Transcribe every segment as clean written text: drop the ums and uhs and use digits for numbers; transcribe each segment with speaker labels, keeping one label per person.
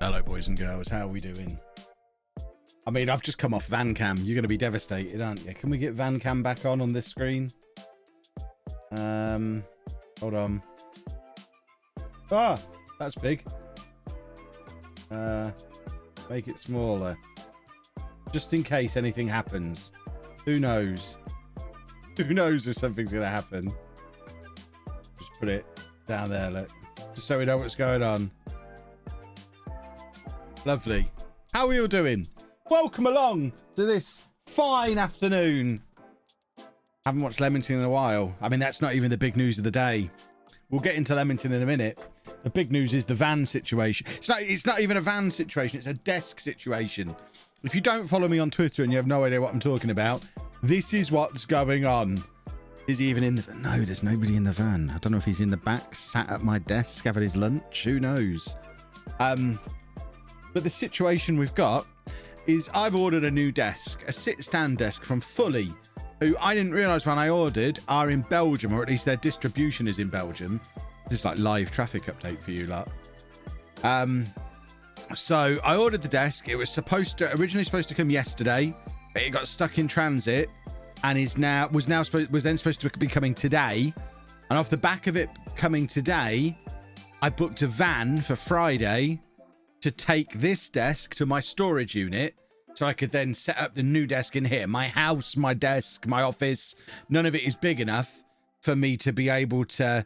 Speaker 1: Hello, boys and girls. How are we doing? I mean, I've just come off van cam. You're going to be devastated, aren't you? Can we get van cam back on this screen? Hold on. Ah, that's big. Make it smaller. Just in case anything happens. Who knows? Who knows if something's going to happen? Just put it down there, look. Just so we know what's going on. Lovely. How are you all doing? Welcome along to this fine afternoon. Haven't watched Leamington in a while. I mean, that's not even the big news of the day. We'll get into Leamington in a minute. The big news is the van situation. It's not even a van situation. It's a desk situation. If you don't follow me on Twitter and you have no idea what I'm talking about, this is what's going on. Is he even in the... No, there's nobody in the van. I don't know if he's in the back, sat at my desk, having his lunch. Who knows? But the situation we've got is I've ordered a new desk, a sit-stand desk from Fully, who I didn't realise when I ordered are in Belgium, or at least their distribution is in Belgium. This is like live traffic update for you lot. So I ordered the desk. It was originally supposed to come yesterday, but it got stuck in transit and was then supposed to be coming today. And off the back of it coming today, I booked a van for Friday to take this desk to my storage unit so I could then set up the new desk in here. My house, my desk, my office, none of it is big enough for me to be able to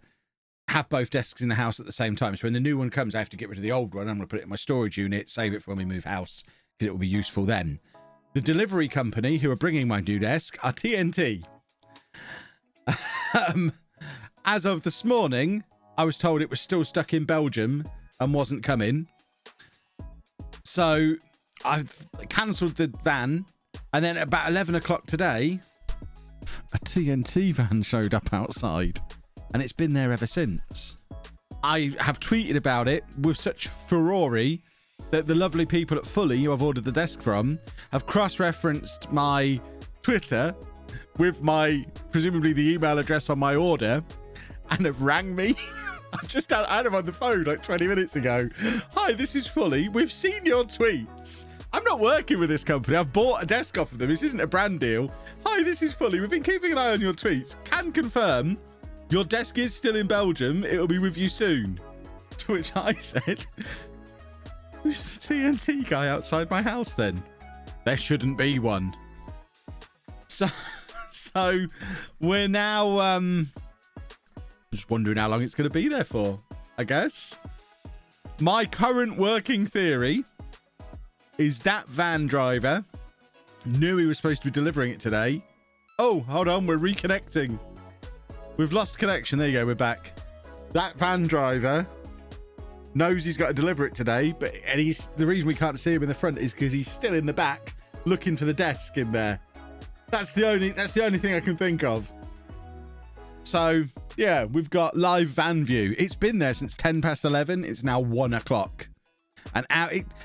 Speaker 1: have both desks in the house at the same time. So when the new one comes, I have to get rid of the old one. I'm going to put it in my storage unit, save it for when we move house, because it will be useful then. The delivery company who are bringing my new desk are TNT. As of this morning, I was told it was still stuck in Belgium and wasn't coming. So I've cancelled the van, and then about 11 o'clock today, a TNT van showed up outside, and it's been there ever since. I have tweeted about it with such furore that the lovely people at Fully, who I've ordered the desk from, have cross-referenced my Twitter with presumably the email address on my order, and have rang me. I had him on the phone like 20 minutes ago. Hi, this is Fully. We've seen your tweets. I'm not working with this company. I've bought a desk off of them. This isn't a brand deal. Hi, this is Fully. We've been keeping an eye on your tweets. Can confirm your desk is still in Belgium. It'll be with you soon. To which I said, who's the TNT guy outside my house then? There shouldn't be one. So we're now... just wondering how long it's going to be there for, I guess. My current working theory is that van driver knew he was supposed to be delivering it today. Oh, hold on, we're reconnecting. We've lost connection. There you go, we're back. That van driver knows he's got to deliver it today, and the reason we can't see him in the front is because he's still in the back looking for the desk in there. That's the only thing I can think of. So, yeah, we've got live van view. It's been there since 10 past 11. It's now 1 o'clock. And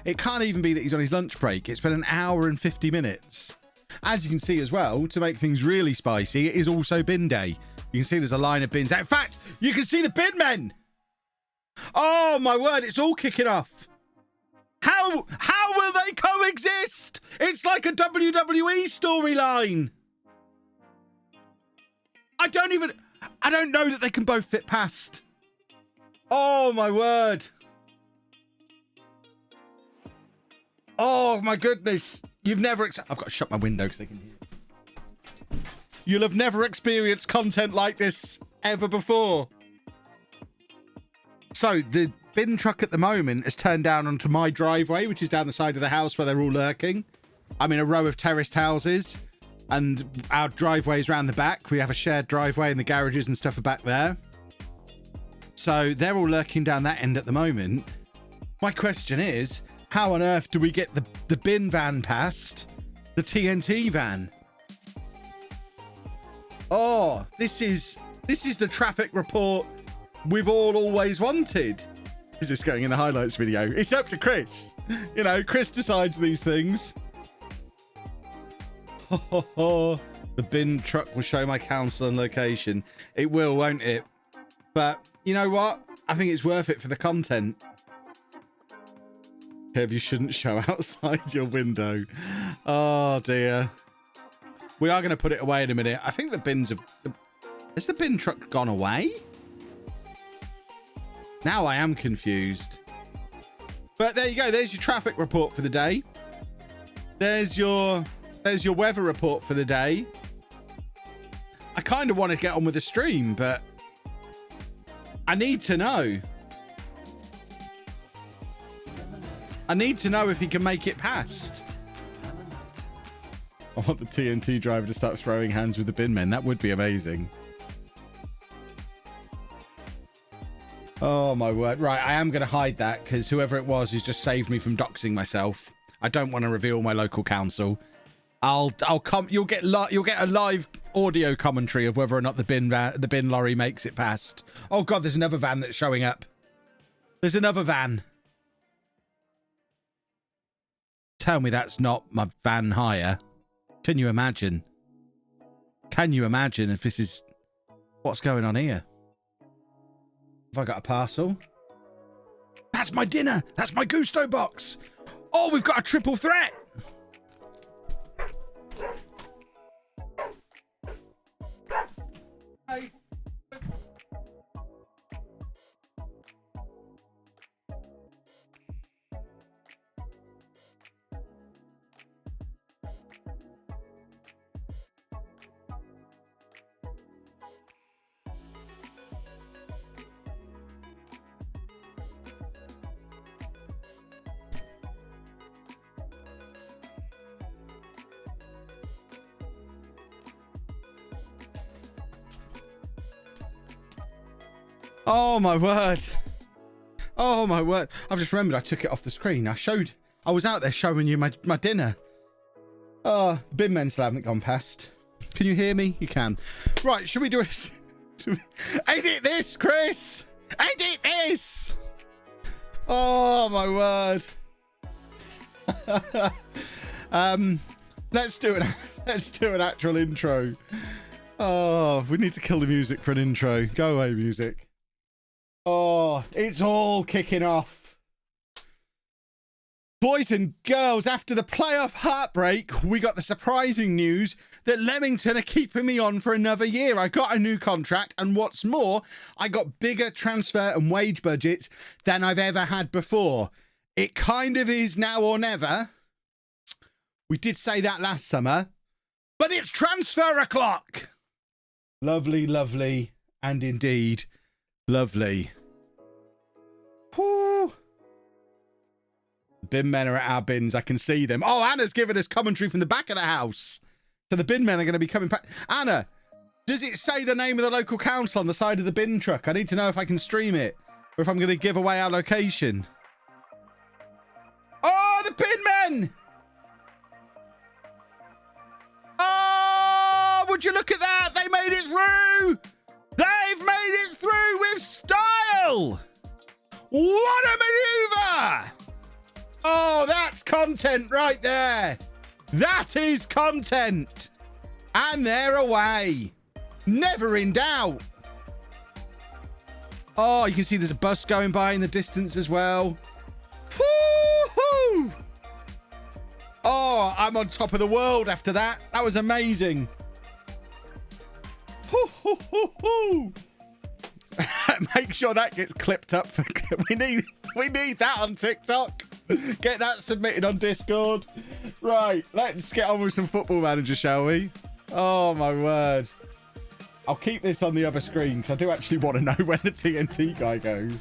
Speaker 1: it can't even be that he's on his lunch break. It's been an hour and 50 minutes. As you can see as well, to make things really spicy, it is also bin day. You can see there's a line of bins. In fact, you can see the bin men. Oh, my word, it's all kicking off. How will they coexist? It's like a WWE storyline. I don't know that they can both fit past. Oh, my word. Oh, my goodness. I've got to shut my window because they can hear. You'll have never experienced content like this ever before. So, the bin truck at the moment has turned down onto my driveway, which is down the side of the house where they're all lurking. I'm in a row of terraced houses. And our driveway's round the back. We have a shared driveway and the garages and stuff are back there. So they're all lurking down that end at the moment. My question is, how on earth do we get the bin van past the TNT van? Oh, this is the traffic report we've all always wanted. Is this going in the highlights video? It's up to Chris. You know, Chris decides these things. The bin truck will show my council and location. It will, won't it? But you know what? I think it's worth it for the content. Kev, you shouldn't show outside your window. Oh, dear. We are going to put it away in a minute. I think the bins have... Has the bin truck gone away? Now I am confused. But there you go. There's your traffic report for the day. There's your weather report for the day. I kind of want to get on with the stream, but I need to know. I need to know if he can make it past. I want the TNT driver to start throwing hands with the bin men. That would be amazing. Oh, my word. Right, I am going to hide that because whoever it was has just saved me from doxing myself. I don't want to reveal my local council. I'll come. You'll get a live audio commentary of whether or not the bin lorry makes it past. Oh, God, there's another van that's showing up. There's another van. Tell me that's not my van hire. Can you imagine? Can you imagine if this is what's going on here? Have I got a parcel? That's my dinner. That's my Gusto box. Oh, we've got a triple threat. Hey. Oh, my word. Oh, my word. I've just remembered I took it off the screen. I was out there showing you my dinner. Oh, bin men still haven't gone past. Can you hear me? You can. Right, should we do it? Edit this, Chris. Edit this. Oh, my word. Let's do an actual intro. Oh, we need to kill the music for an intro. Go away, music. Oh, it's all kicking off. Boys and girls, after the playoff heartbreak, we got the surprising news that Leamington are keeping me on for another year. I got a new contract, and what's more, I got bigger transfer and wage budgets than I've ever had before. It kind of is now or never. We did say that last summer, but it's transfer o'clock. Lovely, lovely, and indeed lovely. Whew. Bin men are at our bins. I can see them. Oh, Anna's giving us commentary from the back of the house. So the bin men are going to be coming back. Anna, does it say the name of the local council on the side of the bin truck? I need to know if I can stream it or if I'm going to give away our location. Oh, the bin men! Oh, would you look at that? They made it through! They've made it through with style! What a maneuver! Oh, that's content right there. That is content. And they're away. Never in doubt. Oh, you can see there's a bus going by in the distance as well. Woo-hoo! Oh, I'm on top of the world after that. That was amazing. Hoo-hoo-hoo-hoo. Make sure that gets clipped up. We need that on TikTok. Get that submitted on Discord. Right, let's get on with some Football Manager, shall we? Oh, my word. I'll keep this on the other screen because I do actually want to know when the TNT guy goes.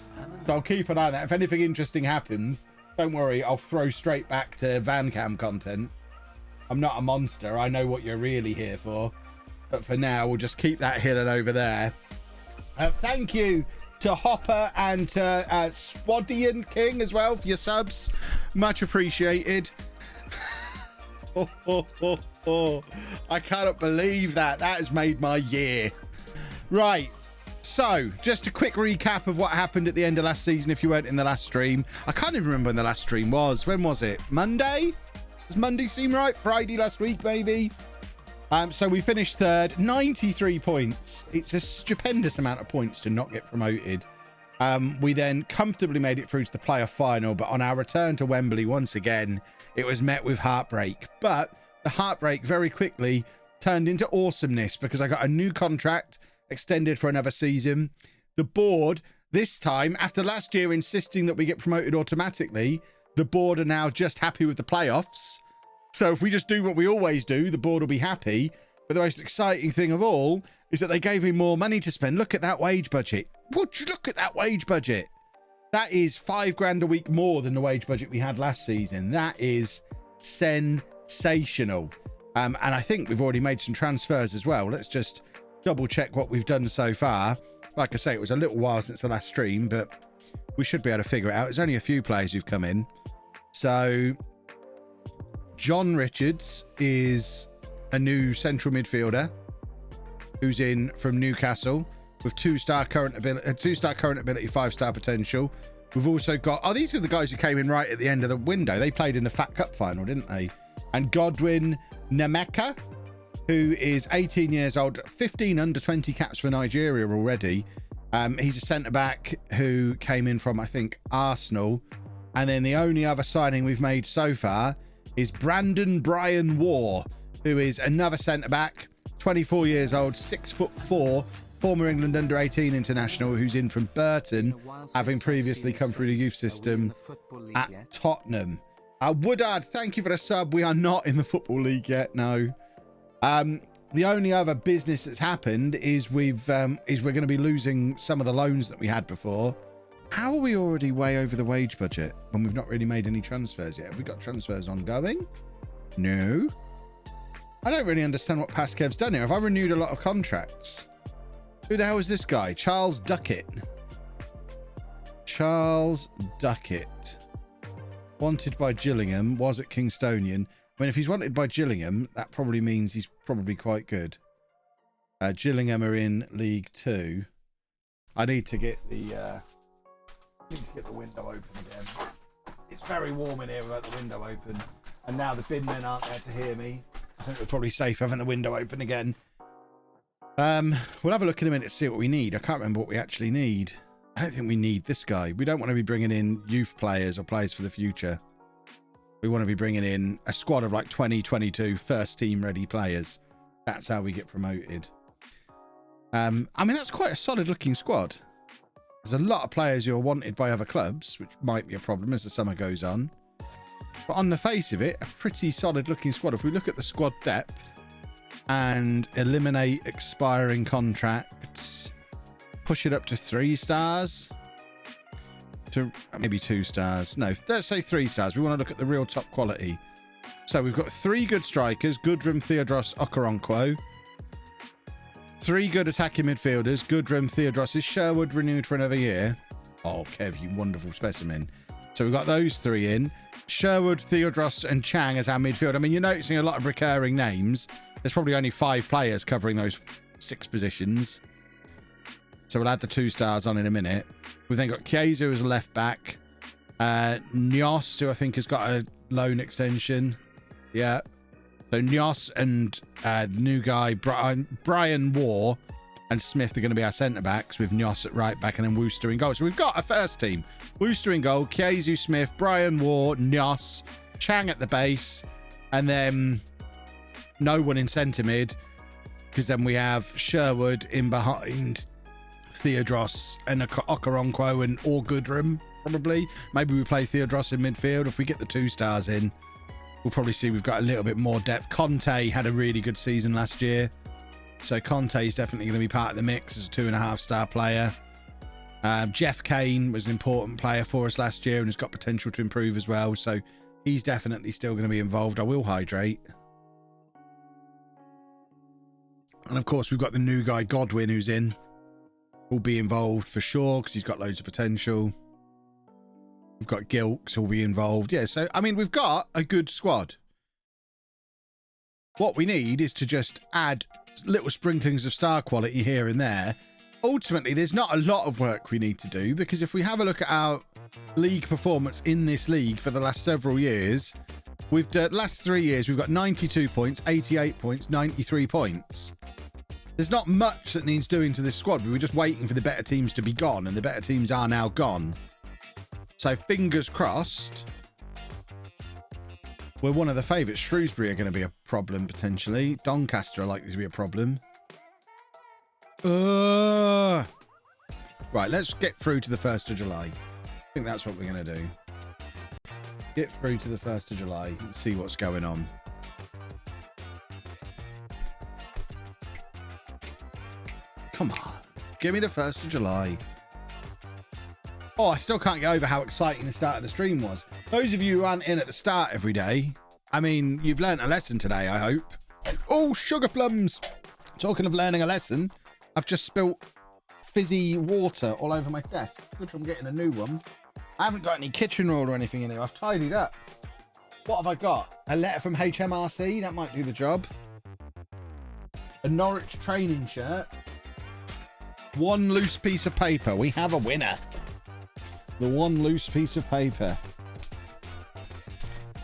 Speaker 1: So I'll keep an eye on that. If anything interesting happens, don't worry, I'll throw straight back to van cam content. I'm not a monster. I know what you're really here for. But for now, we'll just keep that hidden over there. Thank you to Hopper and to Swadian King as well for your subs. Much appreciated. I cannot believe that. That has made my year. Right. So, just a quick recap of what happened at the end of last season if you weren't in the last stream. I can't even remember when the last stream was. When was it? Monday? Does Monday seem right? Friday last week, maybe? So we finished third, 93 points. It's a stupendous amount of points to not get promoted. We then comfortably made it through to the playoff final, but on our return to Wembley, once again, it was met with heartbreak. But the heartbreak very quickly turned into awesomeness because I got a new contract extended for another season. The board, this time, after last year insisting that we get promoted automatically, the board are now just happy with the playoffs. So if we just do what we always do, the board will be happy. But the most exciting thing of all is that they gave me more money to spend. Look at that wage budget. Would you look at that wage budget? That is $5,000 a week more than the wage budget we had last season. That is sensational. And I think we've already made some transfers as well. Let's just double check what we've done so far. Like I say, it was a little while since the last stream, but we should be able to figure it out. There's only a few players who've come in. So John Richards is a new central midfielder who's in from Newcastle with 2-star current ability, 5-star potential. We've also got, oh, these are the guys who came in right at the end of the window. They played in the FAT Cup final, didn't they? And Godwin Nemeka, who is 18 years old, 15 under 20 caps for Nigeria already. He's a centre-back who came in from, I think, Arsenal. And then the only other signing we've made so far is Brandon Brian Waugh, who is another centre-back, 24 years old, 6'4", former England under-18 international, who's in from Burton, having previously come through the youth system at Tottenham. Woodard, thank you for the sub. We are not in the Football League yet, no. The only other business that's happened is we're going to be losing some of the loans that we had before. How are we already way over the wage budget when we've not really made any transfers yet? Have we got transfers ongoing? No. I don't really understand what Pascev's done here. Have I renewed a lot of contracts? Who the hell is this guy? Charles Duckett. Charles Duckett. Wanted by Gillingham. Was at Kingstonian. I mean, if he's wanted by Gillingham, that probably means he's probably quite good. Gillingham are in League 2. I need to get the window open again. It's very warm in here without the window open. And now the bin men aren't there to hear me. I think we're probably safe having the window open again. We'll have a look in a minute to see what we need. I can't remember what we actually need. I don't think we need this guy. We don't want to be bringing in youth players or players for the future. We want to be bringing in a squad of like 20, 22 first team ready players. That's how we get promoted. I mean, that's quite a solid looking squad. There's a lot of players who are wanted by other clubs, which might be a problem as the summer goes on. But on the face of it, a pretty solid looking squad. If we look at the squad depth and eliminate expiring contracts, push it up to 3 stars. To maybe 2 stars. No, let's say 3 stars. We want to look at the real top quality. So we've got 3 good strikers, Goodrum, Theodros, Okoronkwo. 3 good attacking midfielders, Goodrum, Theodros. Is Sherwood renewed for another year? Oh, Kev, you wonderful specimen. So we've got those 3 in. Sherwood, Theodros, and Chang as our midfield. I mean, you're noticing a lot of recurring names. There's probably only 5 players covering those 6 positions. So we'll add the 2 stars on in a minute. We've then got Chiesa as a left back. Nyos, who I think has got a loan extension. Yeah. So Nyos and the new guy, Brian Waugh and Smith are going to be our centre-backs with Nyos at right back and then Wooster in goal. So we've got a first team. Wooster in goal, Chiesa, Smith, Brian Waugh, Nyos, Chang at the base, and then no one in centre mid because then we have Sherwood in behind Theodros and Okoronkwo and or Goodrum, probably. Maybe we play Theodros in midfield. If we get the 2 stars in, we'll probably see we've got a little bit more depth. Conte had a really good season last year. So Conte is definitely going to be part of the mix as a 2.5-star player. Jeff Kane was an important player for us last year and has got potential to improve as well. So he's definitely still going to be involved. I will hydrate. And of course, we've got the new guy, Godwin, who's in. Will be involved for sure because he's got loads of potential. We've got Gilks who'll be involved. Yeah, so, I mean, we've got a good squad. What we need is to just add little sprinklings of star quality here and there. Ultimately, there's not a lot of work we need to do because if we have a look at our league performance in this league for the last several years, last 3 years, we've got 92 points, 88 points, 93 points. There's not much that needs doing to this squad. We were just waiting for the better teams to be gone, and the better teams are now gone. So fingers crossed. We're one of the favourites. Shrewsbury are going to be a problem, potentially. Doncaster are likely to be a problem. Right, let's get through to the 1st of July. I think that's what we're going to do. Get through to the 1st of July and see what's going on. Come on. Give me the 1st of July. Oh, I still can't get over how exciting the start of the stream was. Those of you who aren't in at the start every day, I mean, you've learnt a lesson today, I hope. Oh, sugar plums. Talking of learning a lesson, I've just spilt fizzy water all over my desk. Good, I'm getting a new one. I haven't got any kitchen roll or anything in here. I've tidied up. What have I got? A letter from HMRC. That might do the job. A Norwich training shirt. One loose piece of paper. We have a winner. The one loose piece of paper.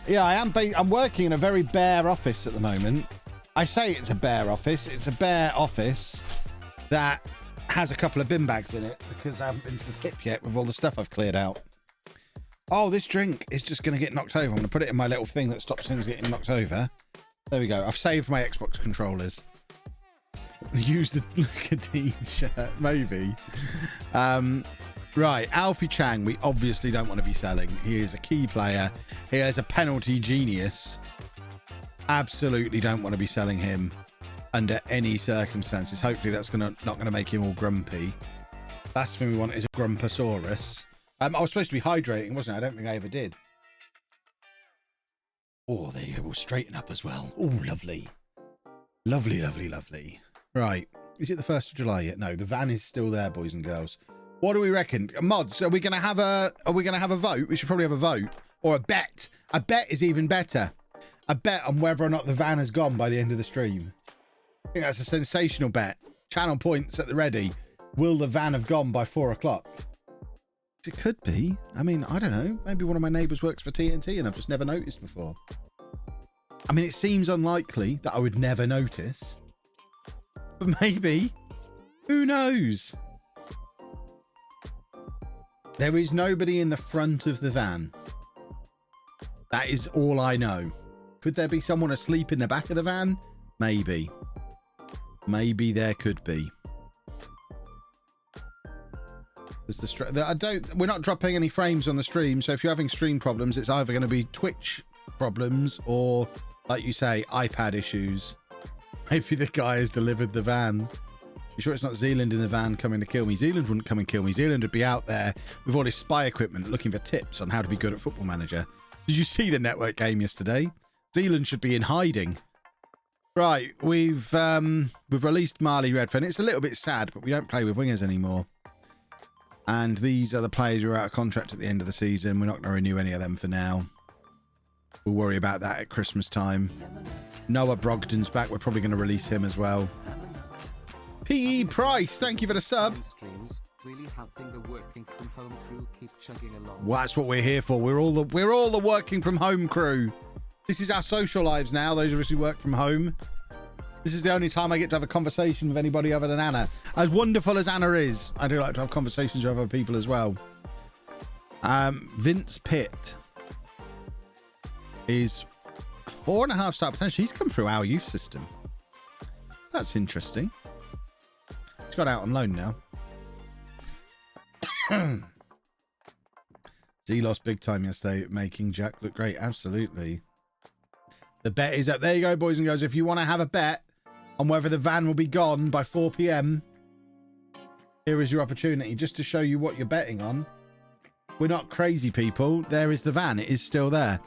Speaker 1: Yeah, I'm working in a very bare office at the moment. I say it's a bare office. It's a bare office that has a couple of bin bags in it because I haven't been to the tip yet with all the stuff I've cleared out. Oh, this drink is just going to get knocked over. I'm going to put it in my little thing that stops things getting knocked over. There we go. I've saved my Xbox controllers. Use the Nicotine shirt, maybe. Right, Alfie Chang, we obviously don't want to be selling. He is a key player. He is a penalty genius. Absolutely don't want to be selling him under any circumstances. Hopefully that's not going to make him all grumpy. Last thing we want is a Grumpasaurus. I was supposed to be hydrating, wasn't I? I don't think I ever did. Oh, there you go. We'll straighten up as well. Oh, lovely. Lovely, lovely, lovely. Right. Is it the 1st of July yet? No, the van is still there, boys and girls. What do we reckon? Mods, are we going to have a vote? We should probably have a vote or a bet. A bet is even better. A bet on whether or not the van has gone by the end of the stream. I think that's a sensational bet. Channel points at the ready. Will the van have gone by 4 o'clock? It could be. I mean, I don't know. Maybe one of my neighbours works for TNT and I've just never noticed before. I mean, it seems unlikely that I would never notice. But maybe. Who knows? There is nobody in the front of the van. That is all I know. Could there be someone asleep in the back of the van? Maybe. Maybe there could be. We're not dropping any frames on the stream, so if you're having stream problems, it's either going to be Twitch problems or, like you say, iPad issues. Maybe the guy has delivered the van. You sure it's not Zealand in the van coming to kill me? Zealand wouldn't come and kill me. Zealand would be out there with all his spy equipment looking for tips on how to be good at Football Manager. Did you see the network game yesterday? Zealand should be in hiding. Right, we've released Marley Redfern. It's a little bit sad, but we don't play with wingers anymore. And these are the players who are out of contract at the end of the season. We're not going to renew any of them for now. We'll worry about that at Christmas time. Noah Brogdon's back. We're probably going to release him as well. P.E. Price, thank you for the sub.
Speaker 2: Really helping the working from home crew keep chugging along.
Speaker 1: Well, that's what we're here for. We're all the working from home crew. This is our social lives now, those of us who work from home. This is the only time I get to have a conversation with anybody other than Anna. As wonderful as Anna is, I do like to have conversations with other people as well. Vince Pitt is 4.5 star potential. He's come through our youth system. That's interesting. He's got out on loan now. Z lost big time yesterday, making Jack look great. Absolutely. The bet is up. There you go, boys and girls. If you want to have a bet on whether the van will be gone by 4 p.m, here is your opportunity, just to show you what you're betting on. We're not crazy people. There is the van. It is still there.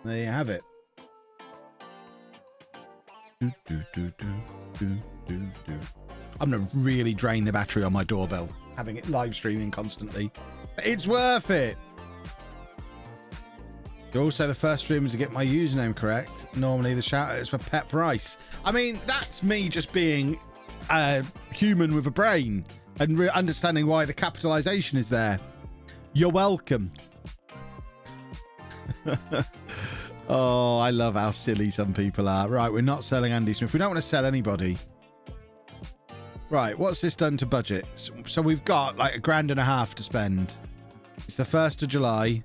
Speaker 1: There you have it. I'm going to really drain the battery on my doorbell, having it live streaming constantly. It's worth it. You're also the first streamer to get my username correct. Normally the shout out is for Pep Rice. I mean, that's me just being a human with a brain and understanding why the capitalization is there. You're welcome. Oh, I love how silly some people are. Right, we're not selling Andy Smith. We don't want to sell anybody. Right, what's this done to budget? So we've got like $1,500 to spend. It's the 1st of July.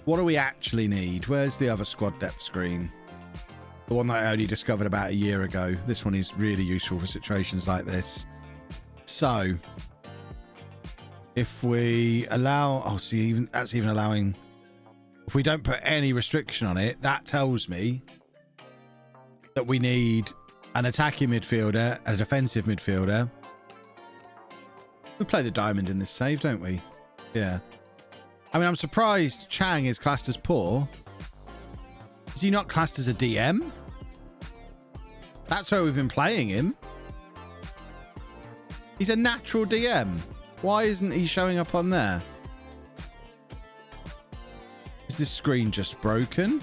Speaker 1: What do we actually need? Where's the other squad depth screen? The one that I only discovered about a year ago. This one is really useful for situations like this. So, if we allow... Oh, see, that's even allowing... If we don't put any restriction on it, that tells me that we need an attacking midfielder, a defensive midfielder. We play the diamond in this save, don't we? Yeah. I mean, I'm surprised Chang is classed as poor. Is he not classed as a DM? That's where we've been playing him. He's a natural DM. Why isn't he showing up on there? Is this screen just broken?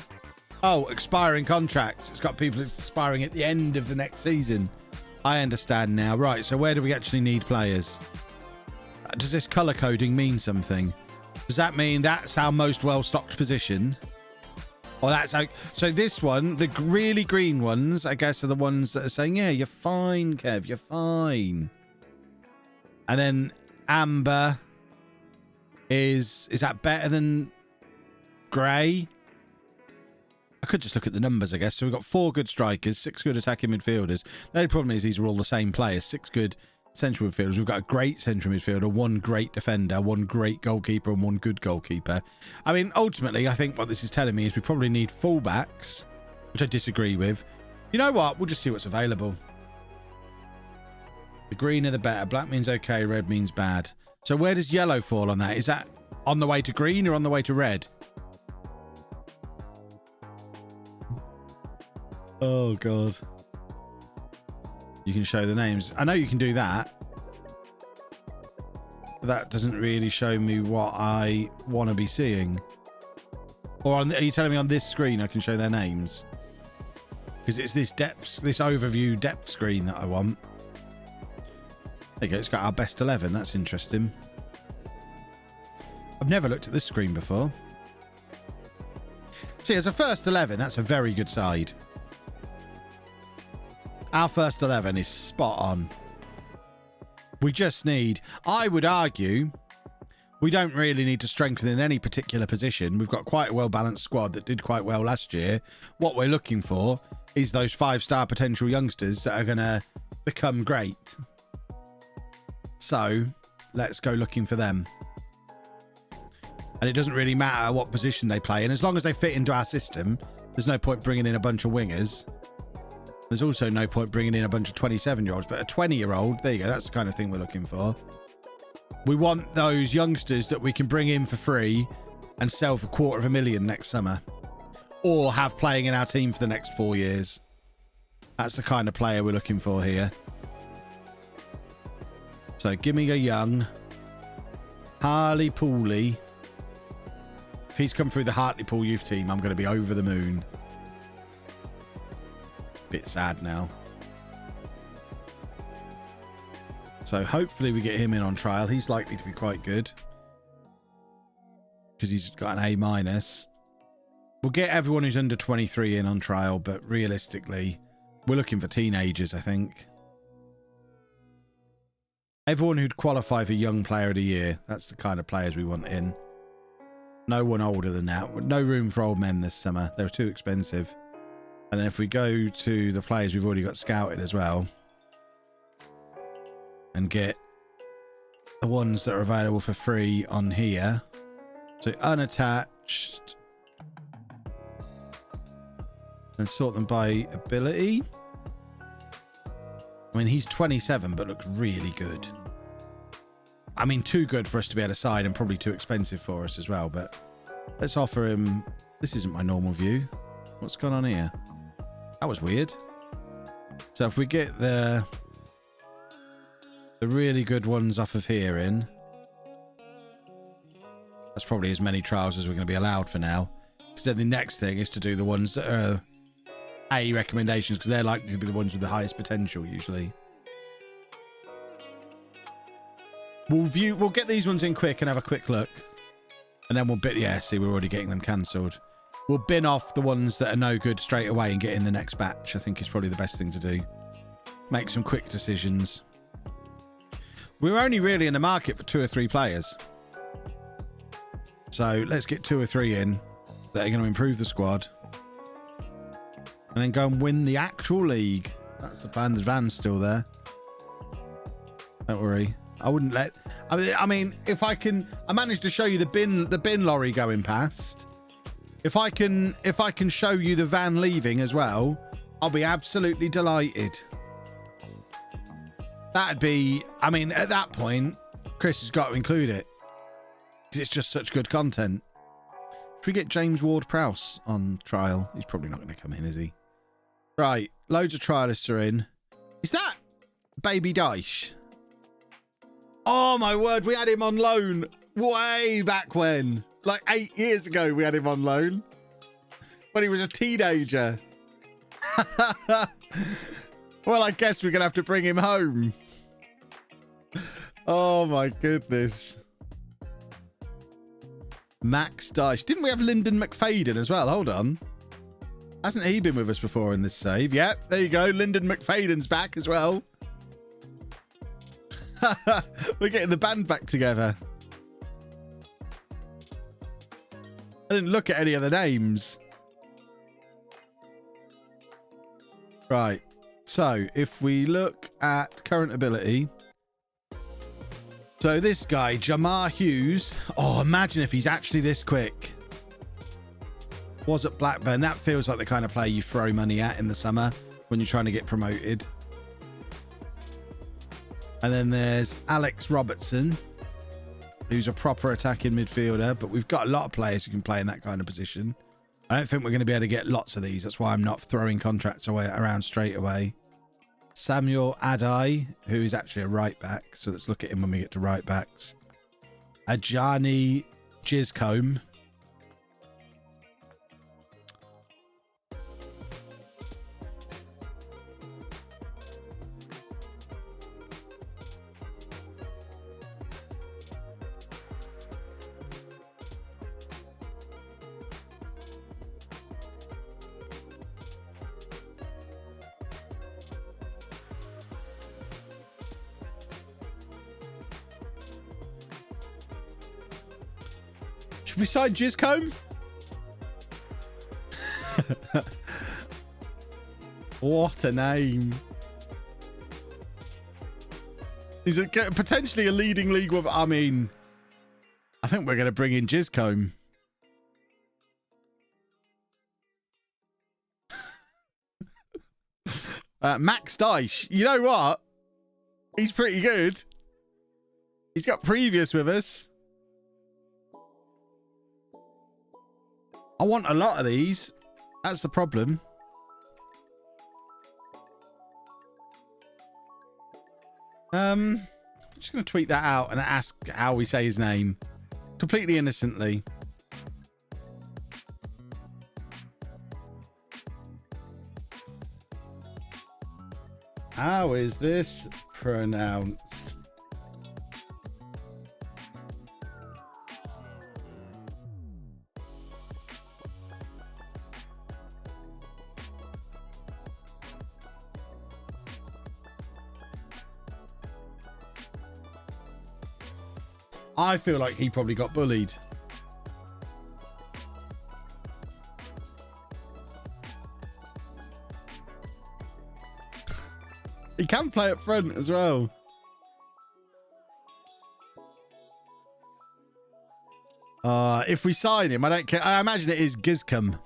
Speaker 1: Oh, expiring contracts. It's got people expiring at the end of the next season. I understand now. Right, so where do we actually need players? Does this color coding mean something? Does that mean that's our most well-stocked position? Or that's like... So this one, the really green ones, I guess, are the ones that are saying, yeah, you're fine, Kev, you're fine. And then amber is that better than... grey? I could just look at the numbers, I guess. So we've got 4 good strikers, 6 good attacking midfielders. The only problem is these are all the same players. 6 good central midfielders. We've got a great central midfielder, 1 great defender, 1 great goalkeeper, and 1 good goalkeeper. I mean, ultimately, I think what this is telling me is we probably need fullbacks, which I disagree with. You know what? We'll just see what's available. The greener, the better. Black means okay, red means bad. So where does yellow fall on that? Is that on the way to green or on the way to red? Oh, God. You can show the names. I know you can do that. But that doesn't really show me what I want to be seeing. Or are you telling me on this screen I can show their names? Because it's this depth, this overview depth screen that I want. There you go. It's got our best 11. That's interesting. I've never looked at this screen before. See, as a first 11, that's a very good side. Our first 11 is spot on. We just need... I would argue we don't really need to strengthen in any particular position. We've got quite a well-balanced squad that did quite well last year. What we're looking for is those 5-star potential youngsters that are going to become great. So, let's go looking for them. And it doesn't really matter what position they play in. As long as they fit into our system, there's no point bringing in a bunch of wingers. There's also no point bringing in a bunch of 27-year-olds, but a 20-year-old, there you go. That's the kind of thing we're looking for. We want those youngsters that we can bring in for free and sell for $250,000 next summer, or have playing in our team for the next 4 years. That's the kind of player we're looking for here. So give me a young Harley Pooley. If he's come through the Hartlepool youth team, I'm going to be over the moon. Bit sad now. So hopefully we get him in on trial. He's likely to be quite good because he's got an A-. We'll get everyone who's under 23 in on trial, but realistically, we're looking for teenagers, I think. Everyone who'd qualify for Young Player of the Year. That's the kind of players we want in. No one older than that. No room for old men this summer. They're too expensive. And then if we go to the players we've already got scouted as well and get the ones that are available for free on here. So unattached. And sort them by ability. I mean, he's 27, but looks really good. I mean, too good for us to be able to side and probably too expensive for us as well. But let's offer him... This isn't my normal view. What's going on here? That was weird. So if we get the really good ones off of here in, that's probably as many trials as we're going to be allowed for now. Because then the next thing is to do the ones that are A recommendations, because they're likely to be the ones with the highest potential usually. We'll get these ones in quick and have a quick look. And then we'll see, we're already getting them cancelled. we'll bin off the ones that are no good straight away and get in the next batch. I think is probably the best thing to do. Make some quick decisions. We're only really in the market for 2 or 3 players. So let's get 2 or 3 in that are going to improve the squad. And then go and win the actual league. That's the plan. The van's still there. Don't worry. I wouldn't let... I mean, if I can... I managed to show you the bin lorry going past. If I can show you the van leaving as well, I'll be absolutely delighted. That'd be... I mean, at that point, Chris has got to include it. Because it's just such good content. If we get James Ward-Prowse on trial, he's probably not going to come in, is he? Right. Loads of trialists are in. Is that Baby Dice? Oh, my word. We had him on loan way back when. Like 8 years ago, we had him on loan. When he was a teenager. Well, I guess we're going to have to bring him home. Oh, my goodness. Max Dice. Didn't we have Lyndon McFadden as well? Hold on. Hasn't he been with us before in this save? Yep, there you go. Lyndon McFadden's back as well. We're getting the band back together. I didn't look at any of the names. Right. So, if we look at current ability. So, this guy, Jamar Hughes. Oh, imagine if he's actually this quick. Was at Blackburn. That feels like the kind of player you throw money at in the summer when you're trying to get promoted. And then there's Alex Robertson, who's a proper attacking midfielder, but we've got a lot of players who can play in that kind of position. I don't think we're going to be able to get lots of these. That's why I'm not throwing contracts away around straight away. Samuel Adai, who is actually a right back. So let's look at him when we get to right backs. Ajani Jizcombe. Should we sign Jizcombe? What a name. He's potentially a leading league with... I mean, I think we're going to bring in Jizcombe. Max Dice. You know what? He's pretty good. He's got previous with us. I want a lot of these. That's the problem. I'm just going to tweet that out and ask how we say his name. Completely innocently. How is this pronounced? I feel like he probably got bullied. He can play up front as well. If we sign him, I don't care. I imagine it is Gizcombe,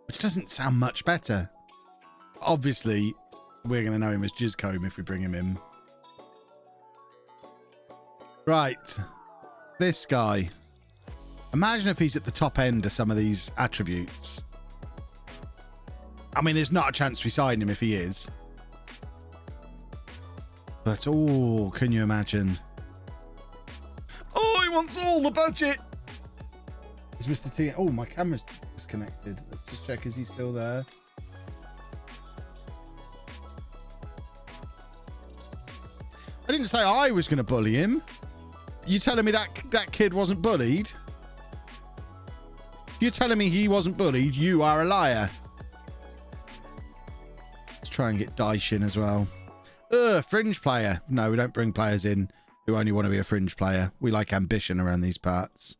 Speaker 1: which doesn't sound much better. Obviously, we're going to know him as Jizcombe if we bring him in. Right. This guy. Imagine if he's at the top end of some of these attributes. I mean, there's not a chance we sign him if he is. But, oh, can you imagine? Oh, he wants all the budget. Is Mr. T... Oh, my camera's disconnected. Let's just check. Is he still there? I didn't say I was going to bully him. You telling me that kid wasn't bullied? If you're telling me he wasn't bullied, you are a liar. Let's try and get Dyche in as well. Fringe player. No, we don't bring players in who only want to be a fringe player. We like ambition around these parts.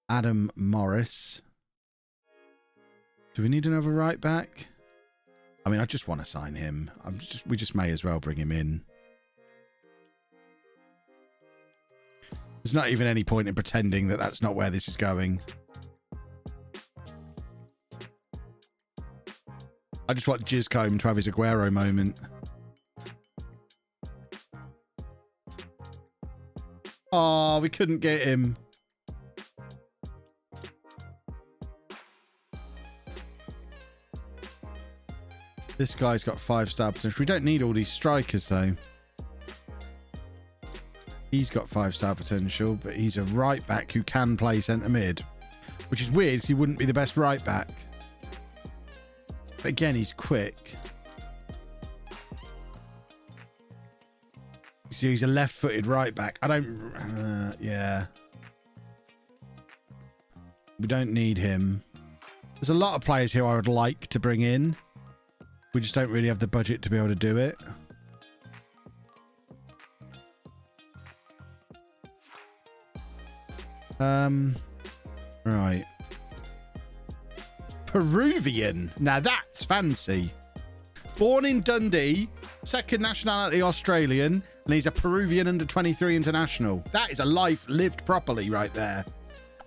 Speaker 1: Adam Morris. Do we need another right back? I mean, I just want to sign him. We just may as well bring him in. There's not even any point in pretending that that's not where this is going. I just want Jizcombe to have his Aguero moment. Oh, we couldn't get him. This guy's got 5-star potential. We don't need all these strikers, though. He's got 5-star potential, but he's a right back who can play centre mid, which is weird because he wouldn't be the best right back. But again, he's quick. See, he's a left-footed right back. I don't... yeah. We don't need him. There's a lot of players here I would like to bring in. We just don't really have the budget to be able to do it. Right. Peruvian. Now that's fancy. Born in Dundee, second nationality Australian, and he's a Peruvian under-23 international. That is a life lived properly right there.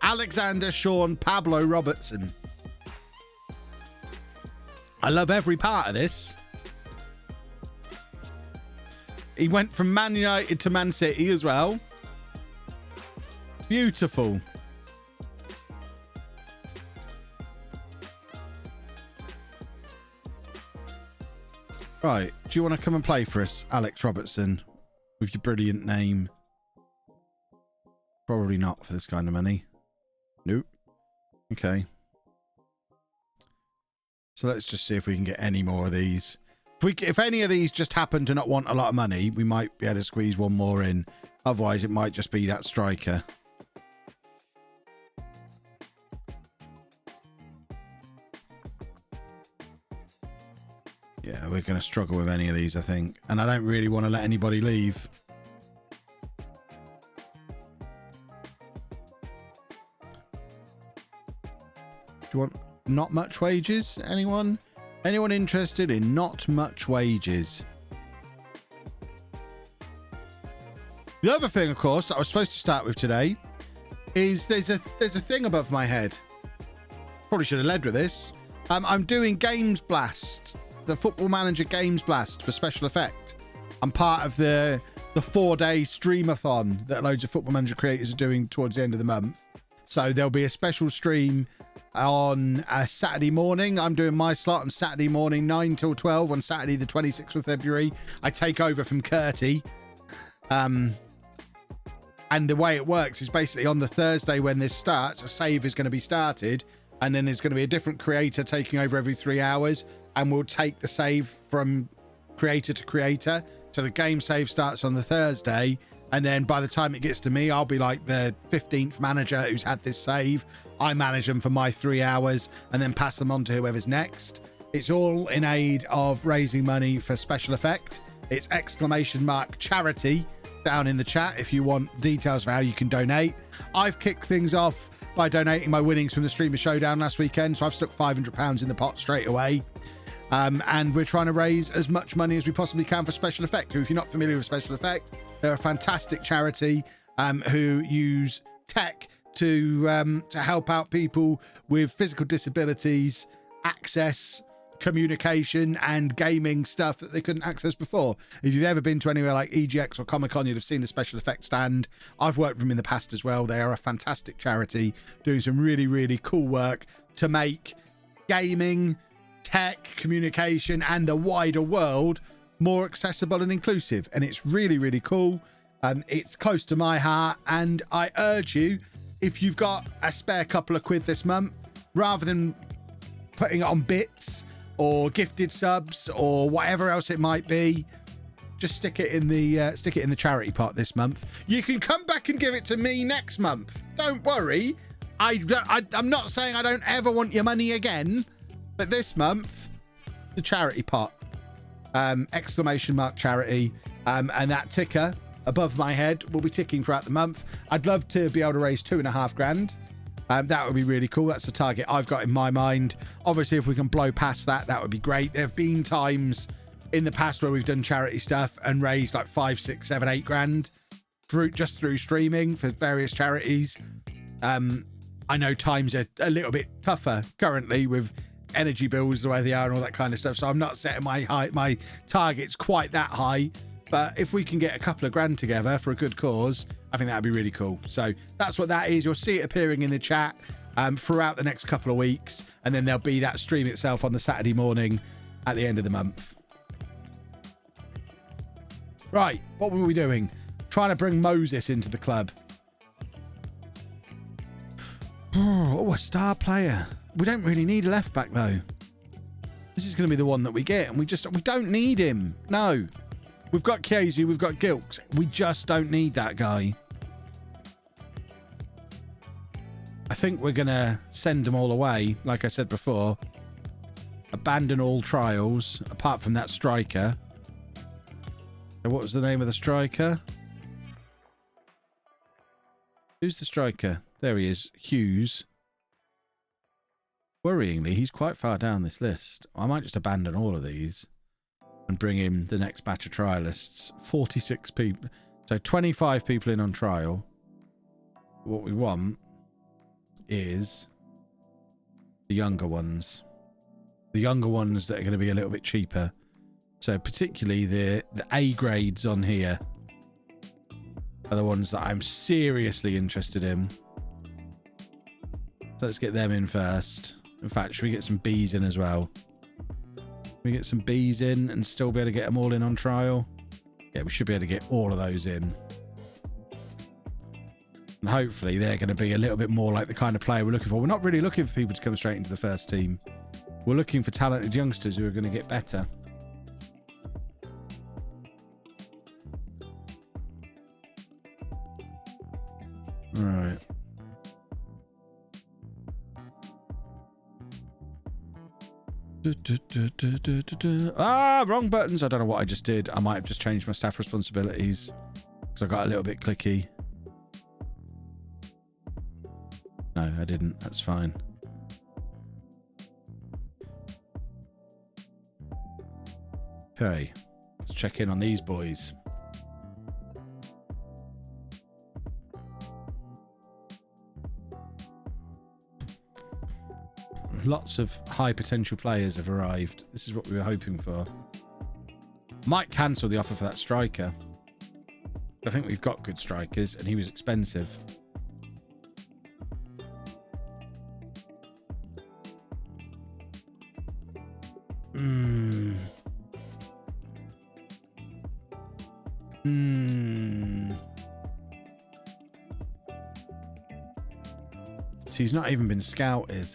Speaker 1: Alexander Sean Pablo Robertson. I love every part of this. He went from Man United to Man City as well. Beautiful. Right, do you want to come and play for us, Alex Robertson, with your brilliant name? Probably not for this kind of money. Nope. Okay. So let's just see if we can get any more of these. If any of these just happen to not want a lot of money, we might be able to squeeze one more in. Otherwise, it might just be that striker. Yeah, we're going to struggle with any of these, I think. And I don't really want to let anybody leave. Do you want not much wages? Anyone? Anyone interested in not much wages? The other thing, of course, that I was supposed to start with today is there's a thing above my head. Probably should have led with this. I'm doing Games Blast. The Football Manager Games Blast for Special Effect. I'm part of the 4-day streamathon that loads of Football Manager creators are doing towards the end of the month. So there'll be a special stream on a Saturday morning. I'm doing my slot on Saturday morning, 9 till 12 on Saturday the 26th of February. I take over from Curty. And the way it works is basically on the Thursday when this starts, a save is going to be started. And then there's going to be a different creator taking over every 3 hours. And we'll take the save from creator to creator. So the game save starts on the Thursday. And then by the time it gets to me, I'll be like the 15th manager who's had this save. I manage them for my 3 hours and then pass them on to whoever's next. It's all in aid of raising money for Special Effect. It's !charity down in the chat if you want details of how you can donate. I've kicked things off by donating my winnings from the Streamer Showdown last weekend. So I've stuck £500 in the pot straight away. And we're trying to raise as much money as we possibly can for Special Effect, who, if you're not familiar with Special Effect, they're a fantastic charity who use tech to help out people with physical disabilities, access, communication, and gaming stuff that they couldn't access before. If you've ever been to anywhere like EGX or Comic-Con, you'd have seen the Special Effects stand. I've worked with them in the past as well. They are a fantastic charity doing some really, really cool work to make gaming, tech, communication, and the wider world more accessible and inclusive. And it's really, really cool. It's close to my heart. And I urge you, if you've got a spare couple of quid this month, rather than putting it on bits or gifted subs or whatever else it might be, just stick it in the charity pot this month. You can come back and give it to me next month. Don't worry. I'm not saying I don't ever want your money again, but this month, the charity pot, exclamation mark charity, and that ticker above my head will be ticking throughout the month. I'd love to be able to raise 2.5 grand. That would be really cool. That's the target I've got in my mind. Obviously, if we can blow past that, that would be great. There have been times in the past where we've done charity stuff and raised like 5, 6, 7, 8 grand through streaming for various charities. I know times are a little bit tougher currently with energy bills the way they are and all that kind of stuff. So I'm not setting my targets quite that high. But if we can get a couple of grand together for a good cause, I think that'd be really cool. So that's what that is. You'll see it appearing in the chat throughout the next couple of weeks. And then there'll be that stream itself on the Saturday morning at the end of the month. Right, what were we doing? Trying to bring Moses into the club. Oh, a star player. We don't really need a left back though. This is going to be the one that we get, and we don't need him. No. We've got Chiesi, we've got Gilks. We just don't need that guy. I think we're going to send them all away, like I said before. Abandon all trials, apart from that striker. So what was the name of the striker? Who's the striker? There he is, Hughes. Worryingly, he's quite far down this list. I might just abandon all of these and bring in the next batch of trialists. 46 people. So 25 people in on trial. What we want is the younger ones. The younger ones that are going to be a little bit cheaper. So particularly the A grades on here are the ones that I'm seriously interested in. So let's get them in first. In fact, should we get some Bs in as well? Can we get some Bs in and still be able to get them all in on trial? Yeah, we should be able to get all of those in. And hopefully they're going to be a little bit more like the kind of player we're looking for. We're not really looking for people to come straight into the first team. We're looking for talented youngsters who are going to get better. Right. Ah, wrong buttons. I don't know what I just did. I might have just changed my staff responsibilities because I got a little bit clicky. No, I didn't. That's fine. Okay. Let's check in on these boys. Lots of high potential players have arrived. This is what we were hoping for. Might cancel the offer for that striker. I think we've got good strikers and he was expensive. So he's not even been scouted.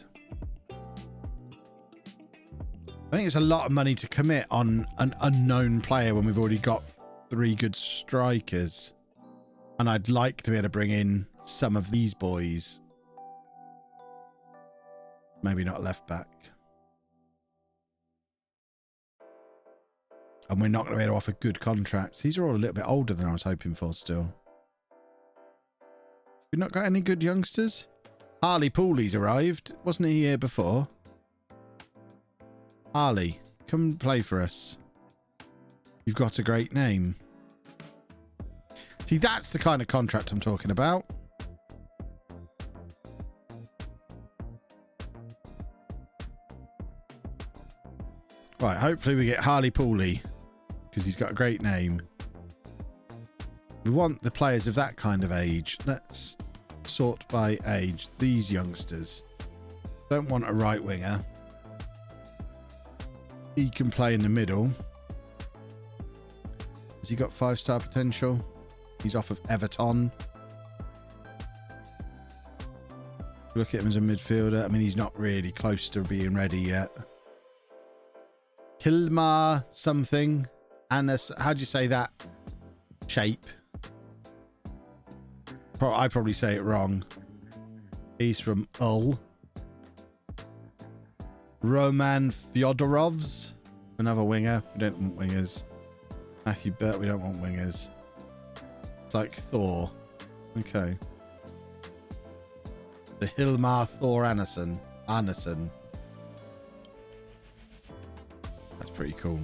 Speaker 1: I think it's a lot of money to commit on an unknown player when we've already got 3 good strikers. And I'd like to be able to bring in some of these boys. Maybe not left back. And we're not going to be able to offer good contracts. These are all a little bit older than I was hoping for still. We've not got any good youngsters? Harley Pooley's arrived. Wasn't he here before? Harley, come play for us. You've got a great name. See, that's the kind of contract I'm talking about. Right, hopefully we get Harley Pooley because he's got a great name. We want the players of that kind of age. Let's sort by age. These youngsters. Don't want a right winger. He can play in the middle. Has he got 5-star potential? He's off of Everton. Look at him as a midfielder. I mean, he's not really close to being ready yet. Kilmar something. Anas, how do you say that? Shape. I probably say it wrong. He's from Hull. Roman Fyodorovs, another winger. We don't want wingers. Matthew Burt, we don't want wingers. It's like Thor. Okay. The Hilmar Thor Anderson. That's pretty cool.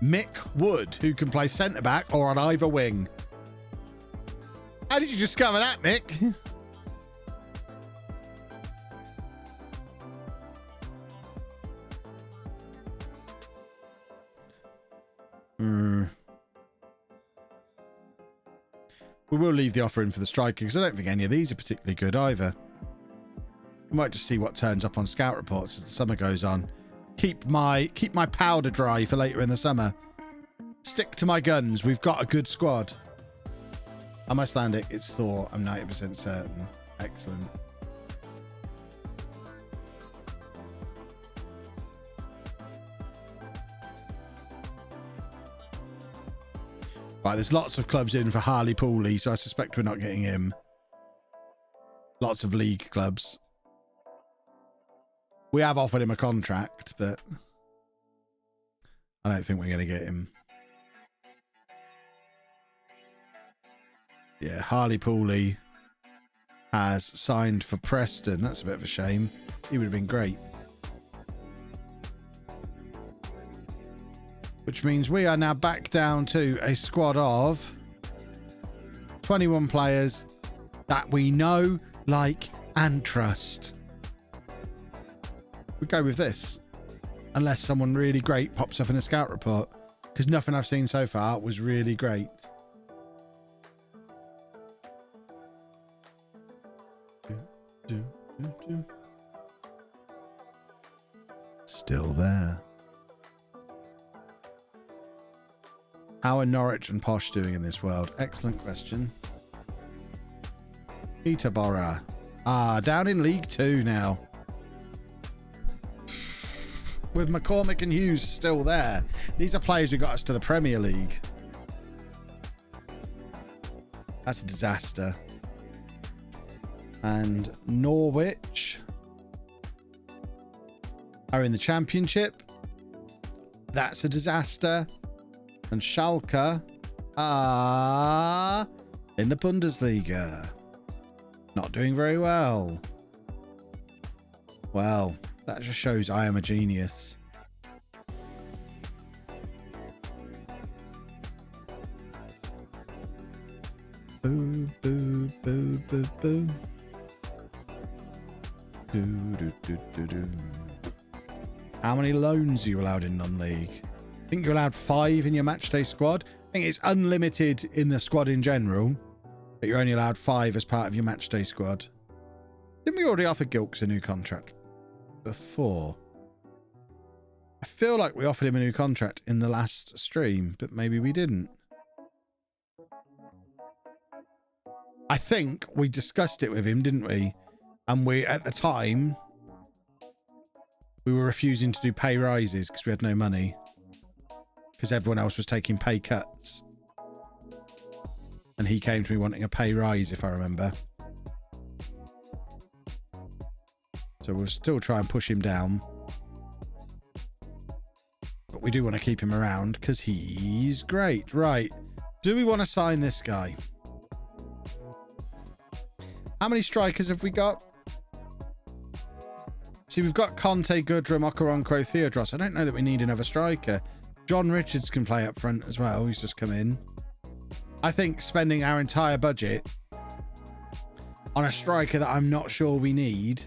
Speaker 1: Mick Wood, who can play centre back or on either wing. How did you discover that, Mick? We will leave the offer in for the striker because I don't think any of these are particularly good either. We might just see what turns up on scout reports as the summer goes on. Keep my powder dry for later in the summer. Stick to my guns. We've got a good squad. I'm Icelandic. It's Thor. I'm 90% certain. Excellent. Right, there's lots of clubs in for Harley Pooley, so I suspect we're not getting him. Lots of league clubs. We have offered him a contract, but I don't think we're going to get him. Yeah, Harley Pooley has signed for Preston. That's a bit of a shame. He would have been great. Which means we are now back down to a squad of 21 players that we know, like, and trust. We go with this. Unless someone really great pops up in a scout report. Because nothing I've seen so far was really great. Still there. How are Norwich and Posh doing in this world? Excellent question. Peterborough. Down in League 2 now. With McCormick and Hughes still there. These are players who got us to the Premier League. That's a disaster. And Norwich are in the Championship. That's a disaster. And Schalke are in the Bundesliga. Not doing very well. Well, that just shows I am a genius. Boo, boo, boo, boo, boo. Do, do, do, do, do. How many loans are you allowed in non-league? I think you're allowed 5 in your matchday squad. I think it's unlimited in the squad in general, but you're only allowed 5 as part of your matchday squad. Didn't we already offer Gilks a new contract before? I feel like we offered him a new contract in the last stream, but maybe we didn't. I think we discussed it with him, didn't we? And we, at the time, we were refusing to do pay rises because we had no money. Because everyone else was taking pay cuts. And he came to me wanting a pay rise, if I remember. So we'll still try and push him down. But we do want to keep him around because he's great. Right. Do we want to sign this guy? How many strikers have we got? See, we've got Conte, Goodrum, Okoronkwo, Theodros. I don't know that we need another striker. John Richards can play up front as well. He's just come in. I think spending our entire budget on a striker that I'm not sure we need.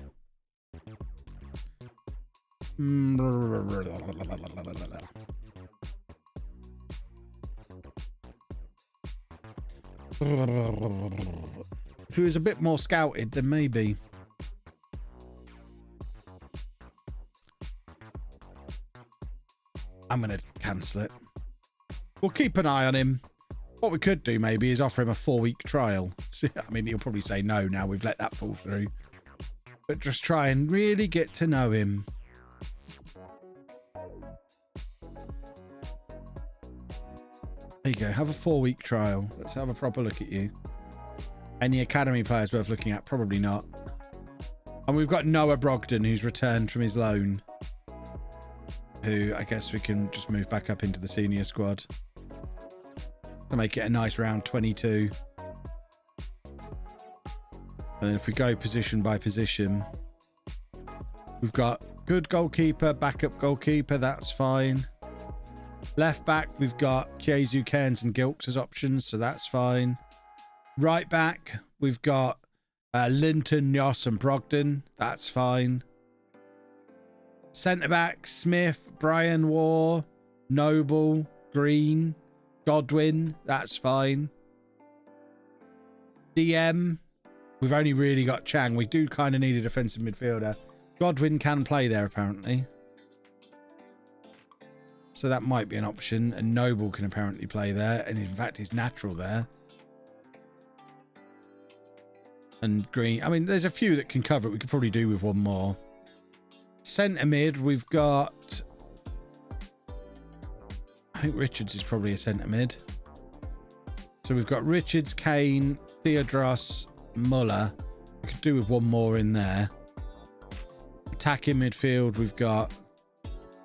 Speaker 1: If he was a bit more scouted, then maybe. I'm going to cancel it. We'll keep an eye on him. What we could do maybe is offer him a 4-week trial. I mean, he'll probably say no now we've let that fall through. But just try and really get to know him. There you go. Have a 4-week trial. Let's have a proper look at you. Any academy players worth looking at? Probably not. And we've got Noah Brogdon, who's returned from his loan, who I guess we can just move back up into the senior squad to make it a nice round 22. And then if we go position by position, we've got good goalkeeper, backup goalkeeper, that's fine. Left back, we've got Kiezu, Cairns and Gilks as options, so that's fine. Right back, we've got Linton, Yoss and Brogdon, that's fine. Centre back, Smith, Brian War, Noble, Green, Godwin, that's fine. DM, we've only really got Chang. We do kind of need a defensive midfielder. Godwin can play there apparently, so that might be an option. And Noble can apparently play there, and in fact he's natural there. And Green, I mean, there's a few that can cover it. We could probably do with one more. Centre mid, we've got, I think Richards is probably a centre mid. So we've got Richards, Kane, Theodros, Muller. We could do with one more in there. Attacking midfield, we've got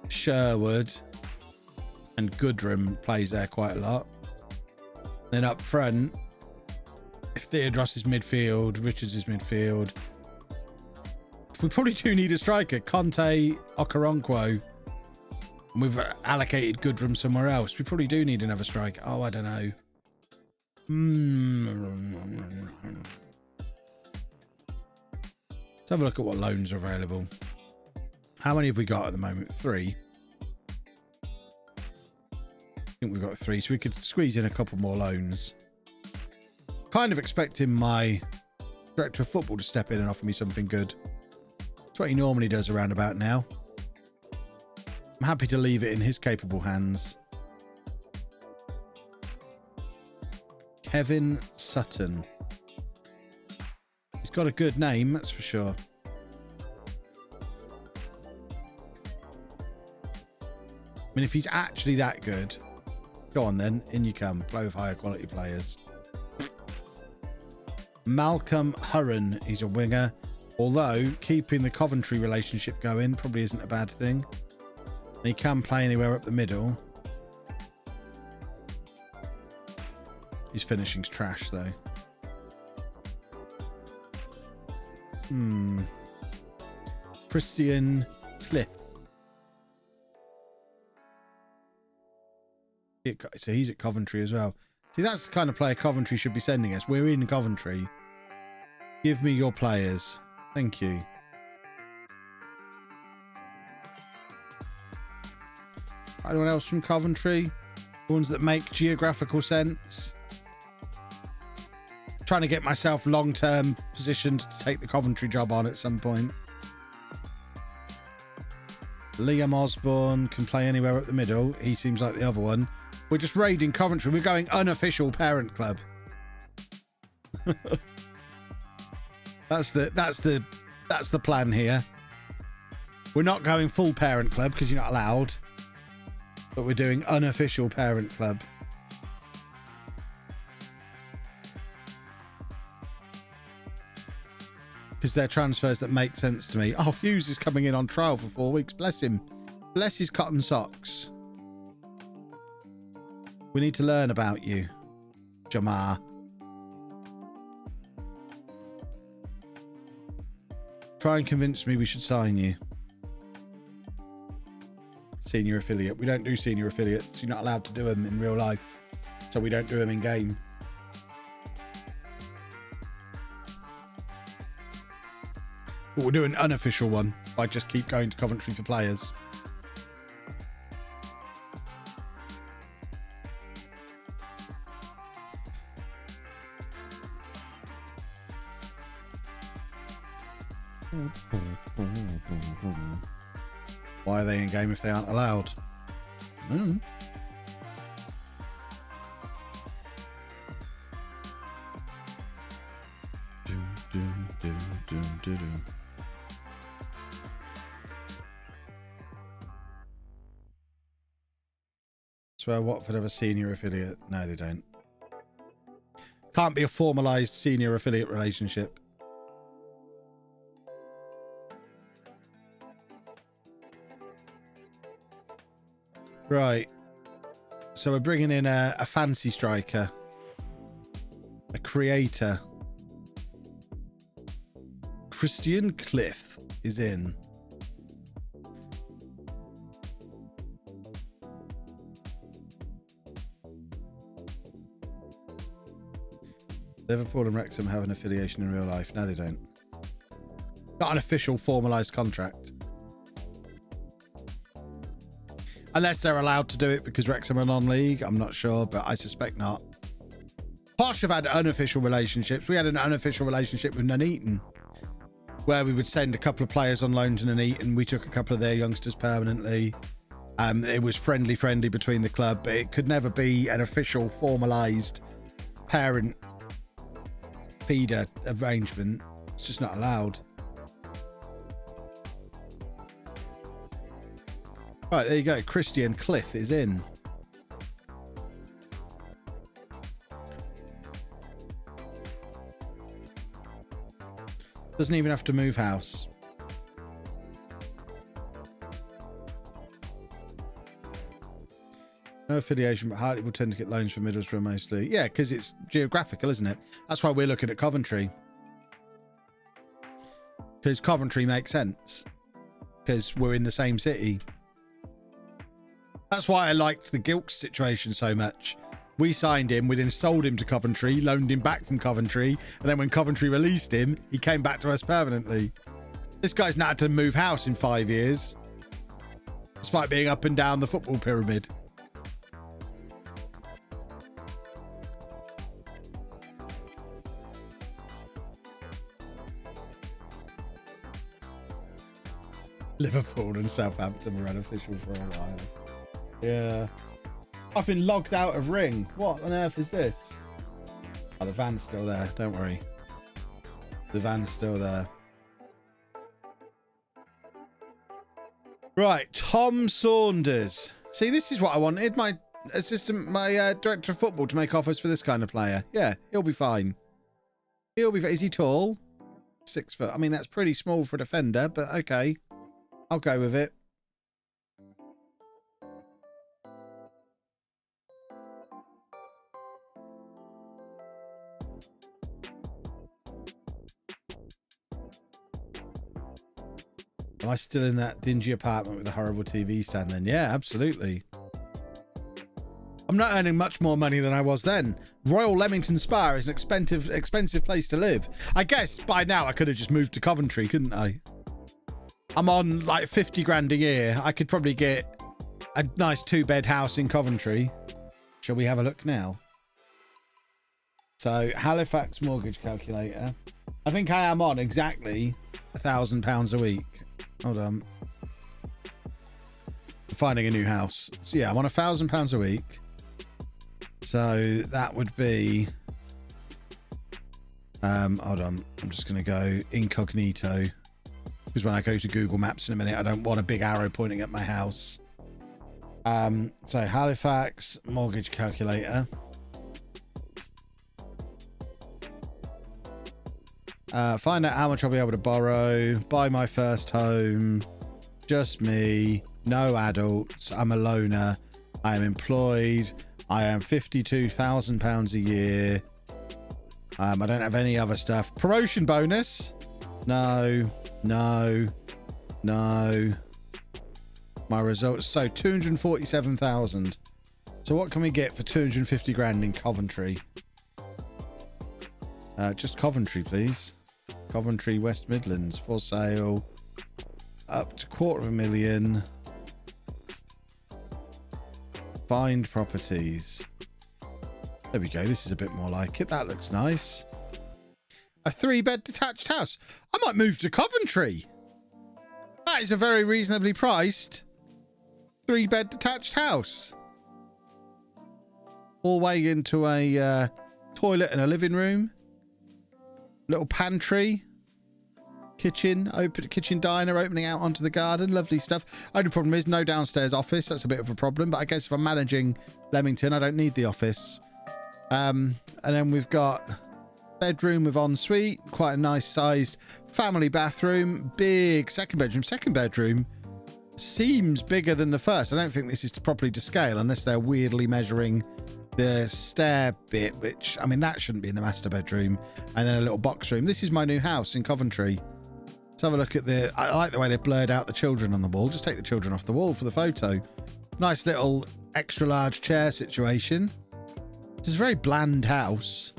Speaker 1: Sherwood, and Goodrum plays there quite a lot. Then up front, if Theodros is midfield, Richards is midfield. We probably do need a striker. Conte, Okoronkwo. And we've allocated Goodrum somewhere else. We probably do need another striker. Oh, I don't know. Let's have a look at what loans are available. How many have we got at the moment? 3. I think we've got 3, so we could squeeze in a couple more loans. Kind of expecting my director of football to step in and offer me something good. That's what he normally does around about now. I'm happy to leave it in his capable hands. Kevin Sutton. He's got a good name, that's for sure. I mean, if he's actually that good, go on then, in you come. Play with higher quality players. Malcolm Hurren, he's a winger. Although, keeping the Coventry relationship going probably isn't a bad thing. And he can play anywhere up the middle. His finishing's trash, though. Christian Cliff. So he's at Coventry as well. See, that's the kind of player Coventry should be sending us. We're in Coventry. Give me your players. Thank you. Anyone else from Coventry? The ones that make geographical sense. Trying to get myself long-term positioned to take the Coventry job on at some point. Liam Osborne can play anywhere up the middle. He seems like the other one. We're just raiding Coventry. We're going unofficial parent club. That's the plan here. We're not going full parent club because you're not allowed. But we're doing unofficial parent club. Because they're transfers that make sense to me. Oh, Hughes is coming in on trial for 4 weeks. Bless him. Bless his cotton socks. We need to learn about you, Jamar. Try and convince me we should sign you. Senior affiliate. We don't do senior affiliates. You're not allowed to do them in real life. So we don't do them in game. But we'll do an unofficial one. I just keep going to Coventry for players. Why are they in game if they aren't allowed? Swear Watford have a senior affiliate. No, they don't. Can't be a formalized senior affiliate relationship. Right. So we're bringing in a fancy striker. A creator. Christian Cliff is in. Liverpool and Wrexham have an affiliation in real life. No, they don't. Not an official formalised contract. Unless they're allowed to do it because Wrexham are non-league. I'm not sure, but I suspect not. Posh have had unofficial relationships. We had an unofficial relationship with Nuneaton, where we would send a couple of players on loan to Nuneaton. We took a couple of their youngsters permanently. It was friendly between the club, but it could never be an official formalised parent feeder arrangement. It's just not allowed. Right, there you go. Christian Cliff is in. Doesn't even have to move house. No affiliation, but Hartley will tend to get loans from Middlesbrough mostly. Yeah, because it's geographical, isn't it? That's why we're looking at Coventry. Because Coventry makes sense. Because we're in the same city. That's why I liked the Gilks situation so much. We signed him, we then sold him to Coventry, loaned him back from Coventry, and then when Coventry released him, he came back to us permanently. This guy's not had to move house in 5 years, despite being up and down the football pyramid. Liverpool and Southampton were unofficial for a while. Yeah. I've been logged out of Ring. What on earth is this? Oh, the van's still there. Don't worry. The van's still there. Right. Tom Saunders. See, this is what I wanted. My assistant, my director of football to make offers for this kind of player. Yeah, he'll be fine. He'll be. Is he tall? 6 foot. I mean, that's pretty small for a defender, but okay. I'll go with it. Am I still in that dingy apartment with a horrible TV stand then? Yeah, absolutely. I'm not earning much more money than I was then. Royal Leamington Spa is an expensive place to live. I guess by now I could have just moved to Coventry, couldn't I? I'm on like 50 grand a year. I could probably get a nice 2-bed house in Coventry. Shall we have a look now? So Halifax mortgage calculator. I think I am on exactly £1,000 a week. Hold on. Finding a new house. So yeah, I'm on £1,000 a week. So that would be hold on. I'm just gonna go incognito. Because when I go to Google Maps in a minute, I don't want a big arrow pointing at my house. So Halifax mortgage calculator. Find out how much I'll be able to borrow. Buy my first home. Just me. No adults. I'm a loner. I am employed. I am £52,000 a year. I don't have any other stuff. Promotion bonus. No. My results. So 247,000. So what can we get for 250 grand in Coventry? Just Coventry, please. Coventry, West Midlands, for sale. Up to $250,000. Find properties. There we go. This is a bit more like it. That looks nice. A 3-bed detached house. I might move to Coventry. That is a very reasonably priced 3-bed detached house. Hallway into a toilet and a living room. Little pantry. Kitchen. Open kitchen diner opening out onto the garden. Lovely stuff. Only problem is no downstairs office. That's a bit of a problem. But I guess if I'm managing Leamington, I don't need the office. And then we've got bedroom with ensuite, quite a nice sized family bathroom, big second bedroom. Second bedroom seems bigger than the first. I don't think this is properly to scale unless they're weirdly measuring the stair bit, which, I mean, that shouldn't be in the master bedroom. And then a little box room. This is my new house in Coventry. Let's have a look at I like the way they've blurred out the children on the wall. Just take the children off the wall for the photo. Nice little extra large chair situation. This is a very bland house.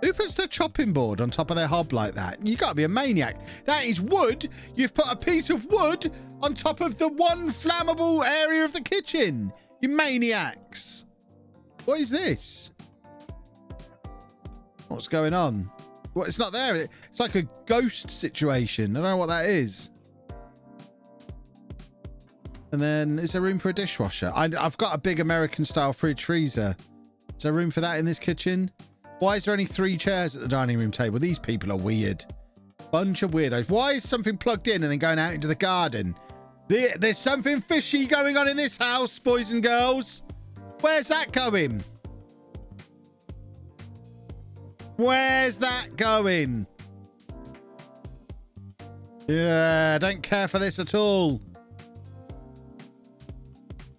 Speaker 1: Who puts their chopping board on top of their hob like that? You got to be a maniac. That is wood. You've put a piece of wood on top of the one flammable area of the kitchen. You maniacs. What is this? What's going on? Well, it's not there. It's like a ghost situation. I don't know what that is. And then, is there room for a dishwasher? I've got a big American style fridge freezer. Is there room for that in this kitchen? Why is there only 3 chairs at the dining room table? These people are weird. Bunch of weirdos. Why is something plugged in and then going out into the garden? There's something fishy going on in this house, boys and girls. Where's that going? Where's that going? Yeah, I don't care for this at all.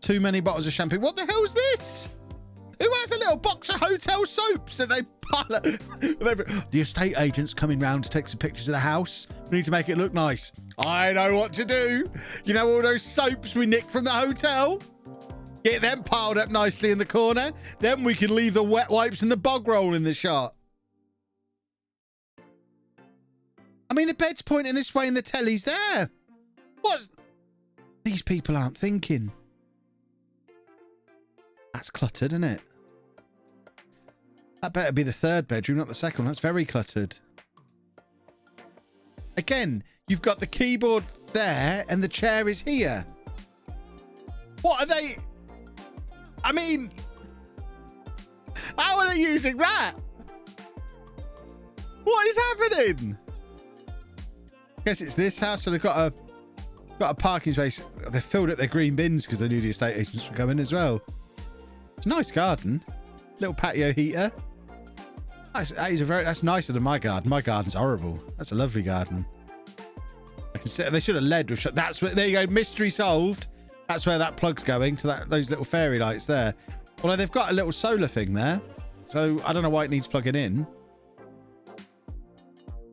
Speaker 1: Too many bottles of shampoo. What the hell's this? Who has a little box of hotel soaps that they pile? The estate agent's coming round to take some pictures of the house. We need to make it look nice. I know what to do. You know all those soaps we nicked from the hotel? Get them piled up nicely in the corner. Then we can leave the wet wipes and the bog roll in the shot. I mean, the bed's pointing this way and the telly's there. What? These people aren't thinking. That's cluttered, isn't it? That better be the 3rd bedroom, not the 2nd one. That's very cluttered. Again, you've got the keyboard there and the chair is here. What are they? I mean, how are they using that? What is happening? I guess it's this house, so they've got a parking space. They filled up their green bins because they knew the estate agents were coming as well. It's a nice garden. Little patio heater. That's nicer than my garden. My garden's horrible. That's a lovely garden. I can see they should have led with. That's where, there you go. Mystery solved. That's where that plug's going to those little fairy lights there. Although they've got a little solar thing there, so I don't know why it needs plugging in.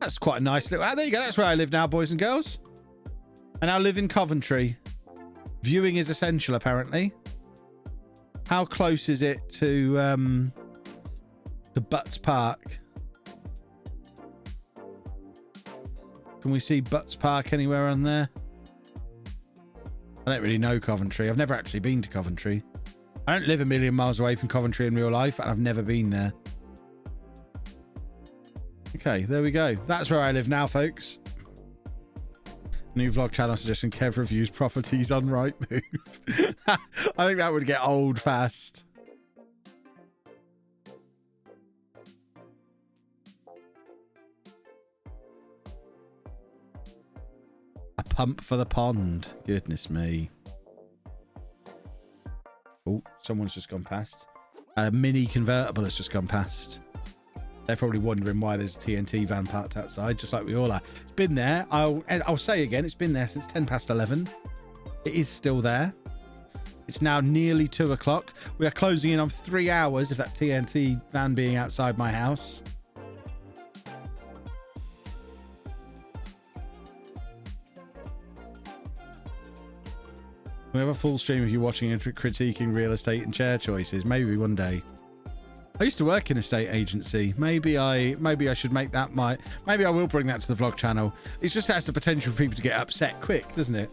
Speaker 1: That's quite a nice little. There you go. That's where I live now, boys and girls. I now live in Coventry. Viewing is essential, apparently. How close is it to Butts Park? Can we see Butts Park anywhere on there? I don't really know Coventry. I've never actually been to Coventry. I don't live a million miles away from Coventry in real life, and I've never been there. Okay, there we go. That's where I live now, folks. New vlog channel suggestion: Kev reviews properties on Rightmove. I think that would get old fast. A pump for the pond. Goodness me. Oh, someone's just gone past. A mini convertible has just gone past. They're probably wondering why there's a TNT van parked outside, just like we all are. It's been there. I'll say again, it's been there since 11:10. It is still there. It's now nearly 2 o'clock. We are closing in on 3 hours of that TNT van being outside my house. We have a full stream of you watching and critiquing real estate and chair choices. Maybe one day. I used to work in a estate agency. Maybe I should make that maybe I will bring that to the vlog channel. It just has the potential for people to get upset quick, doesn't it?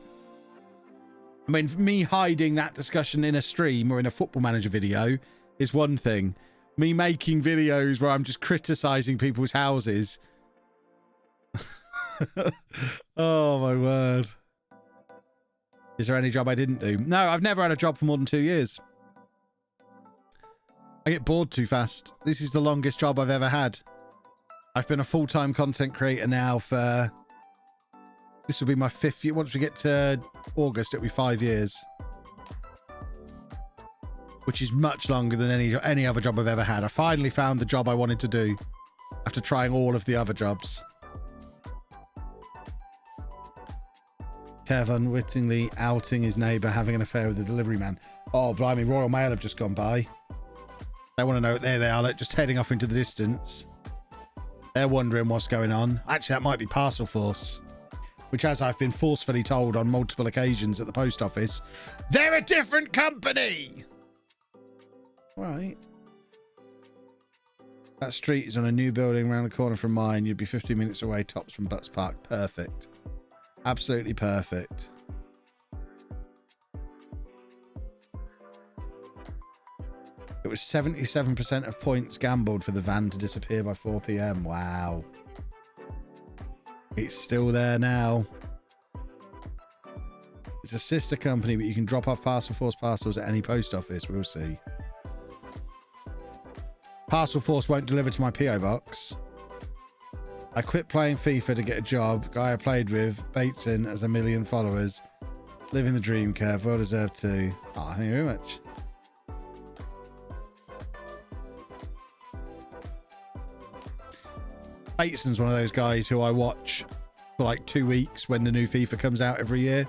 Speaker 1: I mean, me hiding that discussion in a stream or in a Football Manager video is one thing. Me making videos where I'm just criticizing people's houses. Oh my word. Is there any job I didn't do? No, I've never had a job for more than 2 years. I get bored too fast. This is the longest job I've ever had. I've been a full-time content creator now for... This will be my 5th year. Once we get to August, it'll be 5 years. which is much longer than any other job I've ever had. I finally found the job I wanted to do after trying all of the other jobs. Kev unwittingly outing his neighbour having an affair with the delivery man. Oh, blimey, Royal Mail have just gone by. They want to know. There they are, like, just heading off into the distance. They're wondering what's going on. Actually, that might be Parcel Force, which, as I've been forcefully told on multiple occasions at the post office, they're a different company. Right. That street is on a new building around the corner from mine. You'd be 15 minutes away, tops from Butts Park. Perfect. Absolutely perfect. It was 77% of points gambled for the van to disappear by 4 p.m. Wow. It's still there now. It's a sister company, but you can drop off Parcel Force parcels at any post office. We'll see. Parcel Force won't deliver to my P.O. box. I quit playing FIFA to get a job. Guy I played with, Bateson, has 1 million followers. Living the dream, Kev. Well deserved too. Oh, thank you very much. Bateson's one of those guys who I watch for like 2 weeks when the new FIFA comes out every year.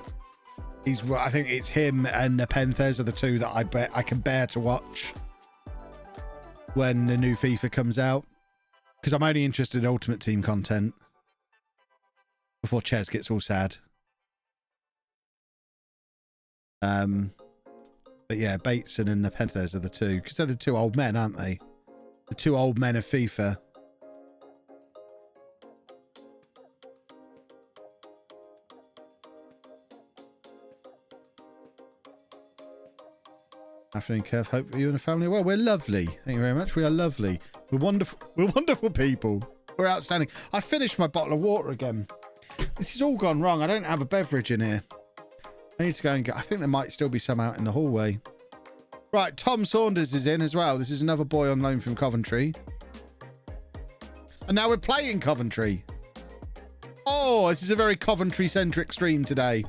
Speaker 1: I think it's him and Nepenthes are the two that I can bear to watch when the new FIFA comes out. Because I'm only interested in Ultimate Team content before Ches gets all sad. But yeah, Bateson and Nepenthes are the two. Because they're the two old men, aren't they? The two old men of FIFA. Afternoon, Kev. Hope you and the family are well. We're lovely. Thank you very much. We are lovely. We're wonderful. We're wonderful people. We're outstanding. I finished my bottle of water again. This has all gone wrong. I don't have a beverage in here. I need to go and get... I think there might still be some out in the hallway. Right, Tom Saunders is in as well. This is another boy on loan from Coventry. And now we're playing Coventry. Oh, this is a very Coventry-centric stream today.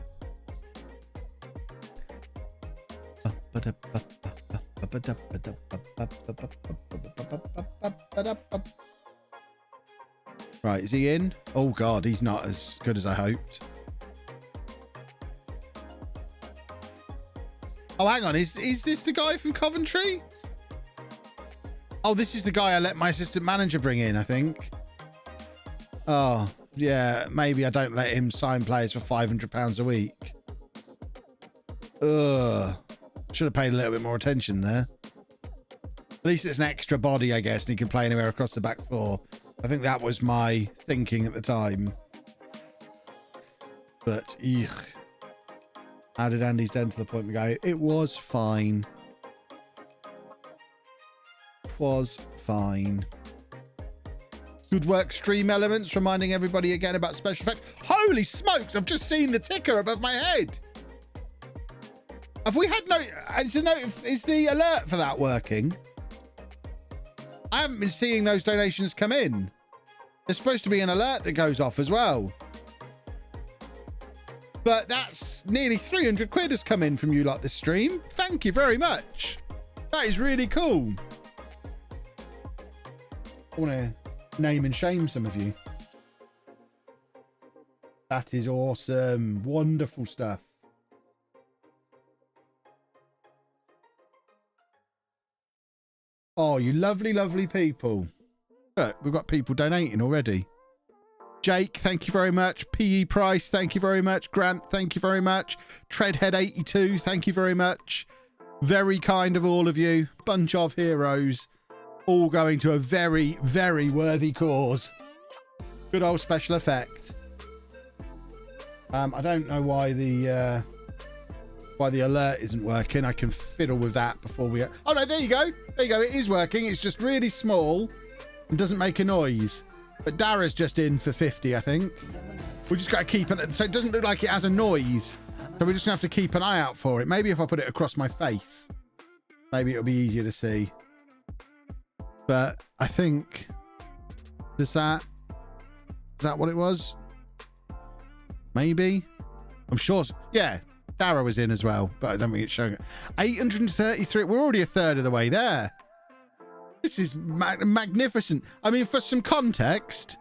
Speaker 1: Right, is he in? Oh God, he's not as good as I hoped. Oh, hang on, is this the guy from Coventry? Oh, this is the guy I let my assistant manager bring in, I think. Oh, yeah, maybe I don't let him sign players for £500 a week. Ugh. Should have paid a little bit more attention there. At least it's an extra body, I guess, and he can play anywhere across the back four. I think that was my thinking at the time. But, eugh. How did Andy's dental appointment go? It was fine. Was fine. Good work, Stream Elements, reminding everybody again about special effects. Holy smokes, I've just seen the ticker above my head. Have we had is the alert for that working? I haven't been seeing those donations come in. There's supposed to be an alert that goes off as well. But that's nearly 300 quid has come in from you lot this stream. Thank you very much. That is really cool. I want to name and shame some of you. That is awesome. Wonderful stuff. Oh, you lovely, lovely people. Look, we've got people donating already. Jake, thank you very much. PE Price, thank you very much. Grant, thank you very much. Treadhead82, thank you very much. Very kind of all of you. Bunch of heroes. All going to a very, very worthy cause. Good old special effect. I don't know why the alert isn't working. I can fiddle with that before we... Oh, no, there you go. There you go. It is working. It's just really small and doesn't make a noise. But Dara's just in for 50, I think. We just got to keep it... So it doesn't look like it has a noise. So we're just going to have to keep an eye out for it. Maybe if I put it across my face, maybe it'll be easier to see. But I think... Is that what it was? Maybe? I'm sure... Yeah. Dara was in as well, but I don't think it's showing it. 833. We're already a third of the way there. This is magnificent. I mean, for some context,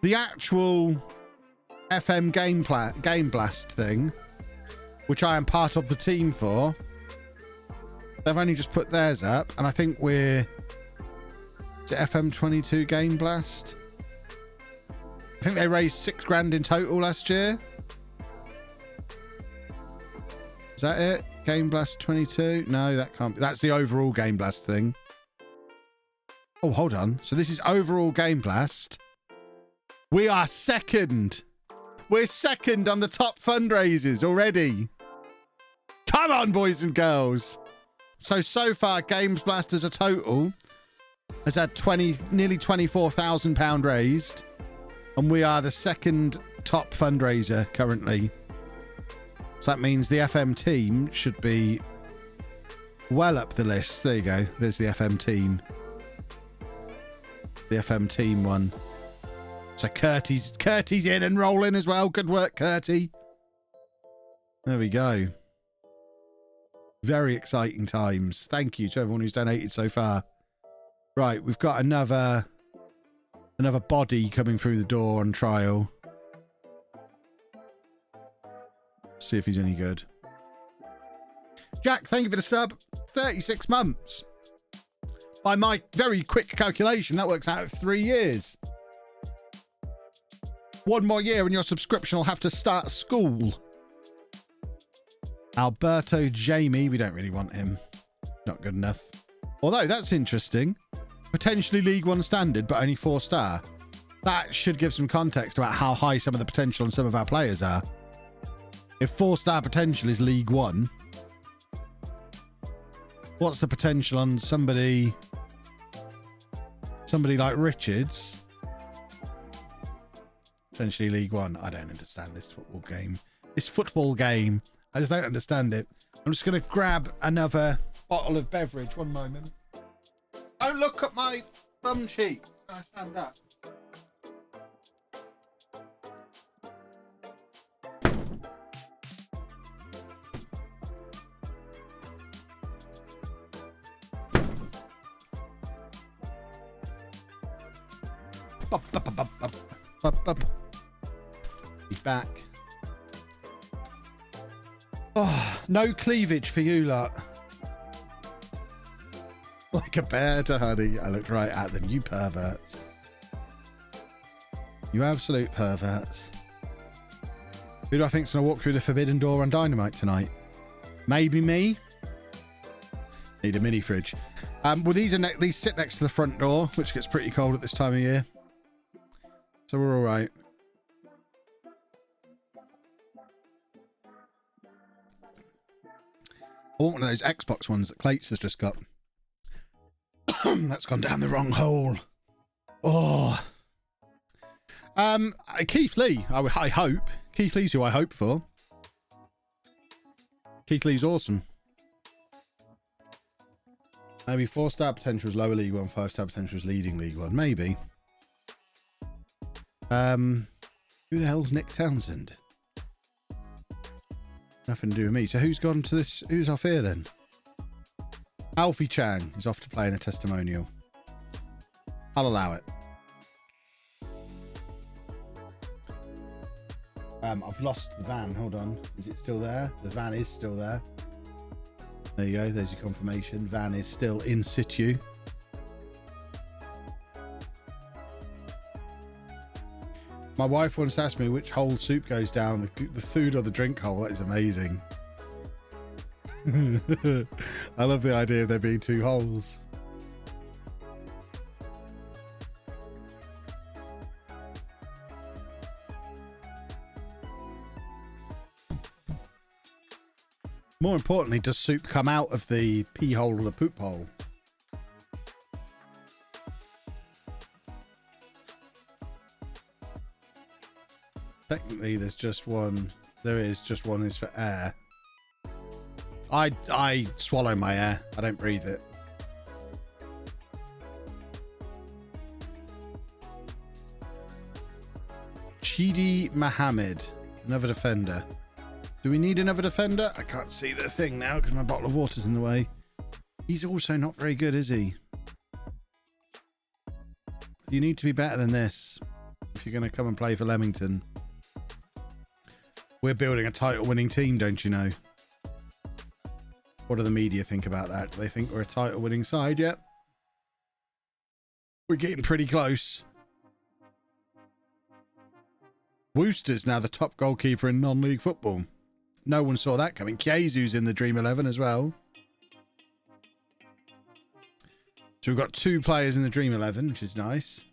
Speaker 1: the actual FM Game Blast thing, which I am part of the team for, they've only just put theirs up, and I think we're... Is it FM22 Game Blast? I think they raised £6,000 in total last year. Is that it? Game Blast 22? No, that can't be. That's the overall Game Blast thing. Oh, hold on. So this is overall Game Blast. We are second. We're second on the top fundraisers already. Come on, boys and girls. So far, Games Blast as a total has had nearly £24,000 raised. And we are the second top fundraiser currently. So that means the FM team should be well up the list. There you go. There's the FM team. The FM team one. So Curtie's in and rolling as well. Good work, Curtie. There we go. Very exciting times. Thank you to everyone who's donated so far. Right, we've got another body coming through the door on trial. See if he's any good. Jack, thank you for the sub. 36 months. By my very quick calculation, that works out at 3 years. One more year and your subscription will have to start school. Alberto Jamie, we don't really want him. Not good enough. Although, that's interesting. Potentially League 1 standard, but only 4-star. That should give some context about how high some of the potential on some of our players are. If 4-star potential is League 1, what's the potential on somebody like Richards? Potentially League 1. I don't understand this football game. This football game. I just don't understand it. I'm just going to grab another bottle of beverage. One moment. Don't look at my bum cheeks. Can I stand up? He's back. Oh, no cleavage for you lot. Like a bear to honey. I looked right at them. You perverts. You absolute perverts. Who do I think's going to walk through the forbidden door on Dynamite tonight? Maybe me? Need a mini fridge. Well, these sit next to the front door, which gets pretty cold at this time of year. So we're all right. I want one of those Xbox ones that Clates has just got. That's gone down the wrong hole. Oh. Keith Lee, I hope. Keith Lee's who I hope for. Keith Lee's awesome. Maybe 4-star potential is lower League 1, 5-star potential is leading League 1. Maybe. Who the hell's Nick Townsend? Nothing to do with me. So who's gone to this? Who's off here then? Alfie Chang is off to play in a testimonial. I'll allow it. I've lost the van. Hold on. Is it still there? The van is still there. There you go. There's your confirmation. Van is still in situ. My wife once asked me which hole soup goes down, the food or the drink hole. That is amazing. I love the idea of there being two holes. More importantly, does soup come out of the pee hole or the poop hole? Technically, there's just one. There is just one is for air. I swallow my air. I don't breathe it. Chidi Mohammed, another defender. Do we need another defender? I can't see the thing now because my bottle of water's in the way. He's also not very good, is he? You need to be better than this if you're going to come and play for Leamington. We're building a title-winning team, don't you know? What do the media think about that? Do they think we're a title-winning side yet? We're getting pretty close. Wooster's now the top goalkeeper in non-league football. No one saw that coming. Kiezu's in the Dream 11 as well. So we've got 2 players in the Dream 11, which is nice.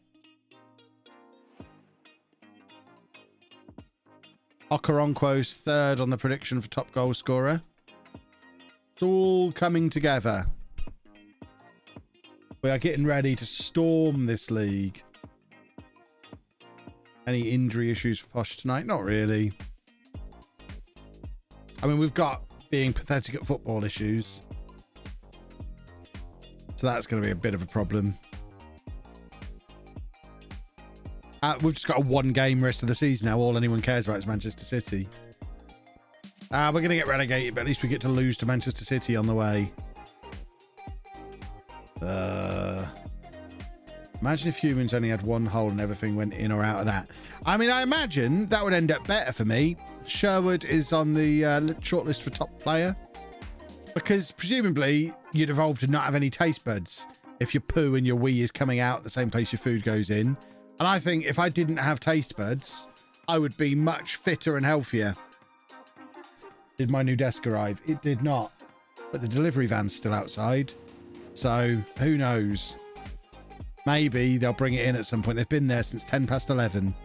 Speaker 1: Okoronkwo's 3rd on the prediction for top goal scorer. It's all coming together. We are getting ready to storm this league. Any injury issues for Posh tonight? Not really. I mean, we've got being pathetic at football issues. So that's going to be a bit of a problem. We've just got a 1-game rest of the season now. All anyone cares about is Manchester City. We're going to get relegated, but at least we get to lose to Manchester City on the way. Imagine if humans only had 1 hole and everything went in or out of that. I mean, I imagine that would end up better for me. Sherwood is on the shortlist for top player. Because presumably you'd evolve to not have any taste buds if your poo and your wee is coming out the same place your food goes in. And I think if I didn't have taste buds, I would be much fitter and healthier. Did my new desk arrive? It did not. But the delivery van's still outside. So who knows? Maybe they'll bring it in at some point. They've been there since 10 past 11.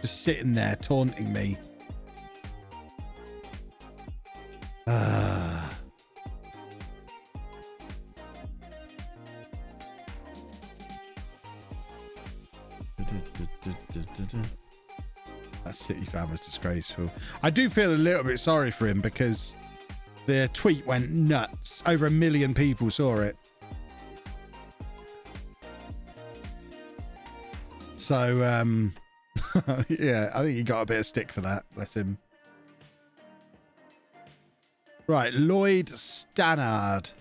Speaker 1: Just sitting there taunting me. That City fan was disgraceful. I do feel a little bit sorry for him because the tweet went nuts. Over 1 million people saw it. So, yeah, I think he got a bit of stick for that. Bless him. Right, Lloyd Stannard.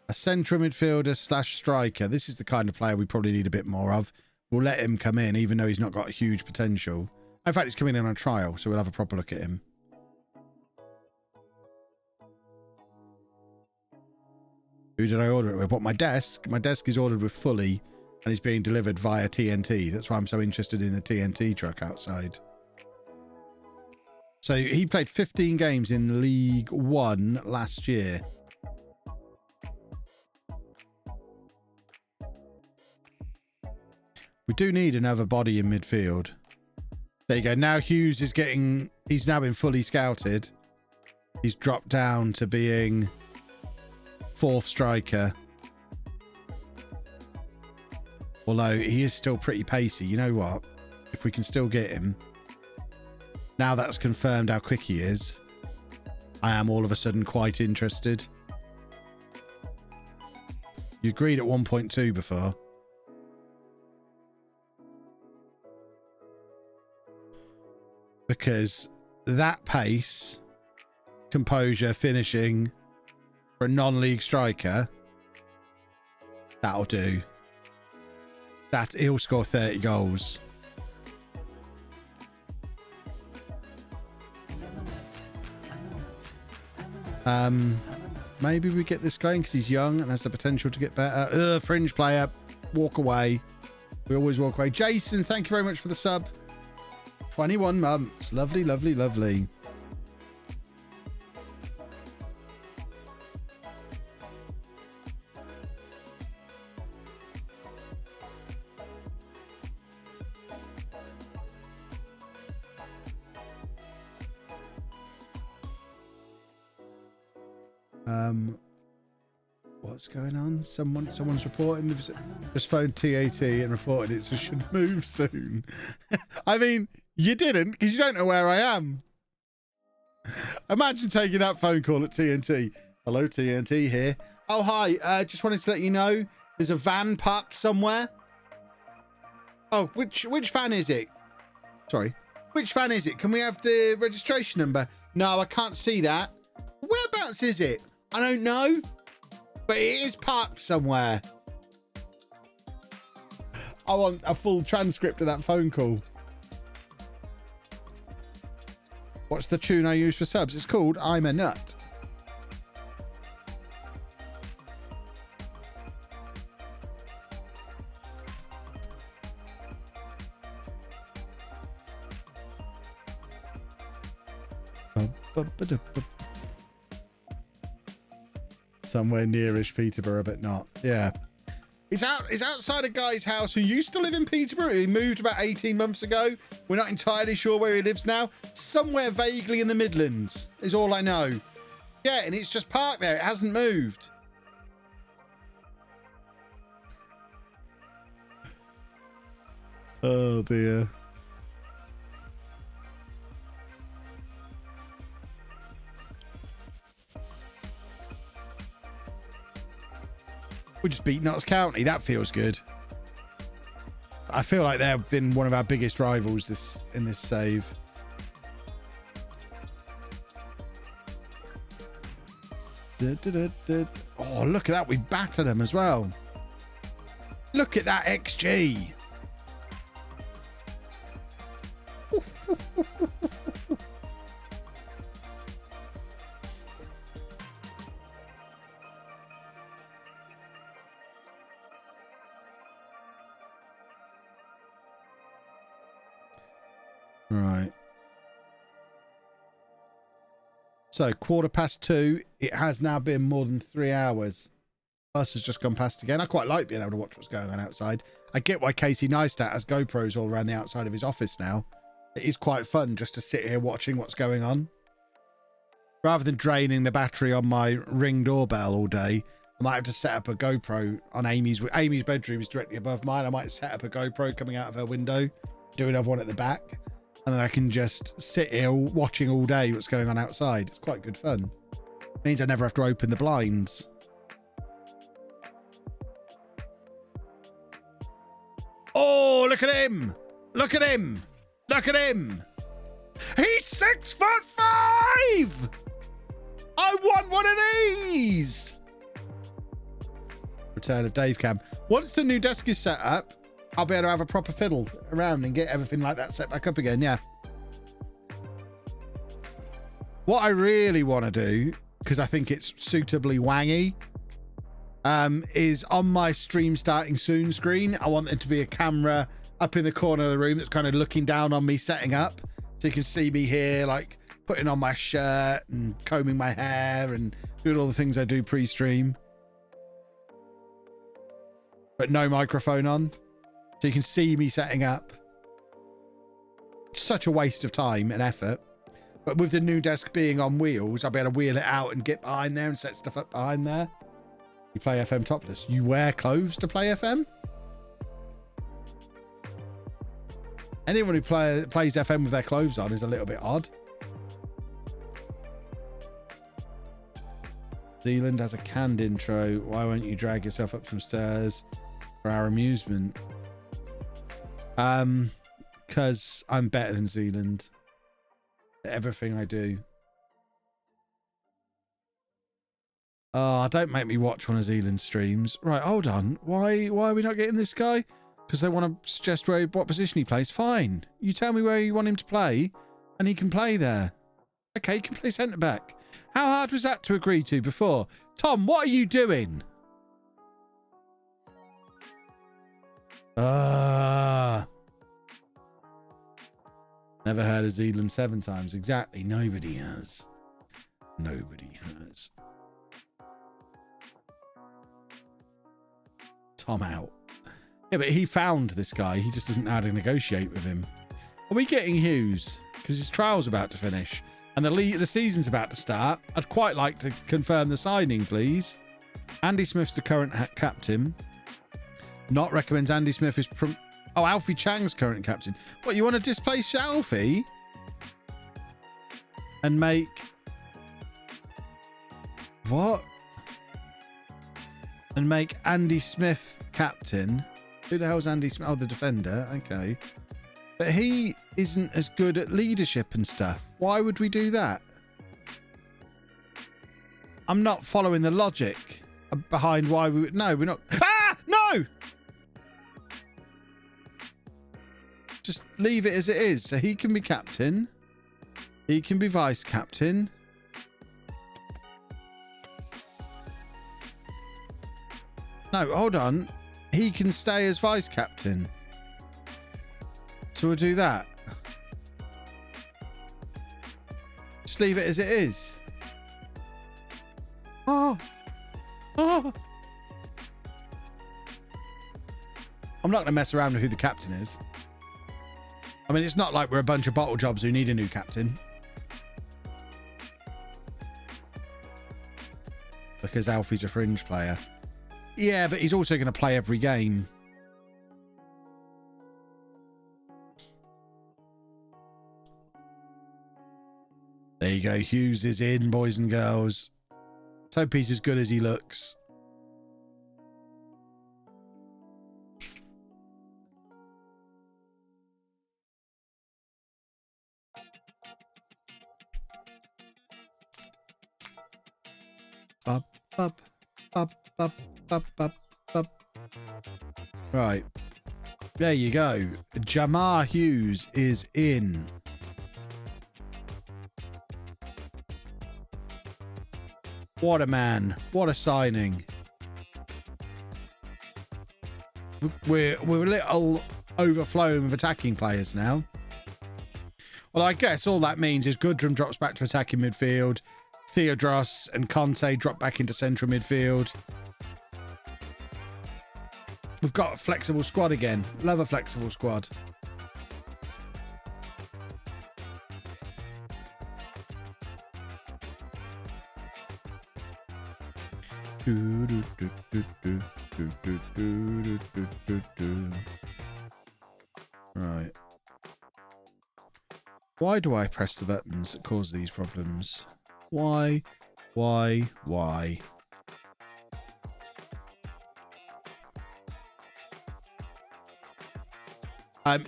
Speaker 1: A central midfielder / striker. This is the kind of player we probably need a bit more of. We'll let him come in, even though he's not got huge potential. In fact, he's coming in on a trial, so we'll have a proper look at him. Who did I order it with? What, my desk? My desk is ordered with Fully, and it's being delivered via TNT. That's why I'm so interested in the TNT truck outside. So he played 15 games in League One last year. We do need another body in midfield. There you go. Now Hughes is getting... He's now been fully scouted. He's dropped down to being 4th striker. Although he is still pretty pacey. You know what? If we can still get him... Now that's confirmed how quick he is, I am all of a sudden quite interested. You agreed at 1.2 before. Because that pace, composure, finishing for a non-league striker, that'll do. That he'll score 30 goals. Maybe we get this going because he's young and has the potential to get better. Fringe player, walk away. We always walk away. Jason, thank you very much for the sub. 21 months. Lovely, lovely, lovely. What's going on? Someone's reporting. Just phoned TAT and reported it, so should move soon. I mean, you didn't, because you don't know where I am. Imagine taking that phone call at TNT. Hello, TNT here. Oh, hi. Just wanted to let you know there's a van parked somewhere. Oh, which van is it? Sorry. Which van is it? Can we have the registration number? No, I can't see that. Whereabouts is it? I don't know. But it is parked somewhere. I want a full transcript of that phone call. What's the tune I use for subs? It's called I'm a Nut. Somewhere nearish Peterborough, but not. Yeah. It's outside a guy's house who used to live in Peterborough. He moved about 18 months ago. We're not entirely sure where he lives now. Somewhere vaguely in the Midlands is all I know. Yeah, and it's just parked there. It hasn't moved. Oh, dear. We just beat Notts County. That feels good. I feel like they've been one of our biggest rivals in this save. Oh, look at that. We battered them as well. Look at that XG. Right. So 2:15. It has now been more than 3 hours. Bus has just gone past again. I quite like being able to watch what's going on outside. I get why Casey Neistat has GoPros all around the outside of his office now. It is quite fun just to sit here watching what's going on. Rather than draining the battery on my Ring doorbell all day, I might have to set up a GoPro on Amy's bedroom is directly above mine. I might set up a GoPro coming out of her window, do another one at the back. And then I can just sit here watching all day what's going on outside. It's quite good fun. It means I never have to open the blinds. Oh, look at him. Look at him. Look at him. He's 6'5". I want one of these. Return of Dave Cam. Once the new desk is set up, I'll be able to have a proper fiddle around and get everything like that set back up again. Yeah. What I really want to do, because I think it's suitably wangy, is on my stream starting soon screen. I want there to be a camera up in the corner of the room that's kind of looking down on me setting up. So you can see me here, like putting on my shirt and combing my hair and doing all the things I do pre-stream. But no microphone on. So you can see me setting up. It's such a waste of time and effort. But with the new desk being on wheels, I'll be able to wheel it out and get behind there and set stuff up behind there. You play FM topless. You wear clothes to play FM? Anyone who plays FM with their clothes on is a little bit odd. Zealand has a canned intro. Why won't you drag yourself up some stairs for our amusement? Because I'm better than Zealand at everything I do. Oh, don't make me watch one of Zealand's streams. Right, hold on. Why are we not getting this guy? Because they want to suggest what position he plays. Fine. You tell me where you want him to play, and he can play there. Okay, he can play centre back. How hard was that to agree to before? Tom, what are you doing? Never heard of Zealand 7 times. Exactly. Nobody has. Nobody has. Tom out. Yeah, but he found this guy. He just doesn't know how to negotiate with him. Are we getting Hughes? Because his trial's about to finish. And the season's about to start. I'd quite like to confirm the signing, please. Andy Smith's the current captain. Not recommends Andy Smith is... Oh, Alfie Chang's current captain. What, you want to displace Alfie? And make... What? And make Andy Smith captain. Who the hell's Andy Smith? Oh, the defender. Okay. But he isn't as good at leadership and stuff. Why would we do that? I'm not following the logic behind why we would. No, we're not. Ah, no! Just leave it as it is. So he can be captain. He can be vice captain. No, hold on. He can stay as vice captain. So we'll do that. Just leave it as it is. Oh. Oh. I'm not going to mess around with who the captain is. I mean, it's not like we're a bunch of bottle jobs who need a new captain. Because Alfie's a fringe player. Yeah, but he's also going to play every game. There you go. Hughes is in, boys and girls. Let's hope he's as good as he looks. Up, up, up, up, up, up, up. Right. There you go. Jamar Hughes is in. What a man. What a signing. We're a little overflowing with attacking players now. Well, I guess all that means is Goodrum drops back to attacking midfield. Theodros and Conte drop back into central midfield. We've got a flexible squad again. Love a flexible squad. Right. Why do I press the buttons that cause these problems? Why?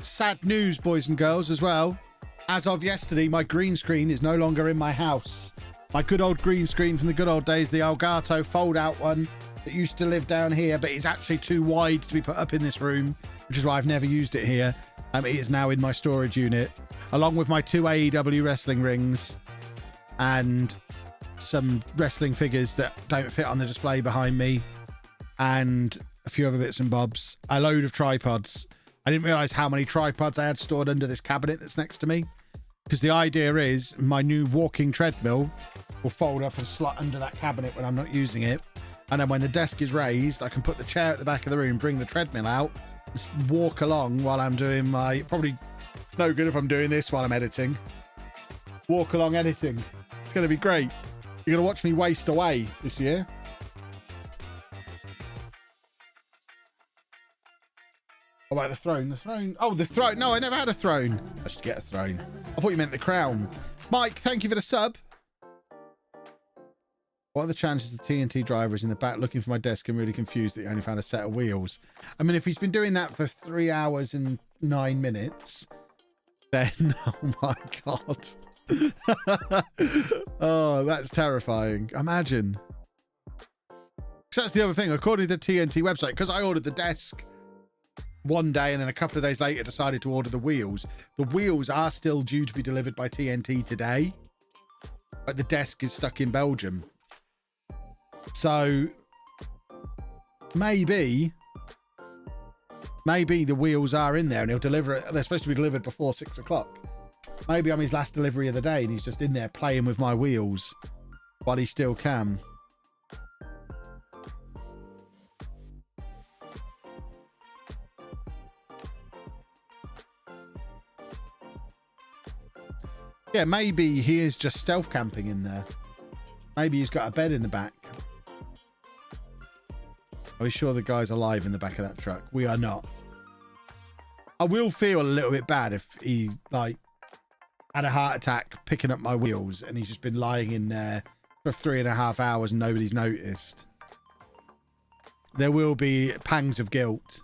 Speaker 1: Sad news, boys and girls, as well. As of yesterday, my green screen is no longer in my house. My good old green screen from the good old days, the Elgato fold-out one that used to live down here, but it's actually too wide to be put up in this room, which is why I've never used it here. It is now in my storage unit, along with my 2 AEW wrestling rings and some wrestling figures that don't fit on the display behind me, and a few other bits and bobs. A load of tripods. I didn't realize how many tripods I had stored under this cabinet that's next to me, because the idea is my new walking treadmill will fold up and slot under that cabinet when I'm not using it, and then when the desk is raised, I can put the chair at the back of the room, bring the treadmill out, just walk along while I'm doing my, probably no good if I'm doing this while I'm editing, walk along editing. It's going to be great. You're going to watch me waste away this year. What about the throne? The throne. Oh, the throne. No, I never had a throne. I should get a throne. I thought you meant the crown. Mike, thank you for the sub. What are the chances the TNT driver is in the back looking for my desk and really confused that he only found a set of wheels? I mean, if he's been doing that for 3 hours and 9 minutes, then, oh my God. Oh, that's terrifying. Imagine. So that's the other thing. According to the TNT website, because I ordered the desk one day and then a couple of days later decided to order the wheels. The wheels are still due to be delivered by TNT today, but the desk is stuck in Belgium. So maybe the wheels are in there and he'll deliver it. They're supposed to be delivered before 6 o'clock. Maybe I'm his last delivery of the day and he's just in there playing with my wheels while he still can. Yeah, maybe he is just stealth camping in there. Maybe he's got a bed in the back. Are we sure the guy's alive in the back of that truck? We are not. I will feel a little bit bad if he, like, had a heart attack picking up my wheels and he's just been lying in there for 3.5 hours and nobody's noticed. There will be pangs of guilt.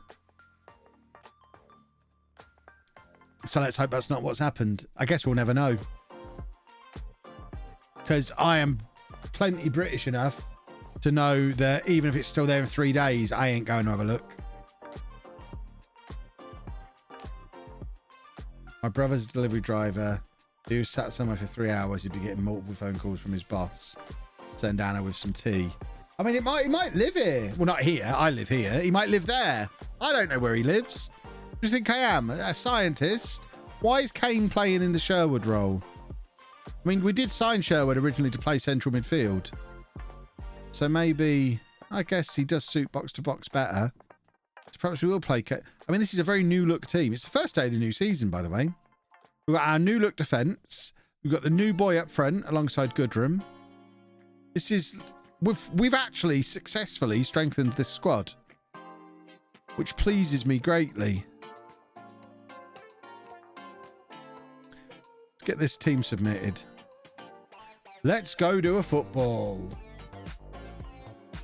Speaker 1: So let's hope that's not what's happened. I guess we'll never know. Because I am plenty British enough to know that even if it's still there in 3 days, I ain't going to have a look. My brother's a delivery driver. He was sat somewhere for 3 hours. He'd be getting multiple phone calls from his boss. Sitting down there with some tea. I mean, he might live here. Well, not here. I live here. He might live there. I don't know where he lives. Do you think I am? A scientist? Why is Kane playing in the Sherwood role? I mean, we did sign Sherwood originally to play central midfield. So maybe, I guess he does suit box to box better. So perhaps we will play Kane. I mean, this is a very new look team. It's the first day of the new season, by the way. We've got our new look defence. We've got the new boy up front alongside Goodrum. This is... We've actually successfully strengthened this squad, which pleases me greatly. Let's get this team submitted. Let's go do a football.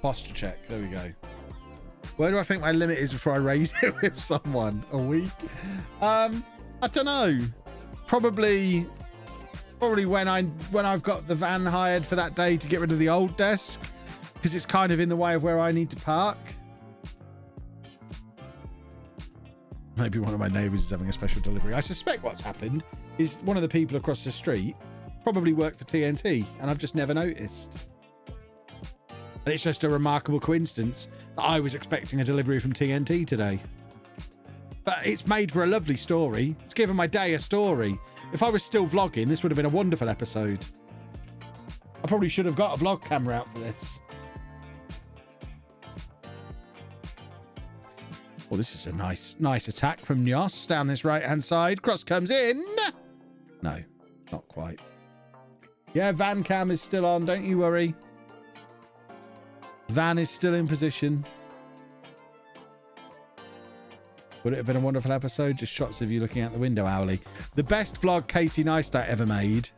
Speaker 1: Posture check. There we go. Where do I think my limit is before I raise it with someone? A week? I don't know. Probably when I've got the van hired for that day to get rid of the old desk, because it's kind of in the way of where I need to park. Maybe one of my neighbours is having a special delivery. I suspect what's happened is one of the people across the street probably worked for TNT, and I've just never noticed. And it's just a remarkable coincidence that I was expecting a delivery from TNT today. But it's made for a lovely story. It's given my day a story. If I was still vlogging, this would have been a wonderful episode. I probably should have got a vlog camera out for this. Well, this is a nice attack from Nyos down this right-hand side. Cross comes in. No, not quite. Yeah, van cam is still on. Don't you worry. Van is still in position. Would it have been a wonderful episode? Just shots of you looking out the window, Owly. The best vlog Casey Neistat ever made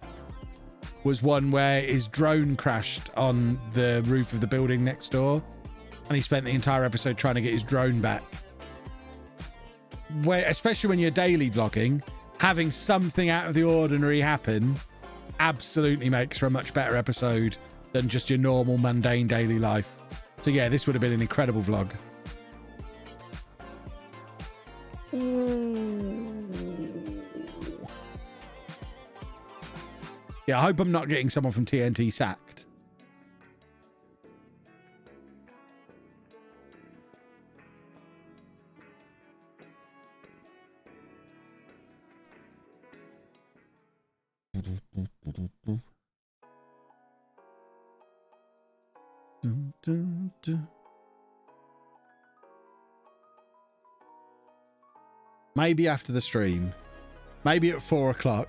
Speaker 1: was one where his drone crashed on the roof of the building next door, and he spent the entire episode trying to get his drone back. Where, especially when you're daily vlogging, having something out of the ordinary happen absolutely makes for a much better episode than just your normal mundane daily life. So yeah, this would have been an incredible vlog. Yeah, I hope I'm not getting someone from TNT sacked. Dun, dun, dun. Maybe after the stream, maybe at 4 o'clock,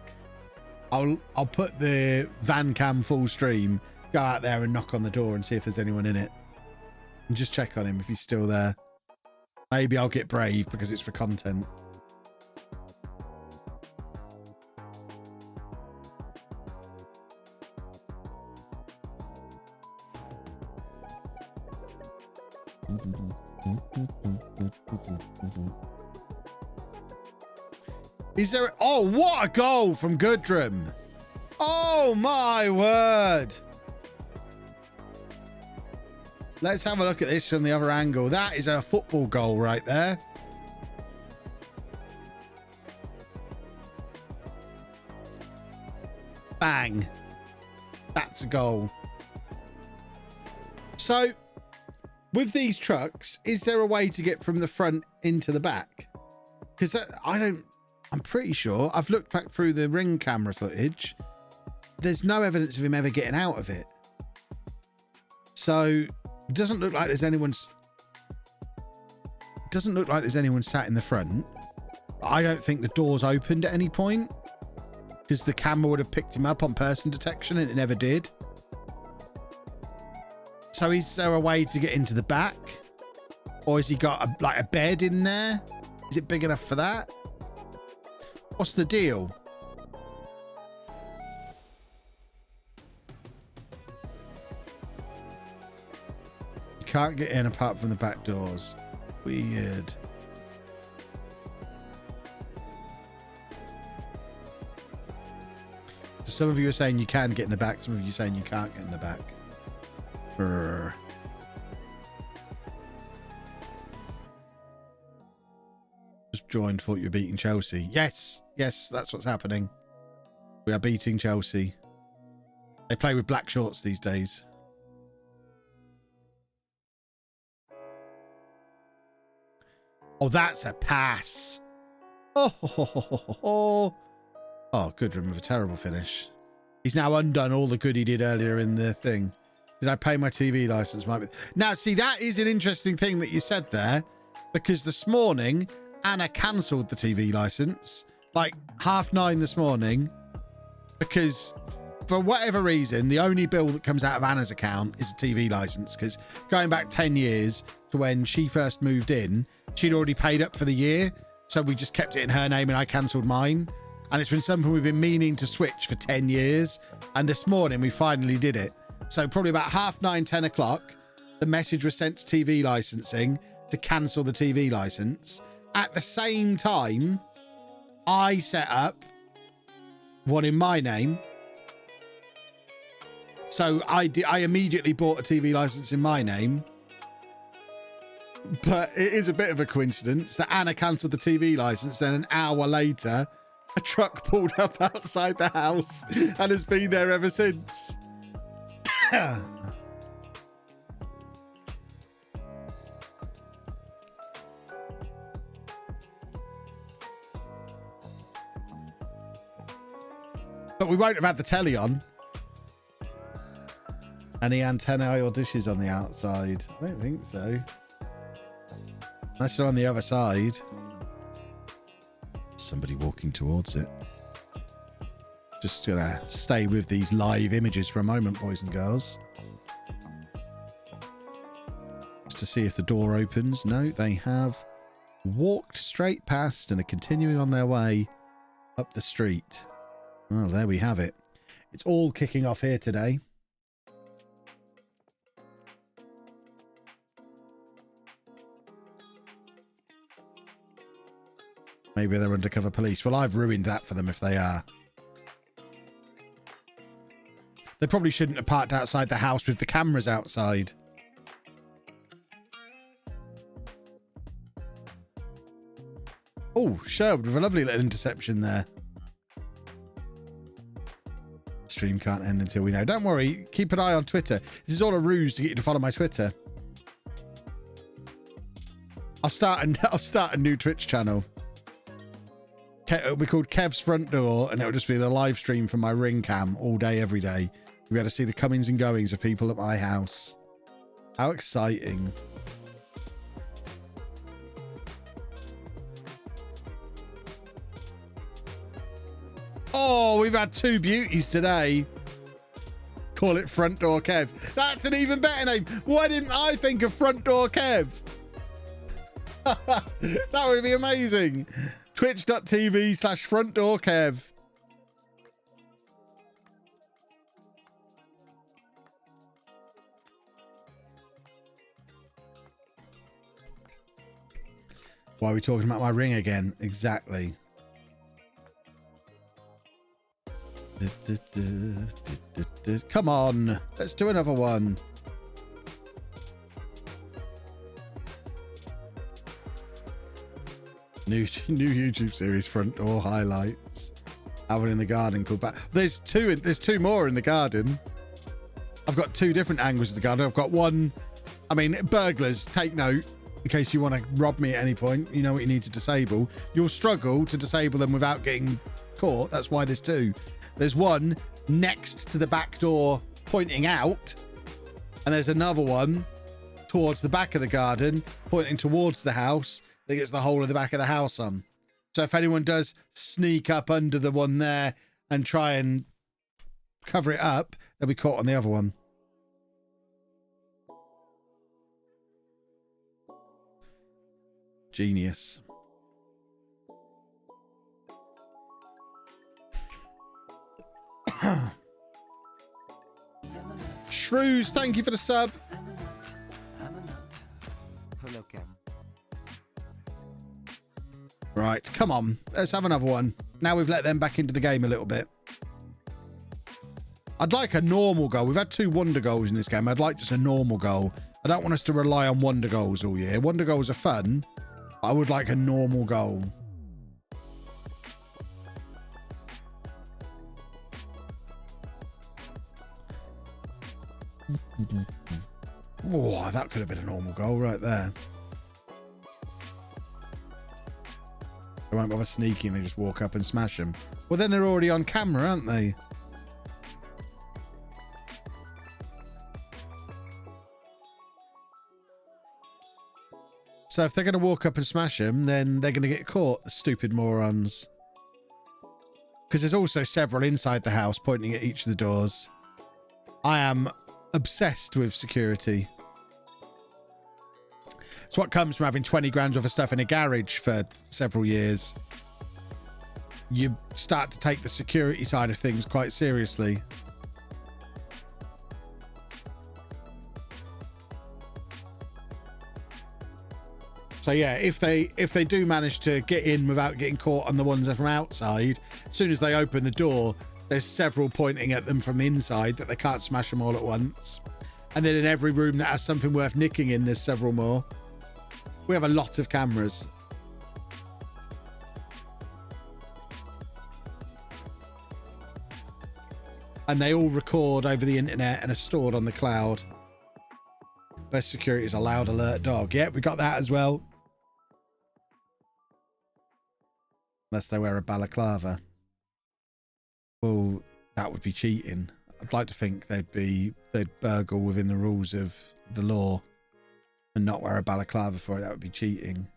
Speaker 1: I'll put the van cam full stream, go out there and knock on the door and see if there's anyone in it, and just check on him if he's still there. Maybe I'll get brave because it's for content. Is there... Oh, what a goal from Goodrum. Oh, my word. Let's have a look at this from the other angle. That is a football goal right there. Bang. That's a goal. So, with these trucks, is there a way to get from the front into the back? Because I'm pretty sure, I've looked back through the ring camera footage, there's no evidence of him ever getting out of it. So, it doesn't look like there's anyone sat in the front. I don't think the doors opened at any point, because the camera would have picked him up on person detection and it never did. So is there a way to get into the back? Or has he got a bed in there? Is it big enough for that? What's the deal? You can't get in apart from the back doors. Weird. some of you are saying you can get in the back. Some of you are saying you can't get in the back. Brr. Just joined, thought you were beating Chelsea. Yes, yes, that's what's happening. We are beating Chelsea. They play with black shorts these days. Oh, that's a pass. Oh, good. Remember, terrible finish. He's now undone all the good he did earlier in the thing. Did I pay my TV license? Now, see, that is an interesting thing that you said there, because this morning, Anna cancelled the TV license, like 9:30 this morning, because for whatever reason, the only bill that comes out of Anna's account is a TV license, because going back 10 years to when she first moved in, she'd already paid up for the year. So we just kept it in her name and I cancelled mine. And it's been something we've been meaning to switch for 10 years. And this morning we finally did it. So probably about 9:30, 10 o'clock, the message was sent to TV licensing to cancel the TV license. At the same time, I set up one in my name. So I immediately bought a TV license in my name. But it is a bit of a coincidence that Anna cancelled the TV license. Then an hour later, a truck pulled up outside the house and has been there ever since. But we won't have had the telly on. Any antennae or dishes on the outside? I don't think so. Unless they're on the other side. Somebody walking towards it. Just gonna stay with these live images for a moment, boys and girls. Just to see if the door opens. No, they have walked straight past and are continuing on their way up the street. Oh, there we have it. It's all kicking off here today. Maybe they're undercover police. Well, I've ruined that for them if they are. They probably shouldn't have parked outside the house with the cameras outside. Oh, Sherwood with a lovely little interception there. Stream can't end until we know. Don't worry. Keep an eye on Twitter. This is all a ruse to get you to follow my Twitter. I'll start a new Twitch channel. It'll be called Kev's Front Door, and it'll just be the live stream from my Ring cam all day, every day. You'll be able to see the comings and goings of people at my house. How exciting. Oh, we've had two beauties today. Call it Front Door Kev. That's an even better name. Why didn't I think of Front Door Kev? That would be amazing. Twitch.tv/frontdoorkev. Why are we talking about my ring again? Exactly. Come on. Let's do another one. New YouTube series, Front Door Highlights. Have one in the garden called back. There's two more in the garden. I've got two different angles of the garden. I've got one. I mean, burglars, take note in case you want to rob me at any point. You know what you need to disable. You'll struggle to disable them without getting caught. That's why there's two. There's one next to the back door pointing out, and there's another one towards the back of the garden pointing towards the house that gets the whole of the back of the house on. So if anyone does sneak up under the one there and try and cover it up, they'll be caught on the other one. Genius. Shrews, thank you for the sub.
Speaker 2: Hello, Cam.
Speaker 1: Right, come on. Let's have another one. Now we've let them back into the game a little bit. I'd like a normal goal. We've had 2 wonder goals in this game. I'd like just a normal goal. I don't want us to rely on wonder goals all year. Wonder goals are fun. I would like a normal goal. Oh, that could have been a normal goal right there. They won't bother sneaking. They just walk up and smash them. Well, then they're already on camera, aren't they? So if they're going to walk up and smash them, then they're going to get caught, the stupid morons. Because there's also several inside the house pointing at each of the doors. I am obsessed with security. It's what comes from having 20 grand worth of stuff in a garage for several years. You start to take the security side of things quite seriously. So yeah, if they do manage to get in without getting caught on the ones from outside, as soon as they open the door, there's several pointing at them from inside that they can't smash them all at once. And then in every room that has something worth nicking in, there's several more. We have a lot of cameras. And they all record over the internet and are stored on the cloud. Best security is a loud alert dog. Yeah, we got that as well. Unless they wear a balaclava. Well, that would be cheating. I'd like to think they'd burgle within the rules of the law and not wear a balaclava for it. That would be cheating.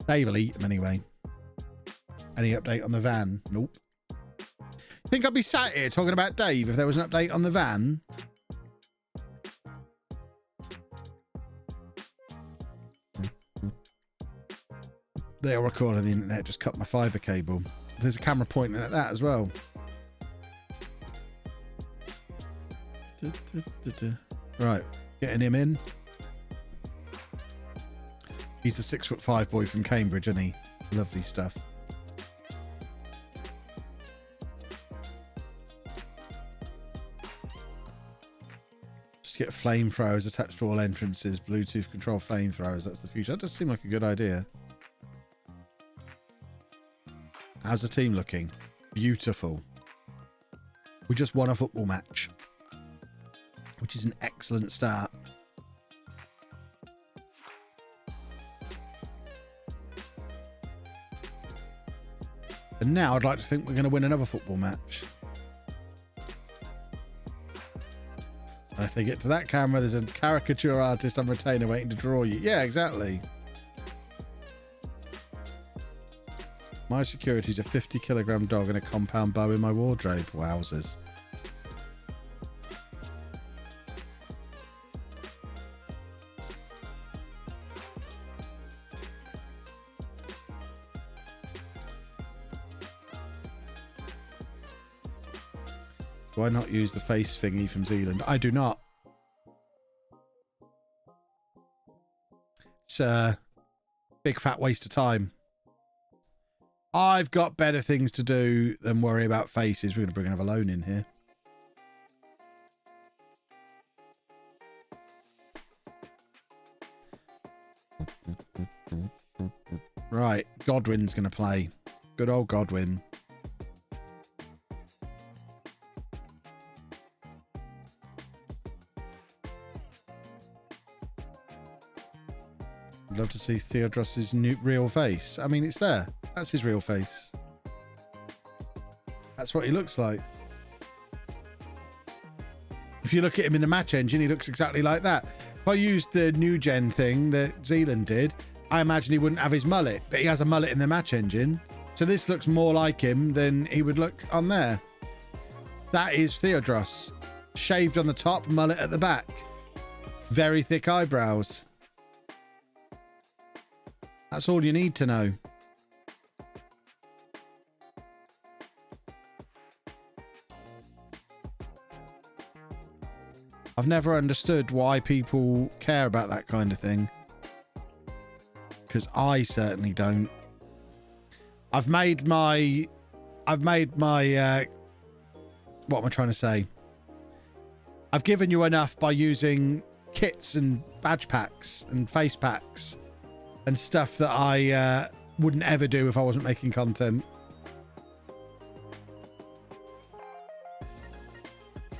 Speaker 1: Dave will eat them anyway. Any update on the van? Nope. Think I'd be sat here talking about Dave if there was an update on the van? They'll record on the internet, just cut my fibre cable. There's a camera pointing at that as well. Right, getting him in. He's the 6'5" boy from Cambridge, isn't he? Lovely stuff. Just get flamethrowers attached to all entrances. Bluetooth control flamethrowers. That's the future. That does seem like a good idea. How's the team looking? Beautiful. We just won a football match, which is an excellent start. And now I'd like to think we're going to win another football match. And if they get to that camera, there's a caricature artist on retainer waiting to draw you. Yeah, exactly. My security is a 50-kilogram dog and a compound bow in my wardrobe. Wowzers. Do I not use the face thingy from Zealand? I do not. It's a big fat waste of time. I've got better things to do than worry about faces. We're going to bring another loan in here. Right, Godwin's going to play. Good old Godwin. I'd love to see Theodros's new real face. I mean, it's there. That's his real face. That's what he looks like. If you look at him in the match engine, he looks exactly like that. If I used the new gen thing that Zealand did, I imagine he wouldn't have his mullet, but he has a mullet in the match engine. So this looks more like him than he would look on there. That is Theodros. Shaved on the top, mullet at the back. Very thick eyebrows. That's all you need to know. I've never understood why people care about that kind of thing. Because I certainly don't. I've made my I've made my, what am I trying to say? I've given you enough by using kits and badge packs and face packs and stuff that I wouldn't ever do if I wasn't making content.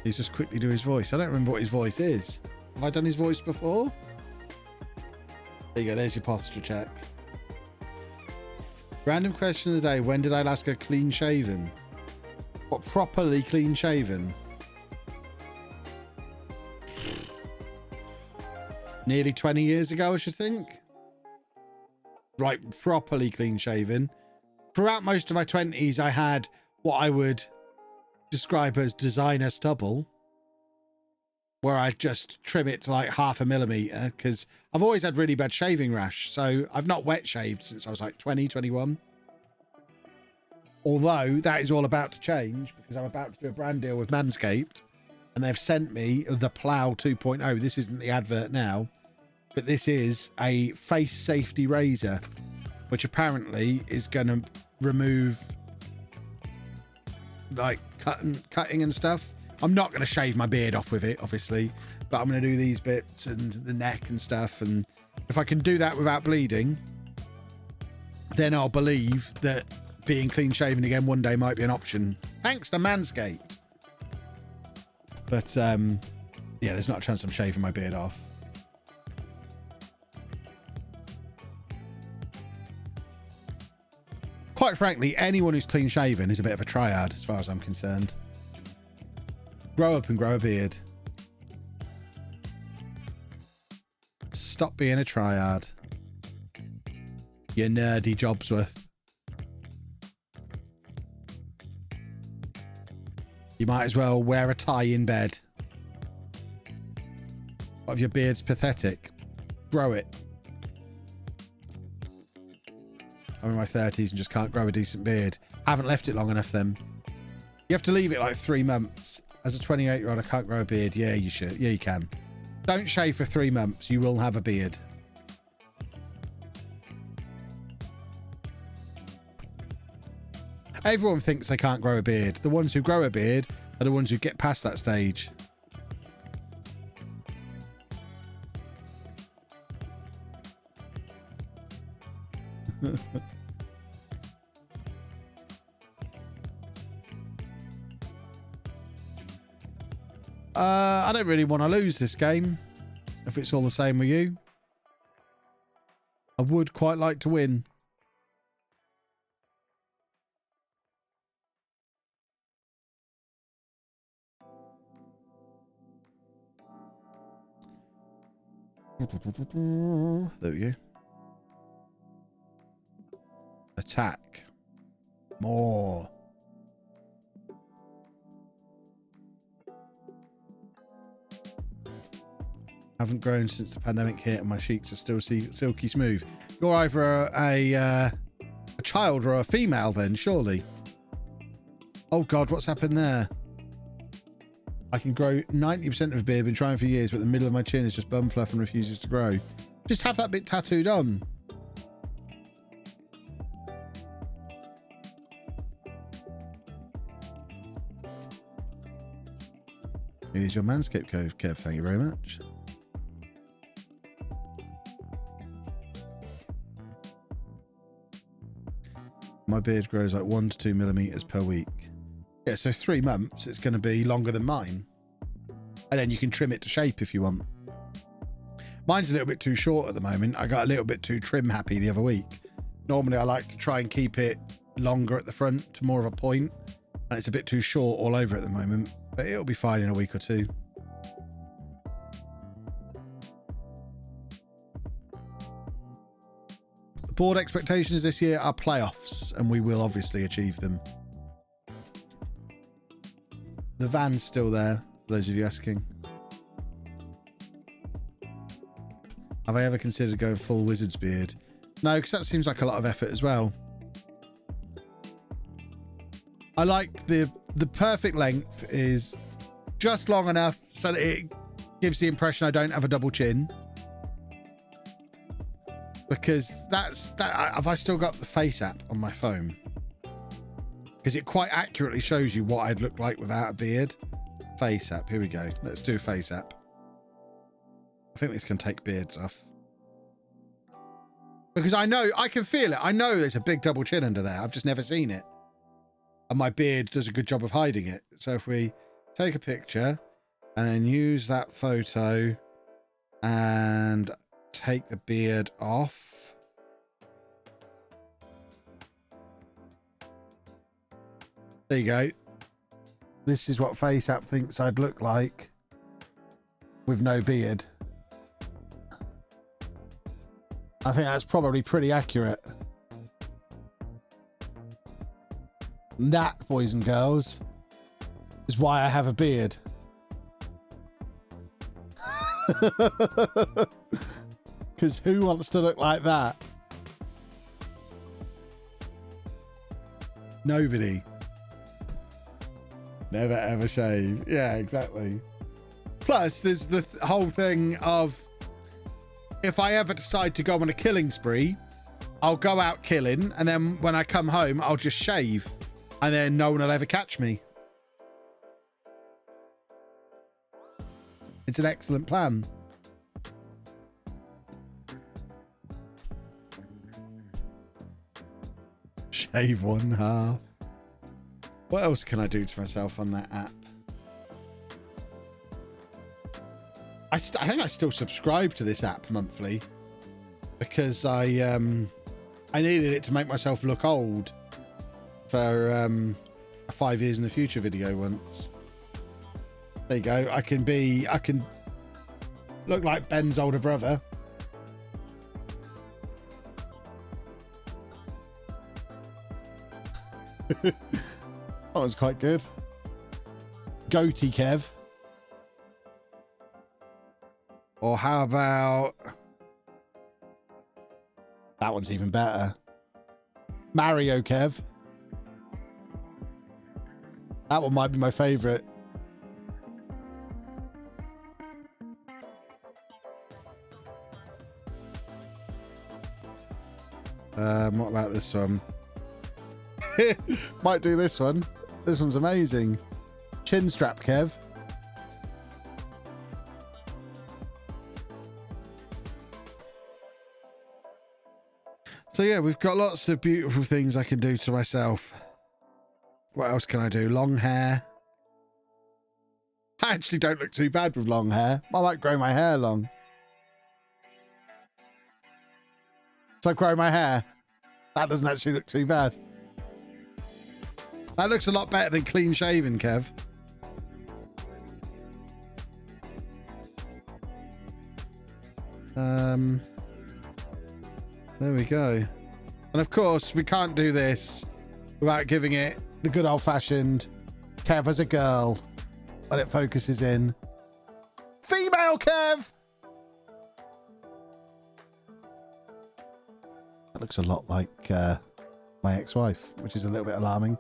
Speaker 1: He's just quickly do his voice. I don't remember what his voice is. Have I done his voice before? There you go. There's your posture check. Random question of the day. When did I last go clean shaven? What, properly clean shaven? Nearly 20 years ago, I should think. Right, properly clean shaven. Throughout most of my 20s, I had what I would describe as designer stubble, where I just trim it to like 0.5 millimeter, because I've always had really bad shaving rash. So I've not wet shaved since I was like 20, 21. Although that is all about to change, because I'm about to do a brand deal with Manscaped, and they've sent me the Plow 2.0. This isn't the advert now, but this is a face safety razor, which apparently is going to remove like cutting and stuff. I'm not going to shave my beard off with it, obviously, but I'm going to do these bits and the neck and stuff. And if I can do that without bleeding, then I'll believe that being clean shaven again one day might be an option, thanks to Manscaped. But yeah, there's not a chance I'm shaving my beard off. Quite frankly, anyone who's clean shaven is a bit of a triad as far as I'm concerned. Grow up and grow a beard. Stop being a triad. You nerdy Jobsworth. You might as well wear a tie in bed. What if your beard's pathetic? Grow it. I'm in my 30s and just can't grow a decent beard. Haven't left it long enough then. You have to leave it like 3 months. As a 28-year-old, I can't grow a beard. Yeah, you should. Yeah, you can. Don't shave for 3 months. You will have a beard. Everyone thinks they can't grow a beard. The ones who grow a beard are the ones who get past that stage. I don't really want to lose this game, if it's all the same with you. I would quite like to win. There we go. Attack. More. Haven't grown since the pandemic hit and my cheeks are still silky smooth. You're either a child or a female then, surely. Oh God, what's happened there? I can grow 90% of a beard, been trying for years, but the middle of my chin is just bum fluff and refuses to grow. Just have that bit tattooed on. Here's your Manscaped code, Kev. Thank you very much. My beard grows like 1 to 2 millimeters per week. Yeah, so 3 months, it's going to be longer than mine. And then you can trim it to shape if you want. Mine's a little bit too short at the moment. I got a little bit too trim happy the other week. Normally, I like to try and keep it longer at the front to more of a point. And it's a bit too short all over at the moment. But it'll be fine in a week or two. Board expectations this year are playoffs, and we will obviously achieve them. The van's still there, for those of you asking. Have I ever considered going full wizard's beard? No, because that seems like a lot of effort as well. I like the perfect length is just long enough so that it gives the impression I don't have a double chin. Because have I still got the FaceApp on my phone? because it quite accurately shows you what I'd look like without a beard. FaceApp. Here we go. Let's do FaceApp. I think this can take beards off. Because I know, I can feel it. I know there's a big double chin under there. I've just never seen it. And my beard does a good job of hiding it. So if we take a picture and then use that photo and take the beard off. There you go. This is what FaceApp thinks I'd look like with no beard. I think that's probably pretty accurate. And that, boys and girls, is why I have a beard. Because who wants to look like that? Nobody. Never ever shave. Yeah, exactly. Plus, there's the whole thing of, if I ever decide to go on a killing spree, I'll go out killing, and then when I come home, I'll just shave, and then no one will ever catch me. It's an excellent plan. Shave one half. What else can I do to myself on that app? I think I still subscribe to this app monthly because I needed it to make myself look old for a 5 years in the future video once. There you go. I can look like Ben's older brother. That was quite good. Goatee Kev. Or how about... that one's even better. Mario Kev. That one might be my favourite. What about this one? Might do this one. This one's amazing. Chin strap Kev. So yeah, we've got lots of beautiful things I can do to myself. What else can I do? Long hair. I actually don't look too bad with long hair. I might grow my hair long. So I grow my hair. That doesn't actually look too bad. That looks a lot better than clean shaven, Kev. There we go. And of course, we can't do this without giving it the good old-fashioned Kev as a girl when it focuses in. Female Kev! That looks a lot like my ex-wife, which is a little bit alarming.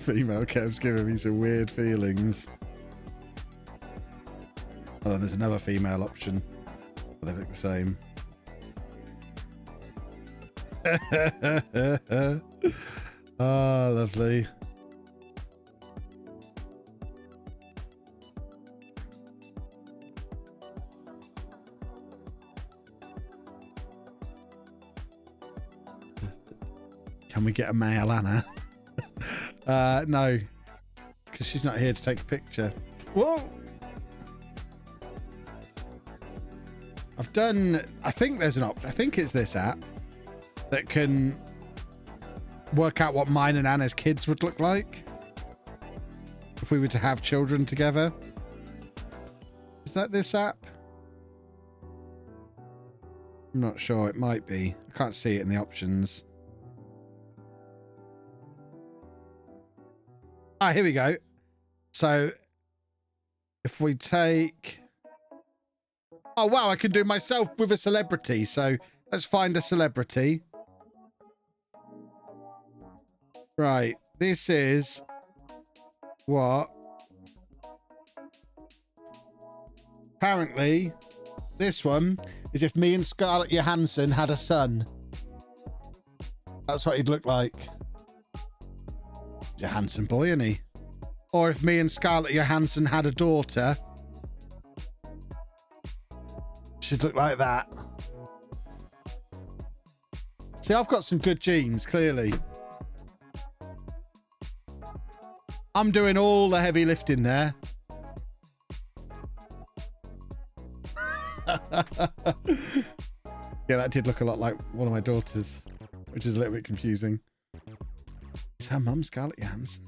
Speaker 1: Female Kev's giving me some weird feelings. Oh, there's another female option. They look the same. Oh, lovely. Can we get a male Anna? No, because she's not here to take a picture. Whoa! I've done, I think there's an option. I think it's this app that can work out what mine and Anna's kids would look like if we were to have children together. Is that this app? I'm not sure. It might be. I can't see it in the options. Ah, here we go. So if we take... oh, wow, I can do myself with a celebrity. So let's find a celebrity. Right. This is what... Apparently, this one is if me and Scarlett Johansson had a son. That's what he'd look like. He's a handsome boy, isn't he? Or if me and Scarlett Johansson had a daughter, she'd look like that. See, I've got some good genes, clearly. I'm doing all the heavy lifting there. Yeah, that did look a lot like one of my daughters, which is a little bit confusing. Is her mum Scarlett Johansson?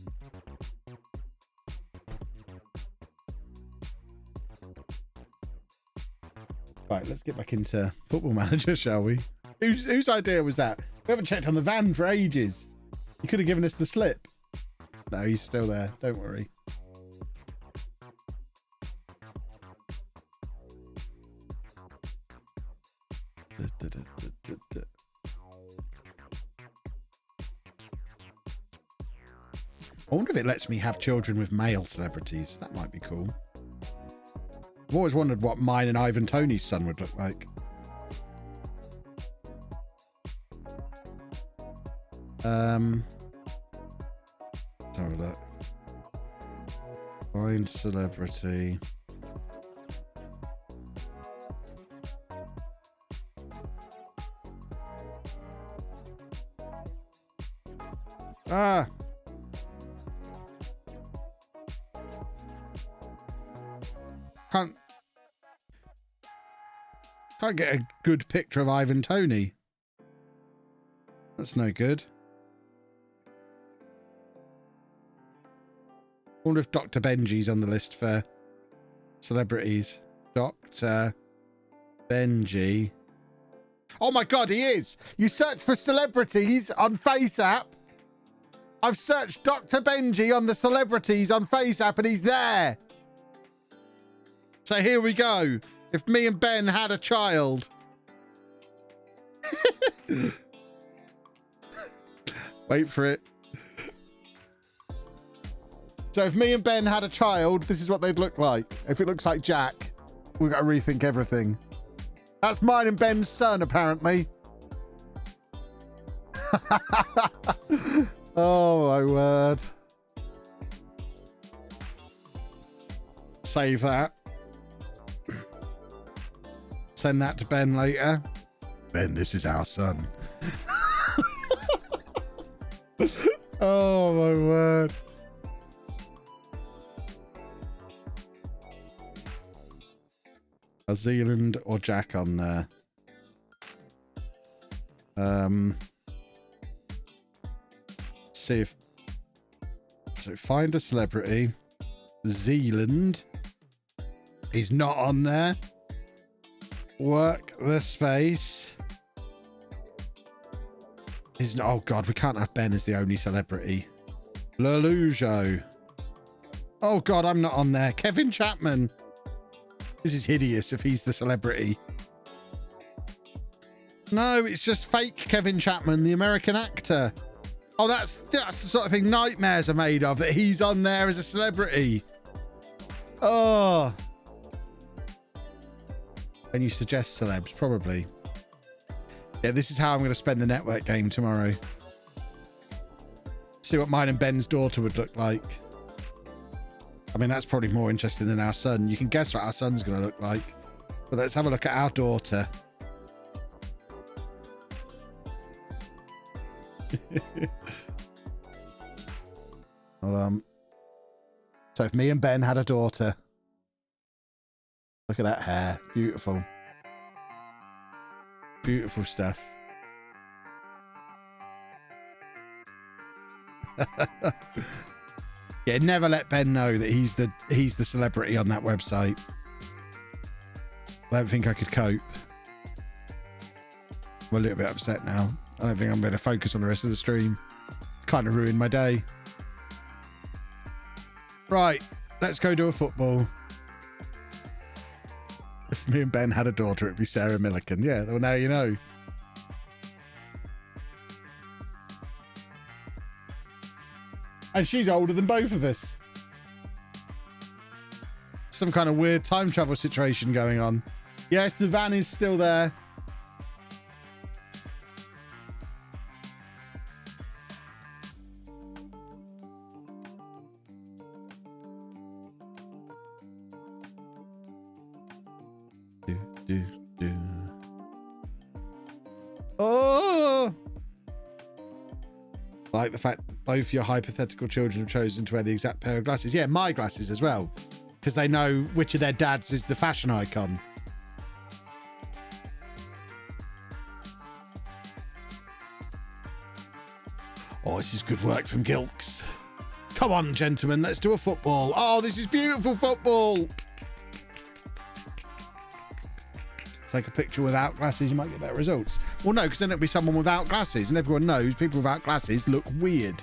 Speaker 1: Right, let's get back into Football Manager, shall we? Whose idea was that? We haven't checked on the van for ages. You could have given us the slip. No, he's still there. Don't worry. I wonder if it lets me have children with male celebrities. That might be cool. I've always wondered what mine and Ivan Tony's son would look like. Let's have a look. Find celebrity. Ah. Can't get a good picture of Ivan Tony. That's no good. I wonder if Dr. Benji's on the list for celebrities. Dr. Benji. Oh my God, he is. You search for celebrities on FaceApp. I've searched Dr. Benji on the celebrities on FaceApp and he's there. So here we go. If me and Ben had a child. Wait for it. So if me and Ben had a child, this is what they'd look like. If it looks like Jack, we've got to rethink everything. That's mine and Ben's son, apparently. Oh, my word. Save that. Send that to Ben later. Ben, this is our son. Oh, my word. A Zealand or Jack on there. See if... So find a celebrity. Zealand. He's not on there. Work the space. He's not... Oh, God, we can't have Ben as the only celebrity. LOLLUJO. Oh, God, I'm not on there. Kevin Chapman. This is hideous if he's the celebrity. No, it's just fake Kevin Chapman, the American actor. Oh, that's the sort of thing nightmares are made of, that he's on there as a celebrity. Oh. Can you suggest celebs? Probably. Yeah, this is how I'm going to spend the network game tomorrow. See what mine and Ben's daughter would look like. I mean, that's probably more interesting than our son. You can guess what our son's going to look like. But let's have a look at our daughter. Hold on. So if me and Ben had a daughter. Look at that hair. Beautiful. Beautiful stuff. Yeah, never let Ben know that he's the celebrity on that website. I don't think I could cope. I'm a little bit upset now. I don't think I'm going to focus on the rest of the stream. Kind of ruined my day. Right, let's go do a football. If me and Ben had a daughter, it'd be Sarah Millican. Yeah, well, now you know. And she's older than both of us. Some kind of weird time travel situation going on. Yes, the van is still there. Oh! Like the fact both your hypothetical children have chosen to wear the exact pair of glasses. Yeah, my glasses as well. Because they know which of their dads is the fashion icon. Oh, this is good work from Gilks. Come on, gentlemen, let's do a football. Oh, this is beautiful football. Take a picture without glasses, you might get better results. Well, no, because then it'll be someone without glasses, and everyone knows people without glasses look weird.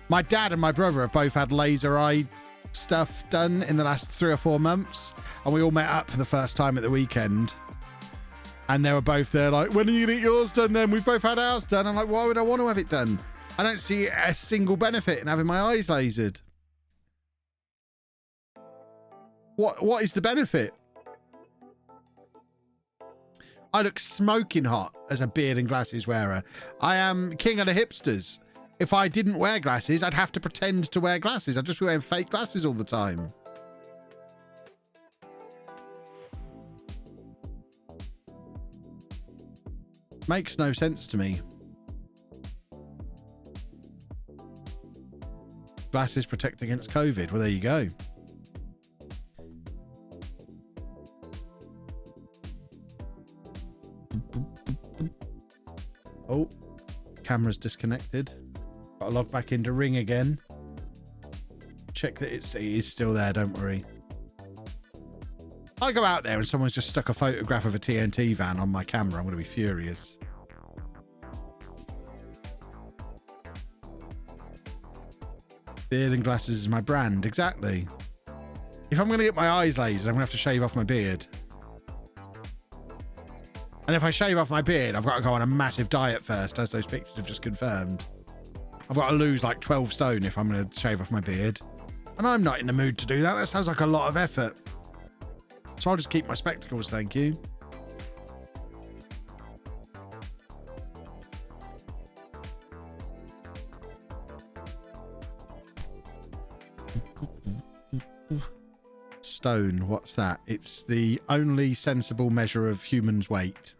Speaker 1: My dad and my brother have both had laser eye stuff done in the last 3 or 4 months, and we all met up for the first time at the weekend. And they were both there like, when are you going to get yours done then? We've both had ours done. I'm like, why would I want to have it done? I don't see a single benefit in having my eyes lasered. What is the benefit? I look smoking hot as a beard and glasses wearer. I am king of the hipsters. If I didn't wear glasses, I'd have to pretend to wear glasses. I'd just be wearing fake glasses all the time. Makes no sense to me. Glasses protect against COVID. Well, there you go. Oh, camera's disconnected. Got to log back into Ring again. Check that it is still there, don't worry. I go out there and someone's just stuck a photograph of a TNT van on my camera. I'm going to be furious. Beard and glasses is my brand. Exactly. If I'm going to get my eyes lasered, I'm going to have to shave off my beard. And if I shave off my beard, I've got to go on a massive diet first, as those pictures have just confirmed. I've got to lose like 12 stone if I'm going to shave off my beard. And I'm not in the mood to do that. That sounds like a lot of effort. So I'll just keep my spectacles, thank you. Stone, what's that? It's the only sensible measure of humans' weight.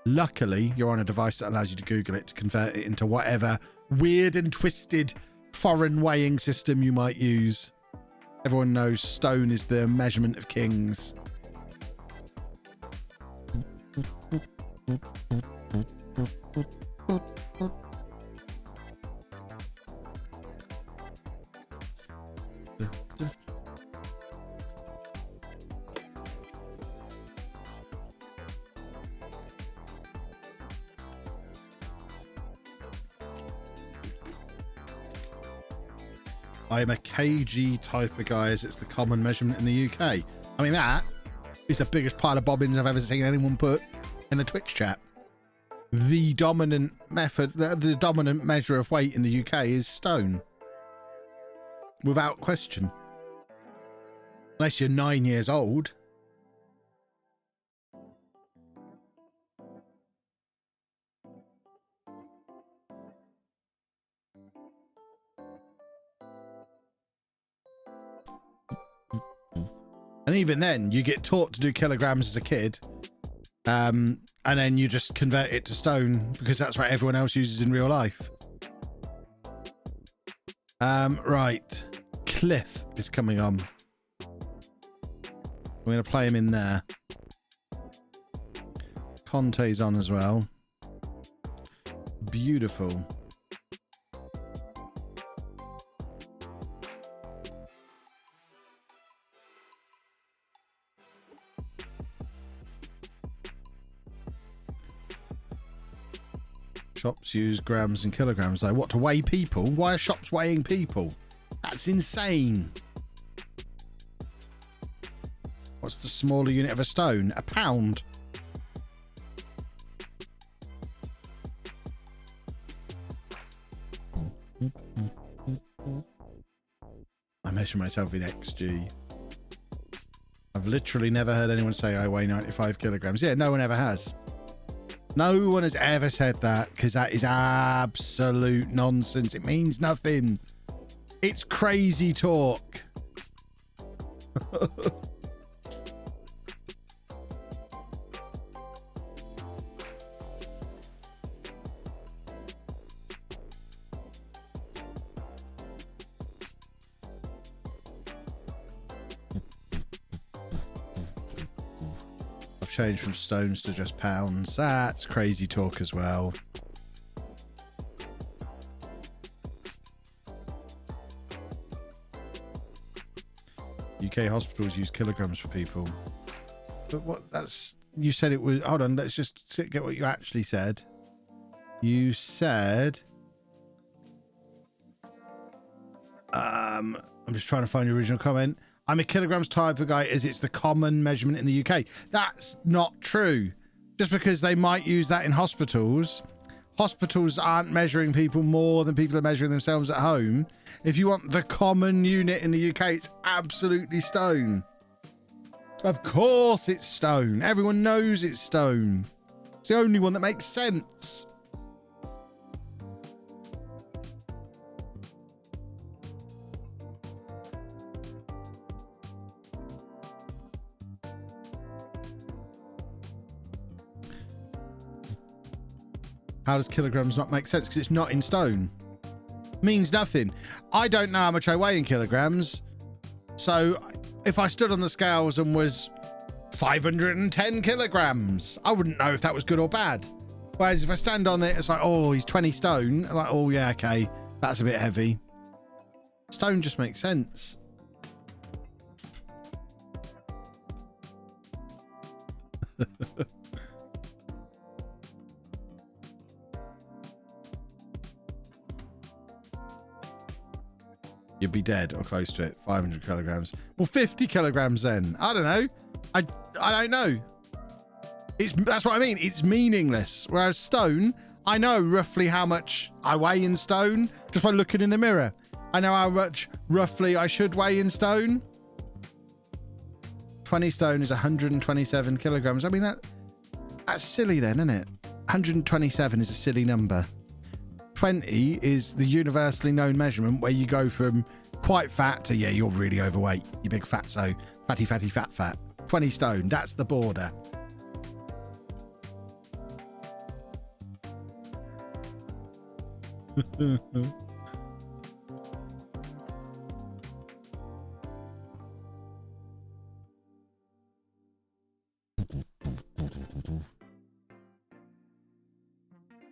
Speaker 1: Luckily, you're on a device that allows you to Google it to convert it into whatever weird and twisted foreign weighing system you might use. Everyone knows stone is the measurement of kings. I am a kg type of guy, as it's the common measurement in the UK. I mean, that is the biggest pile of bobbins I've ever seen anyone put in a Twitch chat. The dominant method, the dominant measure of weight in the UK is stone. Without question. Unless you're 9 years old. And even then, you get taught to do kilograms as a kid. And then you just convert it to stone because that's what everyone else uses in real life. Right. Cliff is coming on. We're going to play him in there. Conte's on as well. Beautiful. Shops use grams and kilograms. Like, what, to weigh people? Why are shops weighing people? That's insane. What's the smaller unit of a stone? A pound. I measure myself in XG. I've literally never heard anyone say I weigh 95 kilograms. Yeah, no one ever has. No one has ever said that, because that is absolute nonsense. It means nothing. It's crazy talk. Changed from stones to just pounds. That's crazy talk as well. UK hospitals use kilograms for people. But what, that's, you said it was, hold on, let's just get what you actually said. You said, I'm just trying to find your original comment. I'm a kilograms type of guy as it's the common measurement in the UK. That's not true. Just because they might use that in hospitals, hospitals aren't measuring people more than people are measuring themselves at home. If you want the common unit in the UK, it's absolutely stone. Of course it's stone. Everyone knows it's stone. It's the only one that makes sense. How does kilograms not make sense? Because it's not in stone. Means nothing. I don't know how much I weigh in kilograms. So if I stood on the scales and was 510 kilograms, I wouldn't know if that was good or bad. Whereas if I stand on it, it's like, oh, he's 20 stone. I'm like, oh, yeah, okay. That's a bit heavy. Stone just makes sense. You'd be dead or close to it. 500 kilograms. Well, 50 kilograms then. I don't know. I don't know. That's what I mean. It's meaningless. Whereas stone, I know roughly how much I weigh in stone just by looking in the mirror. I know how much roughly I should weigh in stone. 20 stone is 127 kilograms. I mean, that's silly then, isn't it? 127 is a silly number. 20 is the universally known measurement where you go from quite fat to, yeah, you're really overweight. You big fatso. Fatty, fatty, fat, fat. 20 stone. That's the border.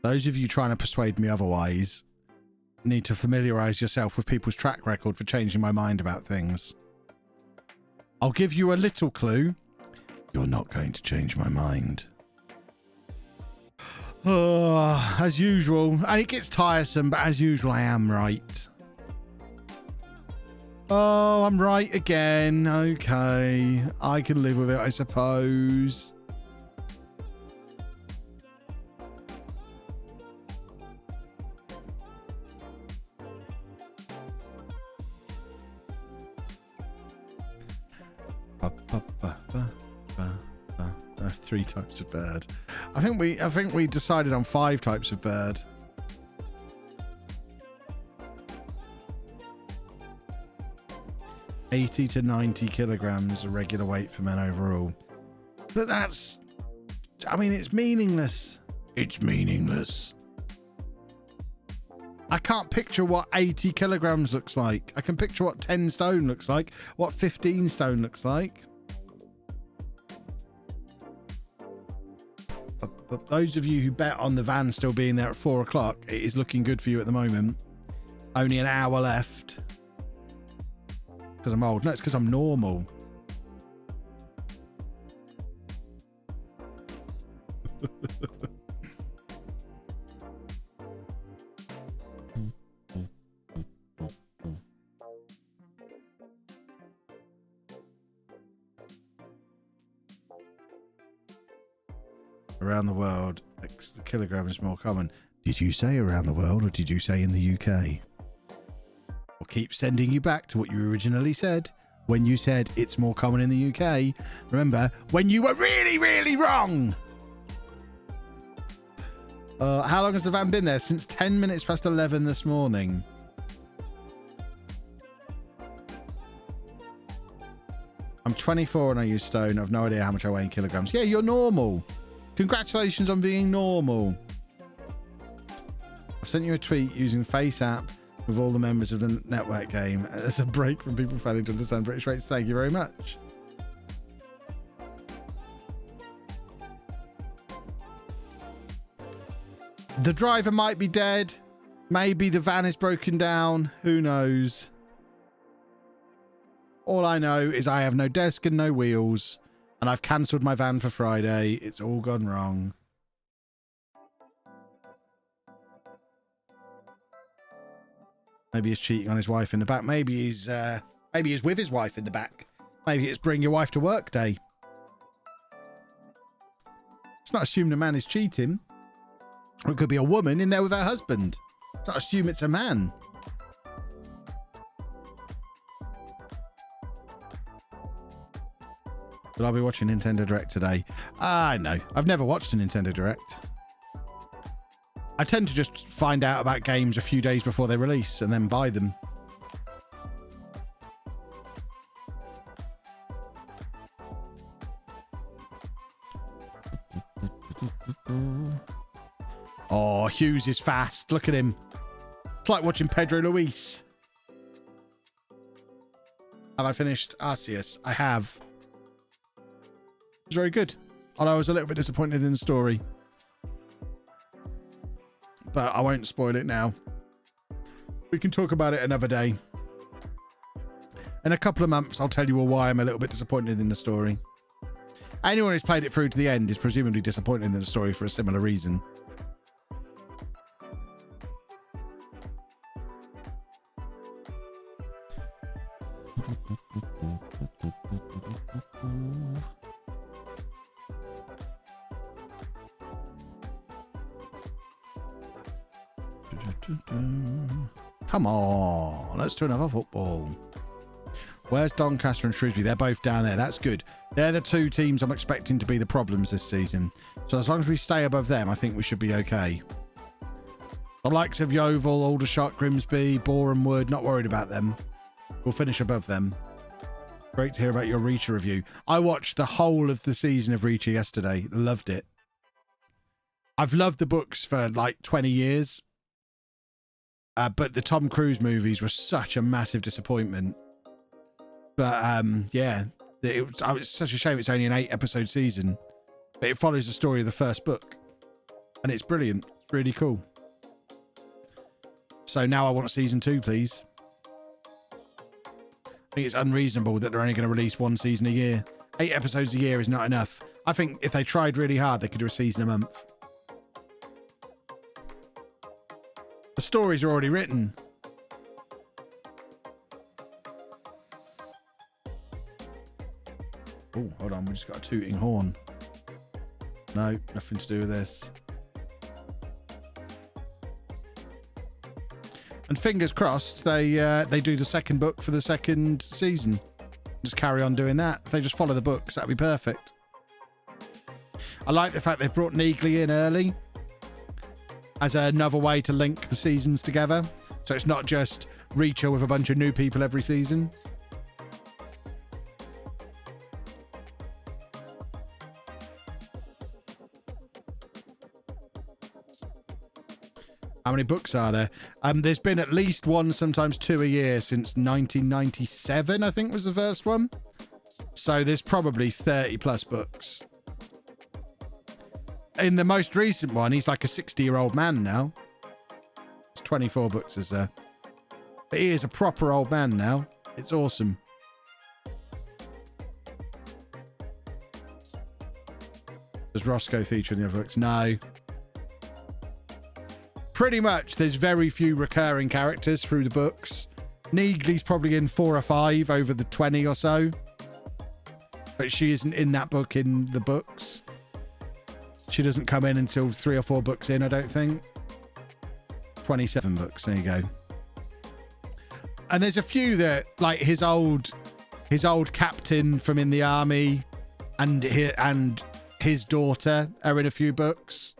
Speaker 1: Those of you trying to persuade me otherwise need to familiarize yourself with people's track record for changing my mind about things. I'll give you a little clue. You're not going to change my mind. As usual. And it gets tiresome, but as usual, I am right. Oh, I'm right again. Okay. I can live with it, I suppose. I have 3 types of bird. I think we decided on 5 types of bird. $80 to 90 kilograms a regular weight for men overall. But that's, I mean, it's meaningless. It's meaningless. I can't picture what 80 kilograms looks like. I can picture what 10 stone looks like, what 15 stone looks like. But those of you who bet on the van still being there at 4 o'clock, it is looking good for you at the moment. Only an hour left. Because I'm old. No, it's because I'm normal. Around the world, a kilogram is more common. Did you say around the world or did you say in the UK? keep sending you back to what you originally said when you said it's more common in the UK. Remember, when you were really, really wrong. How long has the van been there? Since 10 minutes past 11 this morning. I'm 24 and I use stone. I've no idea how much I weigh in kilograms. Yeah, you're normal. Congratulations on being normal. I've sent you a tweet using FaceApp with all the members of the network game as a break from people failing to understand British rates. Thank you very much. The driver might be dead. Maybe the van is broken down. Who knows? All I know is I have no desk and no wheels, and I've cancelled my van for Friday. It's all gone wrong. Maybe he's cheating on his wife in the back. Maybe he's with his wife in the back. Maybe it's bring your wife to work day. It's not assumed a man is cheating. Or it could be a woman in there with her husband. It's not assume it's a man. But I'll be watching Nintendo Direct today. I know. I've never watched a Nintendo Direct. I tend to just find out about games a few days before they release and then buy them. Oh, Hughes is fast. Look at him. It's like watching Pedro Luis. Have I finished Arceus? I have. It's very good. Although I was a little bit disappointed in the story. But I won't spoil it now. We can talk about it another day. In a couple of months, I'll tell you all why I'm a little bit disappointed in the story. Anyone who's played it through to the end is presumably disappointed in the story for a similar reason. Come on, let's do another football. Where's Doncaster and Shrewsbury? They're both down there. That's good. They're the two teams I'm expecting to be the problems this season. So as long as we stay above them, I think we should be okay. The likes of Yeovil, Aldershot, Grimsby, Boreham Wood, not worried about them. We'll finish above them. Great to hear about your Reacher review. I watched the whole of the season of Reacher yesterday. Loved it. I've loved the books for like 20 years. But the Tom Cruise movies were such a massive disappointment. But yeah, it's such a shame it's only an 8-episode season. But it follows the story of the first book. And it's brilliant. It's really cool. So now I want season 2, please. I think it's unreasonable that they're only going to release one season a year. 8 episodes a year is not enough. I think if they tried really hard, they could do a season a month. The stories are already written. Oh, hold on. We just got a tooting horn. No, nothing to do with this. And fingers crossed, they do the second book for the second season. Just carry on doing that. If they just follow the books, that'd be perfect. I like the fact they've brought Neagley in early as another way to link the seasons together. So it's not just Reacher with a bunch of new people every season. How many books are there? There's been at least one, sometimes 2 a year since 1997, I think was the first one. So there's probably 30 plus books. In the most recent one, he's like a 60-year-old man now. It's 24 books, is there? But he is a proper old man now. It's awesome. Does Roscoe feature in the other books? No. Pretty much, there's very few recurring characters through the books. Neagley's probably in 4 or 5 over the 20 or so. But she isn't in that book in the books. She doesn't come in until 3 or 4 books in, I don't think. 27 books, there you go. And there's a few that, like his old captain from in the army and his daughter are in a few books.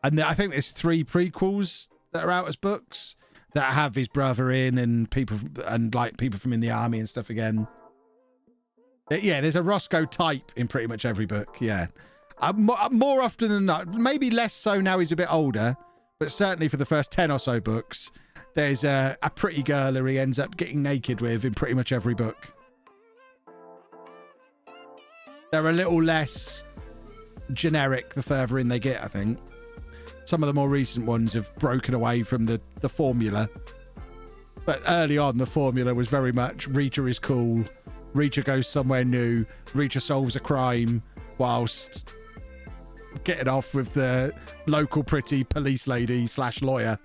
Speaker 1: And I think there's 3 prequels that are out as books that have his brother in and people from in the army and stuff again. Yeah, there's a Roscoe type in pretty much every book. Yeah. More often than not, maybe less so now he's a bit older, but certainly for the first 10 or so books, there's a pretty girl who he ends up getting naked with in pretty much every book. They're a little less generic the further in they get, I think. Some of the more recent ones have broken away from the formula. But early on, the formula was very much Reacher is cool, Reacher goes somewhere new, Reacher solves a crime whilst getting off with the local pretty police lady / lawyer.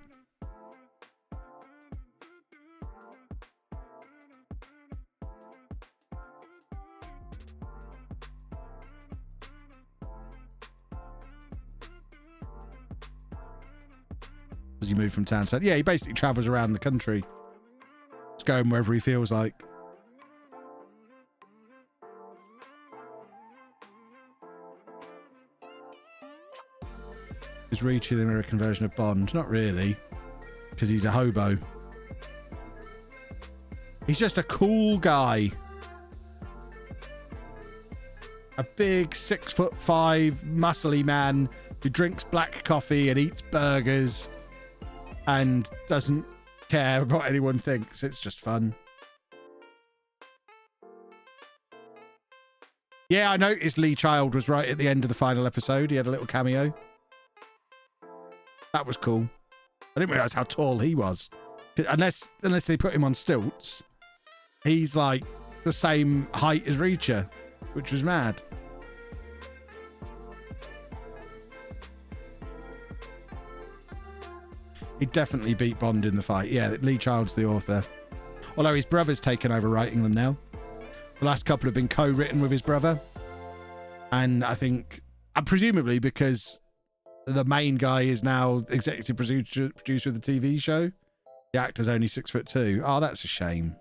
Speaker 1: As he moved from town to... Yeah, he basically travels around the country. He's going wherever he feels like. Is Reacher the American version of Bond? Not really, because he's a hobo. He's just a cool guy. A big 6'5" muscly man who drinks black coffee and eats burgers and doesn't care what anyone thinks. It's just fun. Yeah, I noticed Lee Child was right at the end of the final episode. He had a little cameo. That was cool. I didn't realise how tall he was. Unless they put him on stilts, he's like the same height as Reacher, which was mad. He definitely beat Bond in the fight. Yeah, Lee Child's the author. Although his brother's taken over writing them now. The last couple have been co-written with his brother. And I think, presumably because the main guy is now executive producer of the TV show. The actor's only 6'2". Oh, that's a shame.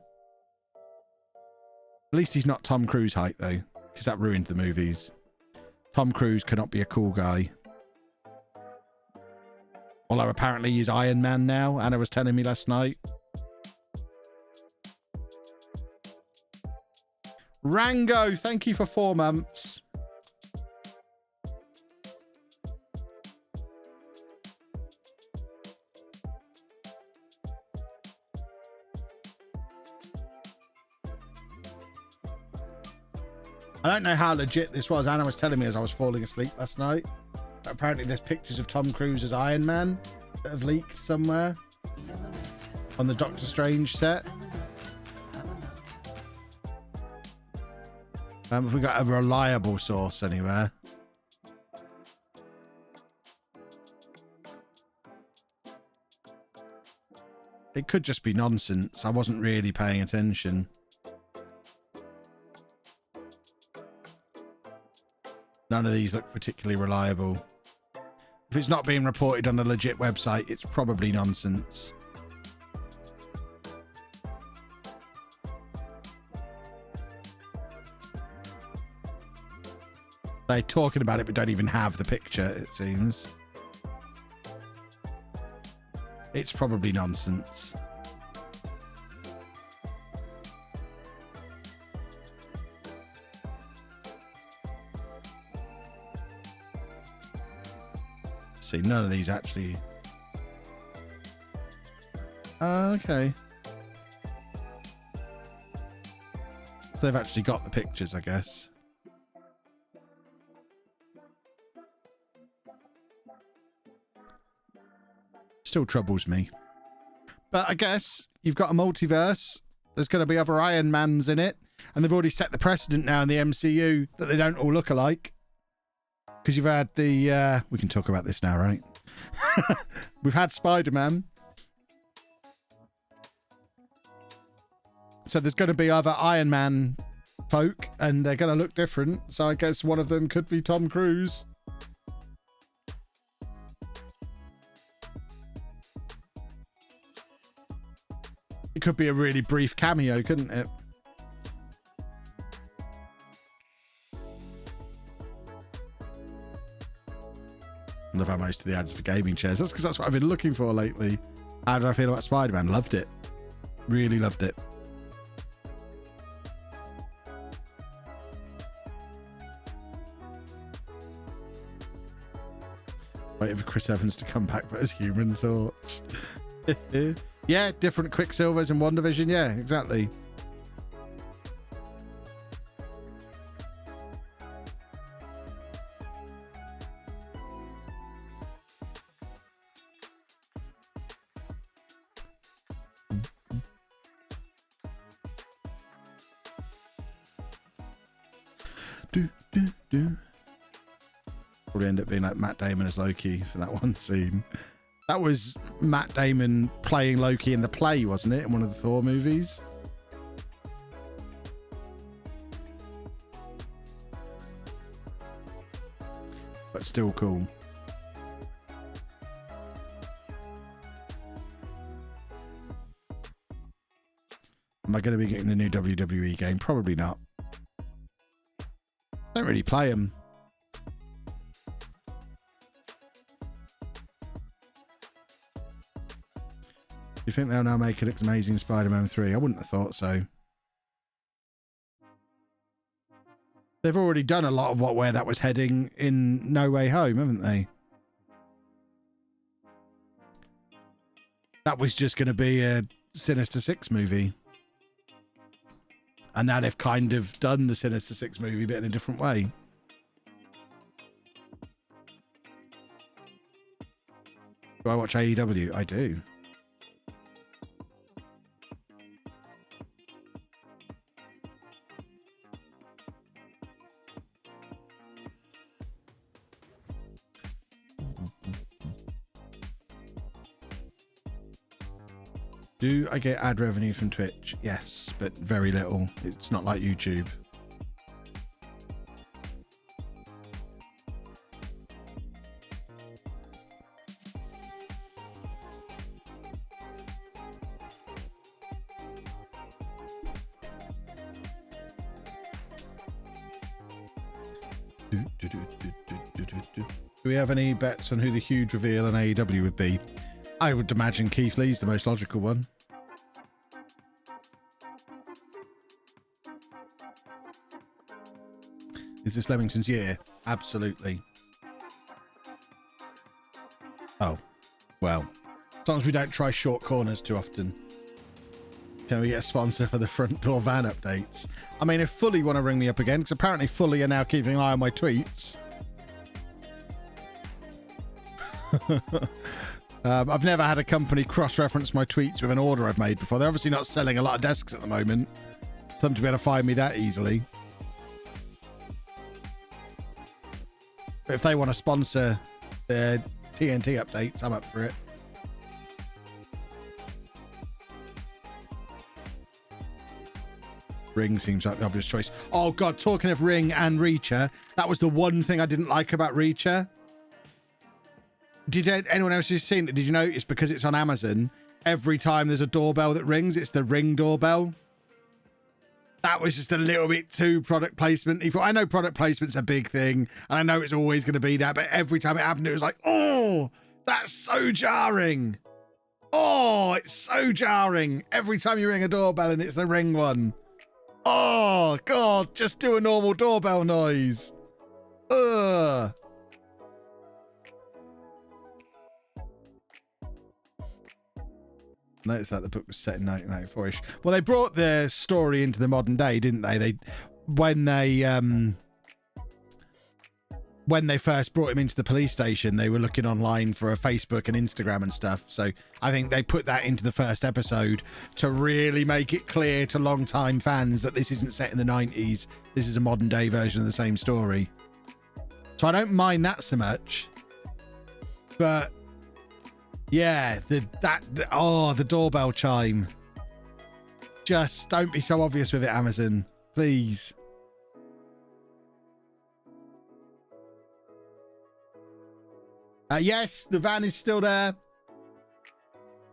Speaker 1: At least he's not Tom Cruise height, though, because that ruined the movies. Tom Cruise cannot be a cool guy. Although apparently he's Iron Man now, Anna was telling me last night. Rango, thank you for 4 months. I don't know how legit this was. Anna was telling me as I was falling asleep last night. But apparently there's pictures of Tom Cruise as Iron Man that have leaked somewhere on the Doctor Strange set. Have we got a reliable source anywhere? It could just be nonsense. I wasn't really paying attention. None of these look particularly reliable. If it's not being reported on a legit website, it's probably nonsense. They're talking about it but don't even have the picture, it seems. It's probably nonsense. See, none of these actually... okay. So they've actually got the pictures, I guess. Still troubles me. But I guess you've got a multiverse. There's going to be other Iron Mans in it. And they've already set the precedent now in the MCU that they don't all look alike. Because you've had the... we can talk about this now, right? We've had Spider-Man. So there's going to be other Iron Man folk, and they're going to look different. So I guess one of them could be Tom Cruise. It could be a really brief cameo, couldn't it? I love how most of the ads for gaming chairs. That's because that's what I've been looking for lately. How did I feel about Spider-Man? Loved it. Really loved it. Waiting for Chris Evans to come back for his Human Torch. Yeah, different Quicksilvers in WandaVision. Yeah, exactly. Probably end up being like Matt Damon as Loki for that one scene. That was Matt Damon playing Loki in the play, wasn't it? In one of the Thor movies. But still cool. Am I going to be getting the new WWE game? Probably not. Don't really play them. Do you think they'll now make it Amazing Spider-Man 3? I wouldn't have thought so. They've already done a lot of where that was heading in No Way Home, haven't they? That was just going to be a Sinister Six movie. And now they've kind of done the Sinister Six movie, but in a different way. Do I watch AEW? I do. Do I get ad revenue from Twitch? Yes, but very little. It's not like YouTube. Do we have any bets on who the huge reveal on AEW would be? I would imagine Keith Lee's the most logical one. Is this Leamington's year? Absolutely. Oh, well. As long as we don't try short corners too often. Can we get a sponsor for the front door van updates? I mean, if Fully want to ring me up again, because apparently Fully are now keeping an eye on my tweets. I've never had a company cross-reference my tweets with an order I've made before. They're obviously not selling a lot of desks at the moment for them to be able to find me that easily. But if they want to sponsor their TNT updates, I'm up for it. Ring seems like the obvious choice. Oh, God, talking of Ring and Reacher, that was the one thing I didn't like about Reacher. Did anyone else who's seen it? Did you notice because it's on Amazon, every time there's a doorbell that rings, it's the Ring doorbell? That was just a little bit too product placement. I know product placement's a big thing, and I know it's always going to be that, but every time it happened, it was like, oh, that's so jarring. Oh, it's so jarring. Every time you ring a doorbell and it's the Ring one. Oh, God, just do a normal doorbell noise. Ugh. Notice that the book was set in 1994-ish. Well, they brought the story into the modern day, didn't they? When they first brought him into the police station, they were looking online for a Facebook and Instagram and stuff. So I think they put that into the first episode to really make it clear to long-time fans that this isn't set in the 90s. This is a modern day version of the same story. So I don't mind that so much. But yeah, the doorbell chime. Just don't be so obvious with it, Amazon. Please. Yes, the van is still there.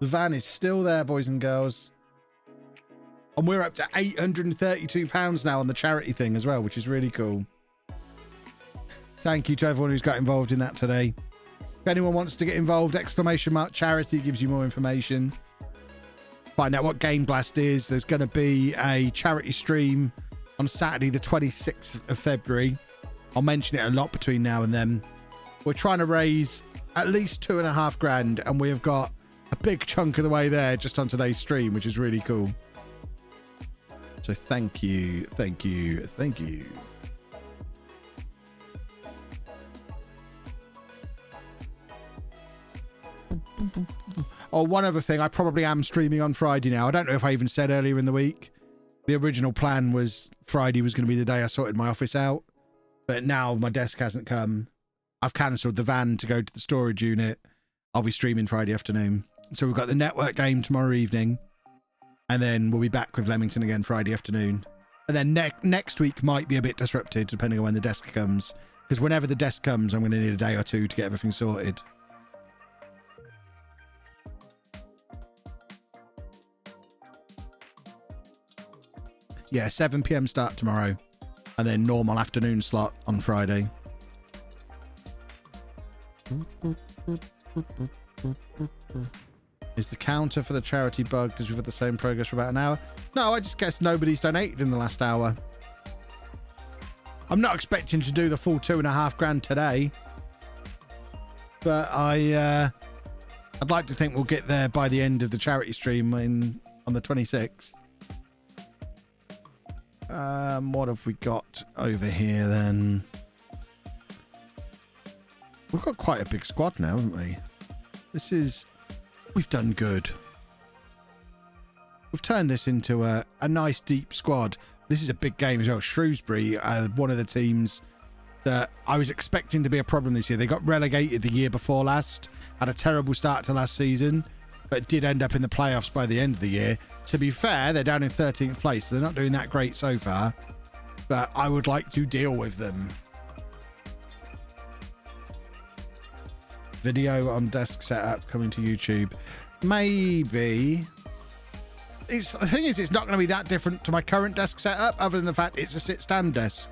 Speaker 1: The van is still there, boys and girls. And we're up to £832 now on the charity thing as well, which is really cool. Thank you to everyone who's got involved in that today. If anyone wants to get involved, !charity gives you more information. Find out what Game Blast is. There's going to be a charity stream on Saturday, the 26th of February. I'll mention it a lot between now and then. We're trying to raise at least £2,500, and we have got a big chunk of the way there just on today's stream, which is really cool. So thank you, thank you, thank you. Oh, one other thing, I probably am streaming on Friday now. I don't know if I even said earlier in the week. The original plan was Friday was going to be the day I sorted my office out. But now my desk hasn't come. I've cancelled the van to go to the storage unit. I'll be streaming Friday afternoon. So we've got the network game tomorrow evening. And then we'll be back with Leamington again Friday afternoon. And then next week might be a bit disrupted depending on when the desk comes. Because whenever the desk comes, I'm going to need a day or two to get everything sorted. Yeah, 7 PM start tomorrow. And then normal afternoon slot on Friday. Is the counter for the charity bug because we've had the same progress for about an hour? No, I just guess nobody's donated in the last hour. I'm not expecting to do the full £2,500 today. But I'd like to think we'll get there by the end of the charity stream on the 26th. What have we got over here then? We've got quite a big squad now, haven't we? We've done good. We've turned this into a nice deep squad. This is a big game as well. Shrewsbury, one of the teams that I was expecting to be a problem this year. They got relegated the year before last, had a terrible start to last season, but did end up in the playoffs by the end of the year. To be fair, they're down in 13th place, so they're not doing that great so far, but I would like to deal with them. Video on desk setup coming to YouTube. Maybe. The thing is, it's not going to be that different to my current desk setup, other than the fact it's a sit-stand desk.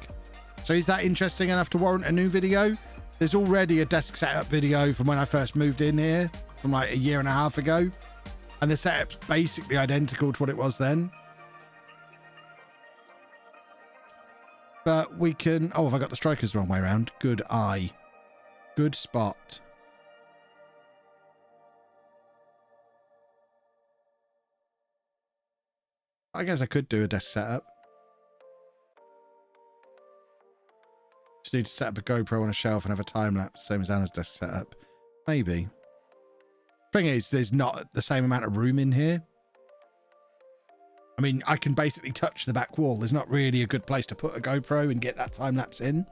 Speaker 1: So is that interesting enough to warrant a new video? There's already a desk setup video from when I first moved in here, from like a year and a half ago. And the setup's basically identical to what it was then. But we can... Oh, have I got the strikers the wrong way around? Good eye. Good spot. I guess I could do a desk setup. Just need to set up a GoPro on a shelf and have a time lapse, same as Anna's desk setup. Maybe. Thing is, there's not the same amount of room in here. I mean, I can basically touch the back wall. There's not really a good place to put a GoPro and get that time lapse in.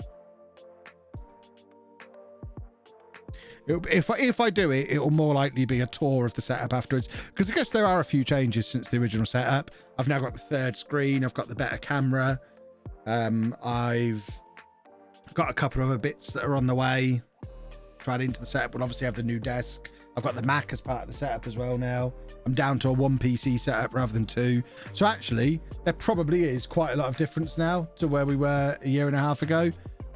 Speaker 1: If I do it, it'll more likely be a tour of the setup afterwards, because I guess there are a few changes since the original setup. I've now got the third screen. I've got the better camera. I've got a couple of other bits that are on the way. Tried into the setup. We'll obviously have the new desk. I've got the Mac as part of the setup as well now. I'm down to a 1 PC setup rather than 2. So actually, there probably is quite a lot of difference now to where we were a year and a half ago.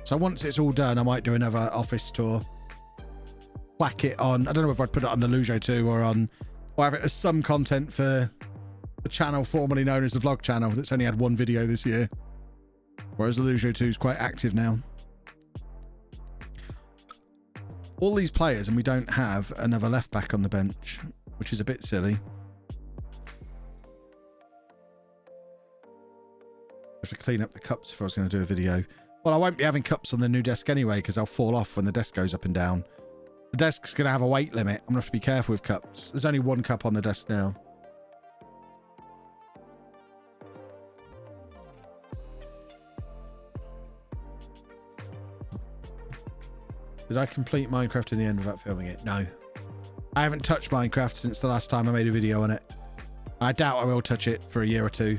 Speaker 1: So once it's all done, I might do another office tour. Whack it on. I don't know if I'd put it on the LOLLUJO 2 or have it as some content for the channel formerly known as the vlog channel that's only had one video this year. Whereas the LOLLUJO 2 is quite active now. All these players, and we don't have another left back on the bench, which is a bit silly. I have to clean up the cups if I was going to do a video. Well, I won't be having cups on the new desk anyway, because they'll fall off when the desk goes up and down. The desk's going to have a weight limit. I'm going to have to be careful with cups. There's only one cup on the desk now. Did I complete Minecraft in the end without filming it? No. I haven't touched Minecraft since the last time I made a video on it. I doubt I will touch it for a year or two.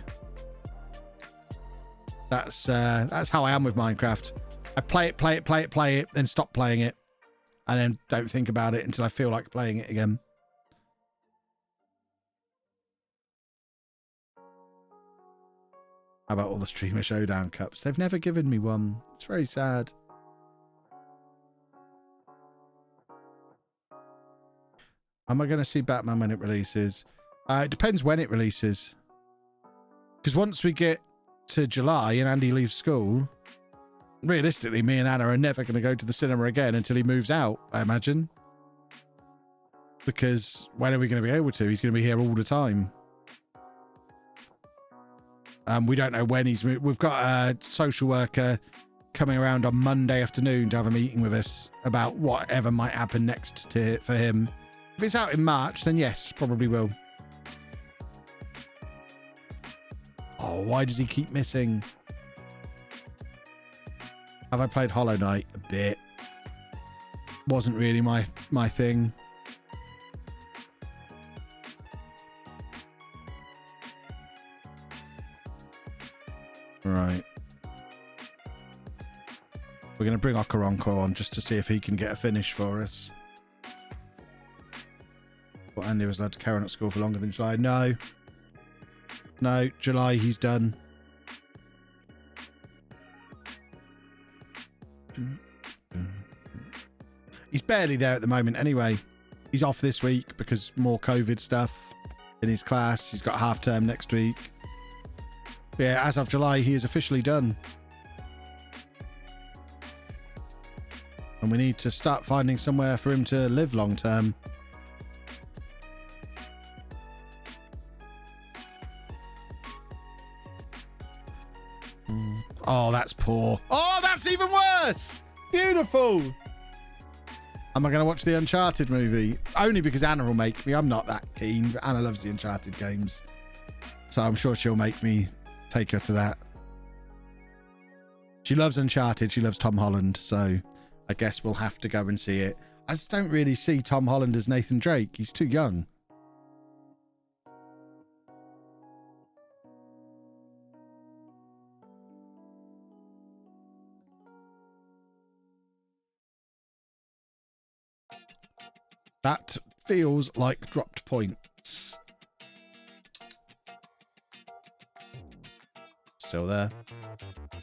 Speaker 1: That's how I am with Minecraft. I play it, then stop playing it. And then don't think about it until I feel like playing it again. How about all the Streamer Showdown cups? They've never given me one. It's very sad. Am I going to see Batman when it releases? It depends when it releases. Because once we get to July and Andy leaves school, realistically, me and Anna are never going to go to the cinema again until he moves out, I imagine. Because when are we going to be able to? He's going to be here all the time. We don't know when he's moved. We've got a social worker coming around on Monday afternoon to have a meeting with us about whatever might happen next for him. If it's out in March, then yes, probably will. Oh, why does he keep missing? Have I played Hollow Knight? A bit. Wasn't really my thing. Right. We're going to bring Okaronko on just to see if he can get a finish for us. But Andy was allowed to carry on at school for longer than July. No. No, July he's done. He's barely there at the moment anyway. He's off this week because more COVID stuff in his class. He's got half term next week. But yeah, as of July, he is officially done. And we need to start finding somewhere for him to live long term. Oh, that's poor. Oh, that's even worse. Beautiful. Am I going to watch the Uncharted movie? Only because Anna will make me. I'm not that keen, but Anna loves the Uncharted games. So I'm sure she'll make me take her to that. She loves Uncharted. She loves Tom Holland. So I guess we'll have to go and see it. I just don't really see Tom Holland as Nathan Drake. He's too young. That feels like dropped points. Still there.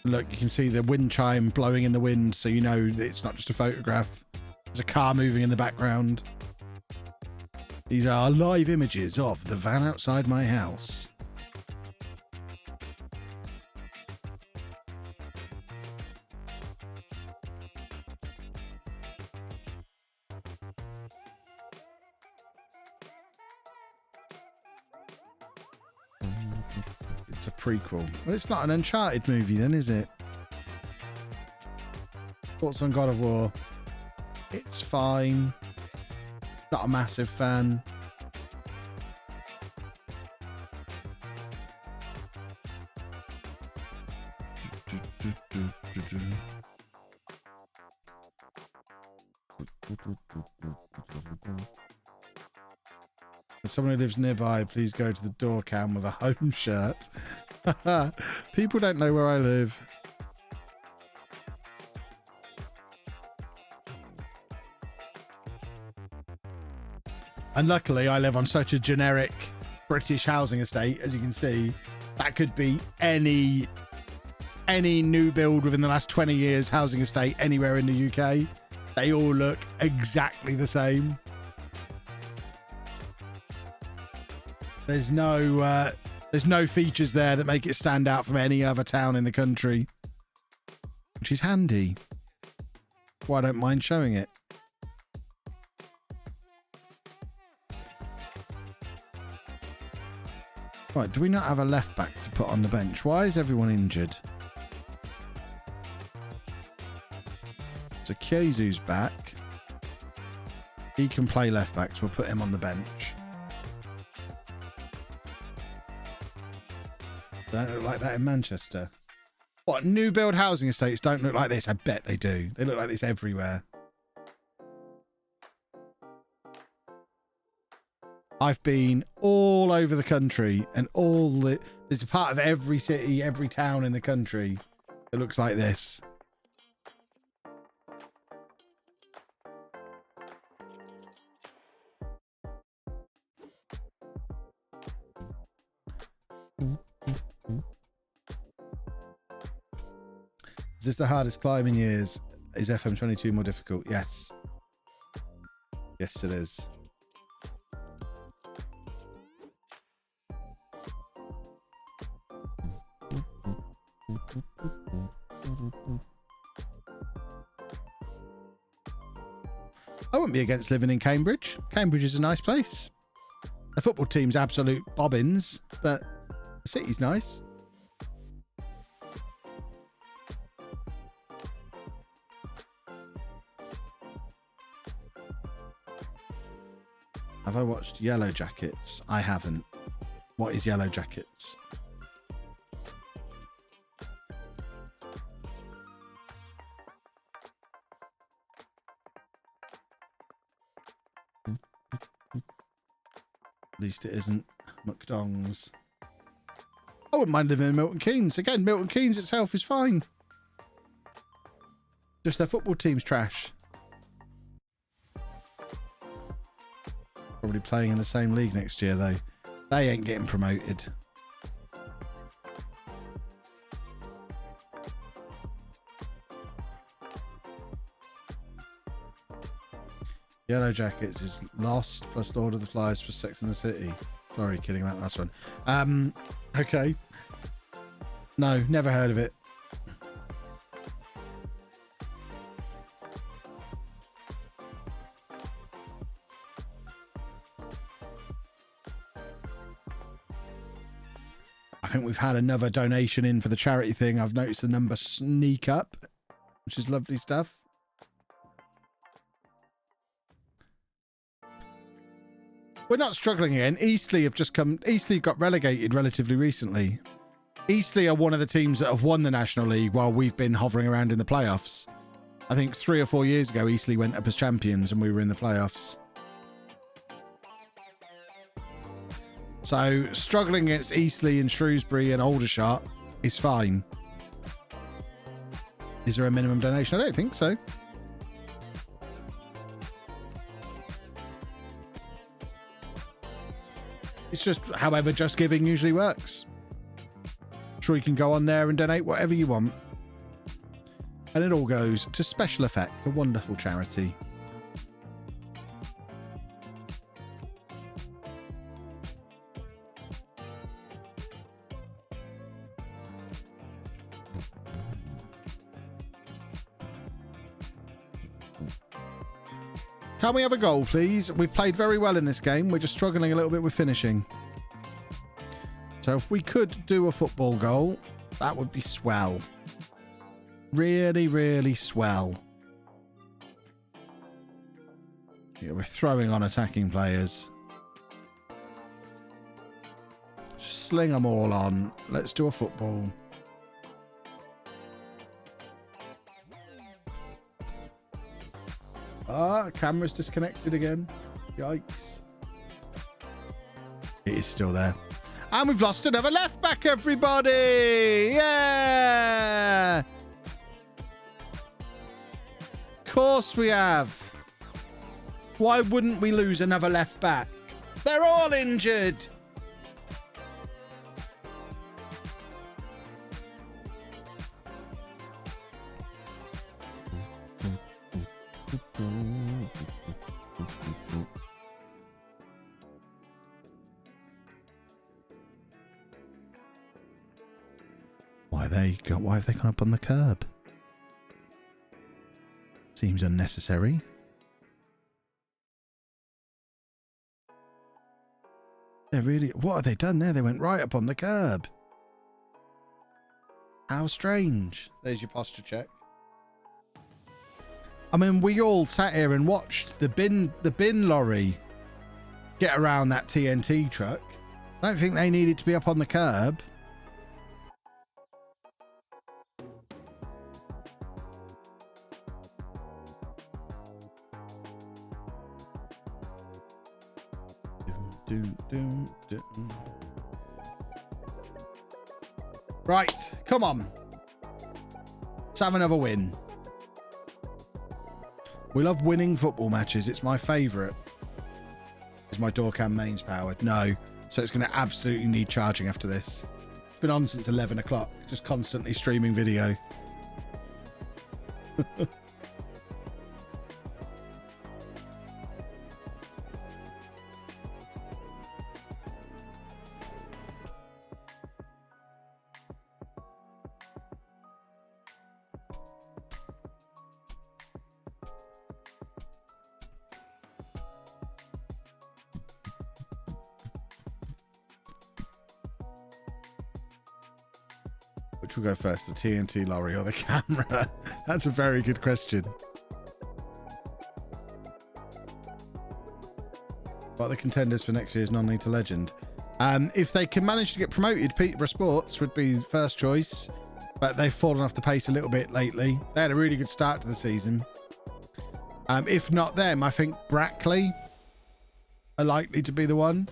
Speaker 1: Look, you can see the wind chime blowing in the wind, so you know that it's not just a photograph. There's a car moving in the background. These are live images of the van outside my house. It's a prequel. Well, it's not an Uncharted movie then, is it? Thoughts on God of War? It's fine. Not a massive fan. If someone who lives nearby, please go to the door cam with a home shirt. People don't know where I live. And luckily, I live on such a generic British housing estate, as you can see. That could be any new build within the last 20 years housing estate anywhere in the UK. They all look exactly the same. There's no features there that make it stand out from any other town in the country, which is handy. Well, I don't mind showing it. Right, do we not have a left back to put on the bench? Why is everyone injured? So Kyezu's back. He can play left back, so we'll put him on the bench. They don't look like that in Manchester. What, new build housing estates don't look like this? I bet they do. They look like this everywhere. I've been all over the country, and there's a part of every city, every town in the country that looks like this. Is this the hardest climb in years? Is FM22 more difficult? Yes. Yes, it is. I wouldn't be against living in Cambridge. Cambridge is a nice place. The football team's absolute bobbins, but the city's nice. Have I watched Yellow Jackets? I haven't. What is Yellow Jackets? At least it isn't McDonald's. I wouldn't mind living in Milton Keynes. Again, Milton Keynes itself is fine. Just their football team's trash. Probably playing in the same league next year, though. They ain't getting promoted. Yellow Jackets is Lost plus Lord of the Flies plus Sex and the City. Sorry, kidding about that last one. Okay. No, never heard of it. I think we've had another donation in for the charity thing. I've noticed the number sneak up, which is lovely stuff. We're not struggling again. Eastleigh have just come. Eastleigh got relegated relatively recently. Eastleigh are one of the teams that have won the National League while we've been hovering around in the playoffs. I think 3 or 4 years ago, Eastleigh went up as champions and we were in the playoffs. So struggling against Eastleigh and Shrewsbury and Aldershot is fine. Is there a minimum donation? I don't think so. It's just however Just Giving usually works. Sure, you can go on there and donate whatever you want. And it all goes to Special Effect, a wonderful charity. Can we have a goal, please? We've played very well in this game. We're just struggling a little bit with finishing. So if we could do a football goal, that would be swell. Really, really swell. Yeah, we're throwing on attacking players. Just sling them all on. Let's do a football. Ah, camera's disconnected again. Yikes. It is still there. And we've lost another left back, everybody! Yeah! Of course we have. Why wouldn't we lose another left back? They're all injured. Why have they gone up on the curb? Seems unnecessary. They're really... What have they done there? They went right up on the curb. How strange. There's your posture check. I mean, we all sat here and watched the bin lorry get around that TNT truck. I don't think they needed to be up on the curb. Right, come on. Let's have another win. We love winning football matches. It's my favourite. Is my door cam mains powered? No. So it's going to absolutely need charging after this. It's been on since 11 o'clock. Just constantly streaming video. Which will go first, the TNT lorry or the camera? That's a very good question. What are the contenders for next year's non-leader legend? If they can manage to get promoted, Peterborough Sports would be first choice, but they've fallen off the pace a little bit lately. They had a really good start to the season. If not them, I think Brackley are likely to be the one.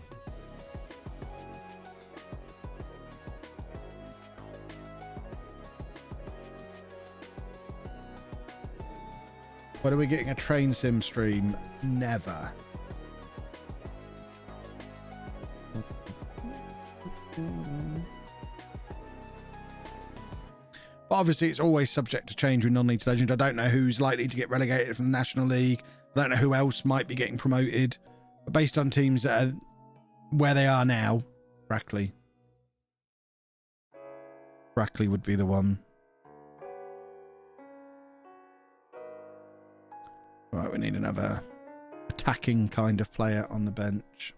Speaker 1: When are we getting a train sim stream? Never. But obviously it's always subject to change with non-league legend. I don't know who's likely to get relegated from the National League. I don't know who else might be getting promoted. But based on teams that are where they are now, Brackley would be the one. Right, we need another attacking kind of player on the bench.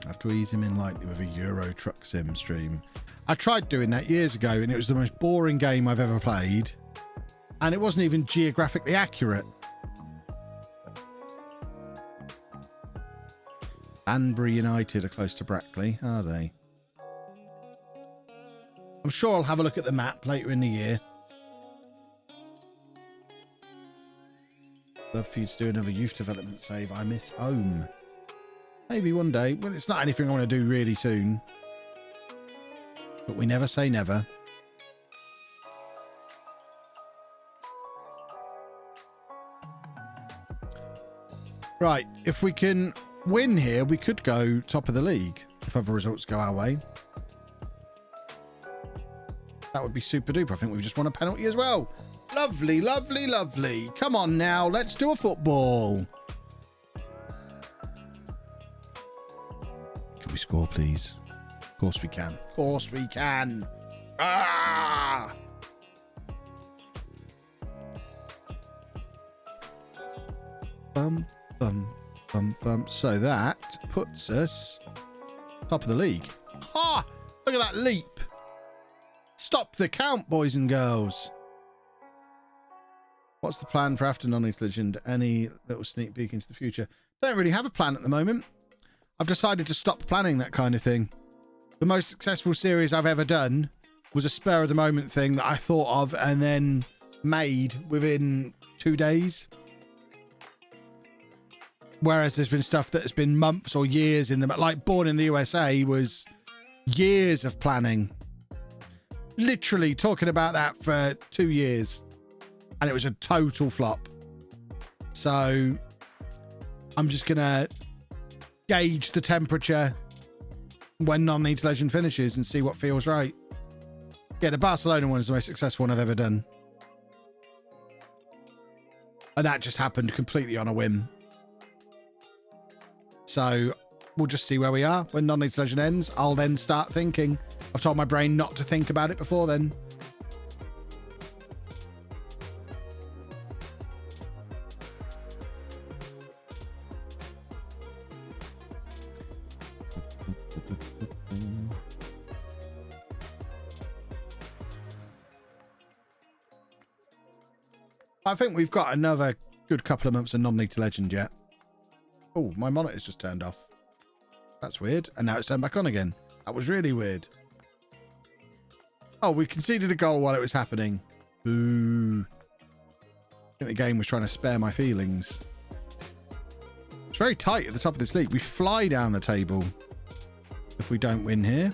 Speaker 1: I have to ease him in lightly with a Euro Truck Sim stream. I tried doing that years ago and it was the most boring game I've ever played. And it wasn't even geographically accurate. Banbury United are close to Brackley, are they? I'm sure I'll have a look at the map later in the year. Love for you to do another youth development save. I miss home. Maybe one day. Well, it's not anything I want to do really soon. But we never say never. Right, if we can win here, we could go top of the league if other results go our way. That would be super duper. I think we've just won a penalty as well. Lovely, lovely, lovely. Come on now, let's do a football. Can we score, please? Of course we can. Of course we can. Ah! Bum. So that puts us top of the league. Ha! Look at that leap. Stop the count, boys and girls. What's the plan for after non-league legend? Any little sneak peek into the future? Don't really have a plan at the moment. I've decided to stop planning that kind of thing. The most successful series I've ever done was a spur of the moment thing that I thought of and then made within 2 days. Whereas there's been stuff that has been months or years in them. Like Born in the USA was years of planning. Literally talking about that for 2 years. And it was a total flop. So I'm just going to gauge the temperature when non-league legend finishes and see what feels right. Yeah, the Barcelona one is the most successful one I've ever done. And that just happened completely on a whim. So we'll just see where we are when non-league legend ends. I'll then start thinking. I've told my brain not to think about it before then. I think we've got another good couple of months of non-league legend yet. Oh, my monitor's just turned off. That's weird. And now it's turned back on again. That was really weird. Oh, we conceded a goal while it was happening. Boo. I think the game was trying to spare my feelings. It's very tight at the top of this league. We fly down the table if we don't win here.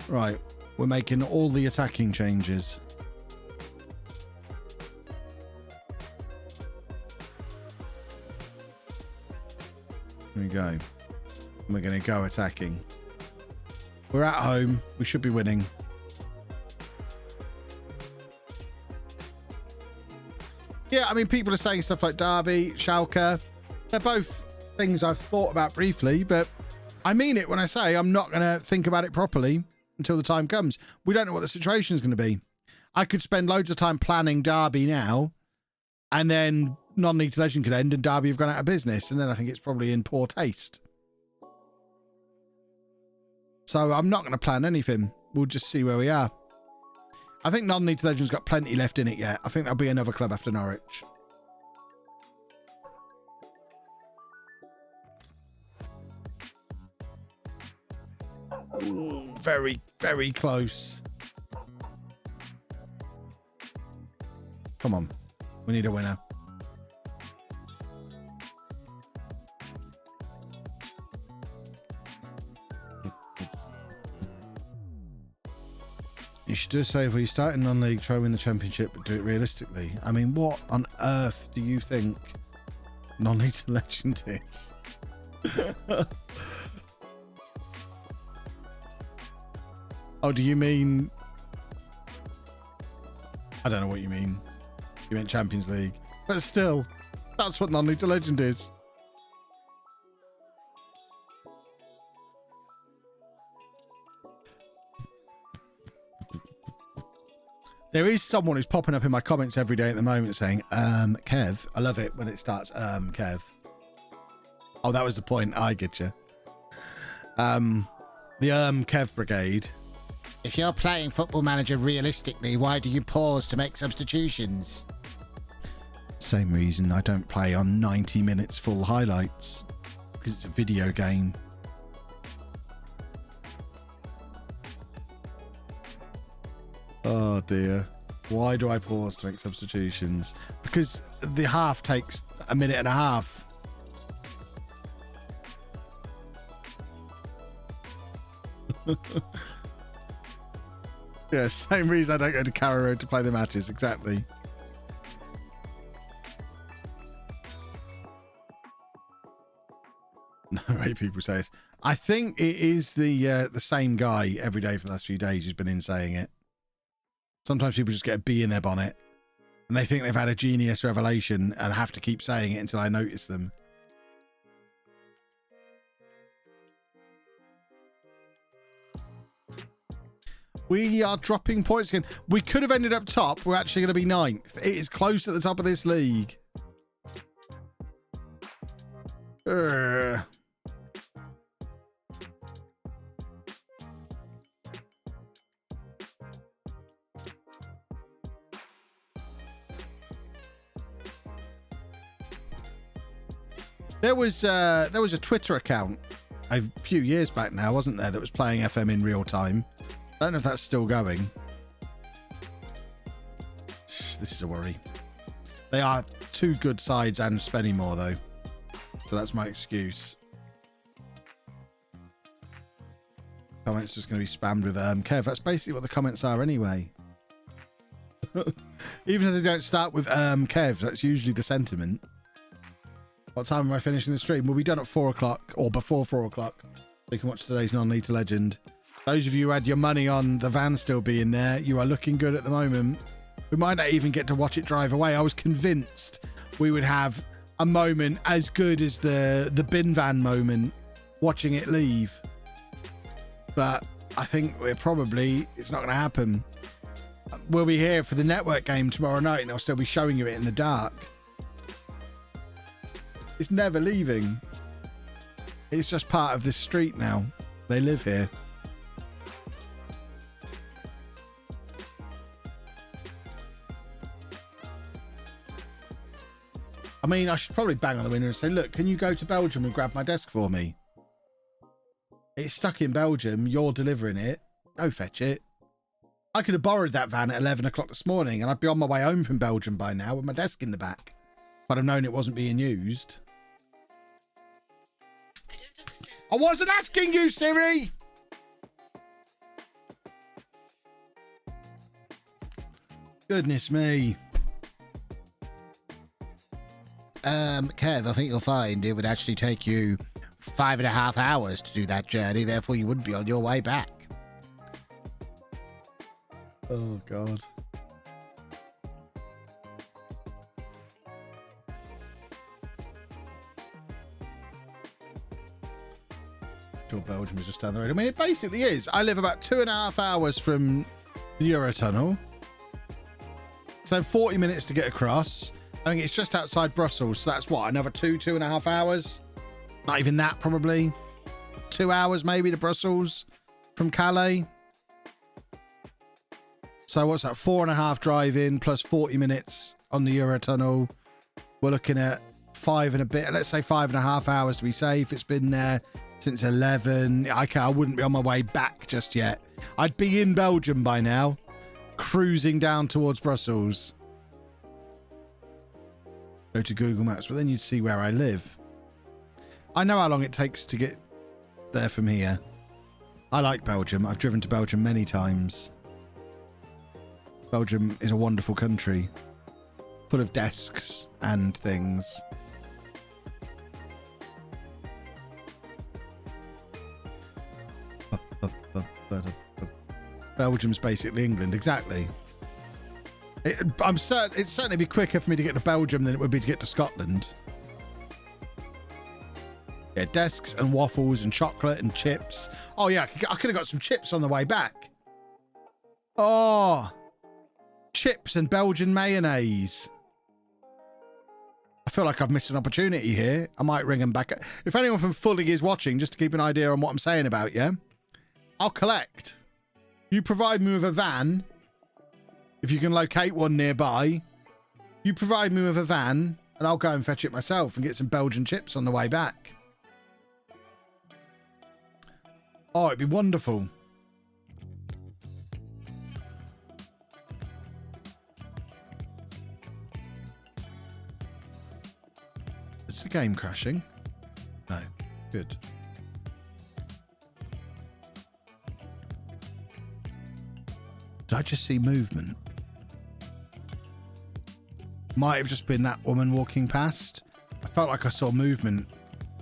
Speaker 1: Right. We're making all the attacking changes. Here we go. We're going to go attacking. We're at home. We should be winning. Yeah, I mean, people are saying stuff like Derby, Schalke. They're both things I've thought about briefly, but I mean it when I say I'm not going to think about it properly until the time comes. We don't know what the situation is going to be. I could spend loads of time planning Derby now, and then non-league to legend could end and Derby have gone out of business, and then I think it's probably in poor taste. So I'm not going to plan anything. We'll just see where we are. I think non-league to legend's got plenty left in it yet. I think there'll be another club after Norwich. Ooh, very, very close. Come on. We need a winner. You should just say, if you start in non-league, try win the championship, but do it realistically. I mean, what on earth do you think non-league to legend is? Oh, do you mean... I don't know what you mean. You meant Champions League. But still, that's what non-league to legend is. There is someone who's popping up in my comments every day at the moment saying, Kev. I love it when it starts, Kev. Oh, that was the point. I get you. The Kev Brigade. If you're playing Football Manager realistically, why do you pause to make substitutions? Same reason I don't play on 90 minutes full highlights. Because it's a video game. Oh dear. Why do I pause to make substitutions? Because the half takes a minute and a half. Yeah, same reason I don't go to Carrow Road to play the matches, exactly. No way people say this. I think it is the same guy every day for the last few days who's been in saying it. Sometimes people just get a bee in their bonnet and they think they've had a genius revelation and have to keep saying it until I notice them. We are dropping points again. We could have ended up top. We're actually going to be 9th. It is close at the top of this league. There was a Twitter account a few years back now, wasn't there, that was playing FM in real time. I don't know if that's still going. This is a worry. They are two good sides and spending more though. So that's my excuse. Comments just going to be spammed with Kev. That's basically what the comments are anyway. Even if they don't start with Kev, that's usually the sentiment. What time am I finishing the stream? We'll be done at 4 o'clock or before 4 o'clock. So you can watch today's non-league to legend. Those of you who had your money on the van still being there, you are looking good at the moment. We might not even get to watch it drive away. I was convinced we would have a moment as good as the bin van moment watching it leave. But I think it's not going to happen. We'll be here for the network game tomorrow night and I'll still be showing you it in the dark. It's never leaving. It's just part of this street now. They live here. I mean, I should probably bang on the window and say, look, can you go to Belgium and grab my desk for me? It's stuck in Belgium. You're delivering it. Go fetch it. I could have borrowed that van at 11 o'clock this morning and I'd be on my way home from Belgium by now with my desk in the back. If I'd have known it wasn't being used. I wasn't asking you, Siri! Goodness me.
Speaker 3: Kev, I think you'll find it would actually take you 5.5 hours to do that journey, therefore you wouldn't be on your way back.
Speaker 1: Oh, God. Sure, Belgium is just down the road. I mean, it basically is. I live about 2.5 hours from the Eurotunnel. So 40 minutes to get across. I think it's just outside Brussels. So that's what, another 2.5 hours? Not even that, probably. 2 hours maybe to Brussels from Calais. So what's that? 4.5 drive in plus 40 minutes on the Eurotunnel. We're looking at 5 and a bit. Let's say 5.5 hours to be safe. It's been there since 11. I wouldn't be on my way back just yet. I'd be in Belgium by now, cruising down towards Brussels. Go to Google Maps, but then you'd see where I live. I know how long it takes to get there from here. I like Belgium. I've driven to Belgium many times. Belgium is a wonderful country, full of desks and things. Belgium's basically England, exactly. It'd certainly be quicker for me to get to Belgium than it would be to get to Scotland. Yeah, desks and waffles and chocolate and chips. Oh yeah, I could have got some chips on the way back. Oh, chips and Belgian mayonnaise. I feel like I've missed an opportunity here. I might ring them back. If anyone from Fully is watching, just to keep an idea on what I'm saying about you, I'll collect. You provide me with a van. If you can locate one nearby, you provide me with a van and I'll go and fetch it myself and get some Belgian chips on the way back. Oh, it'd be wonderful. Is the game crashing? No. Good. Did I just see movement? Might have just been that woman walking past. I felt like I saw movement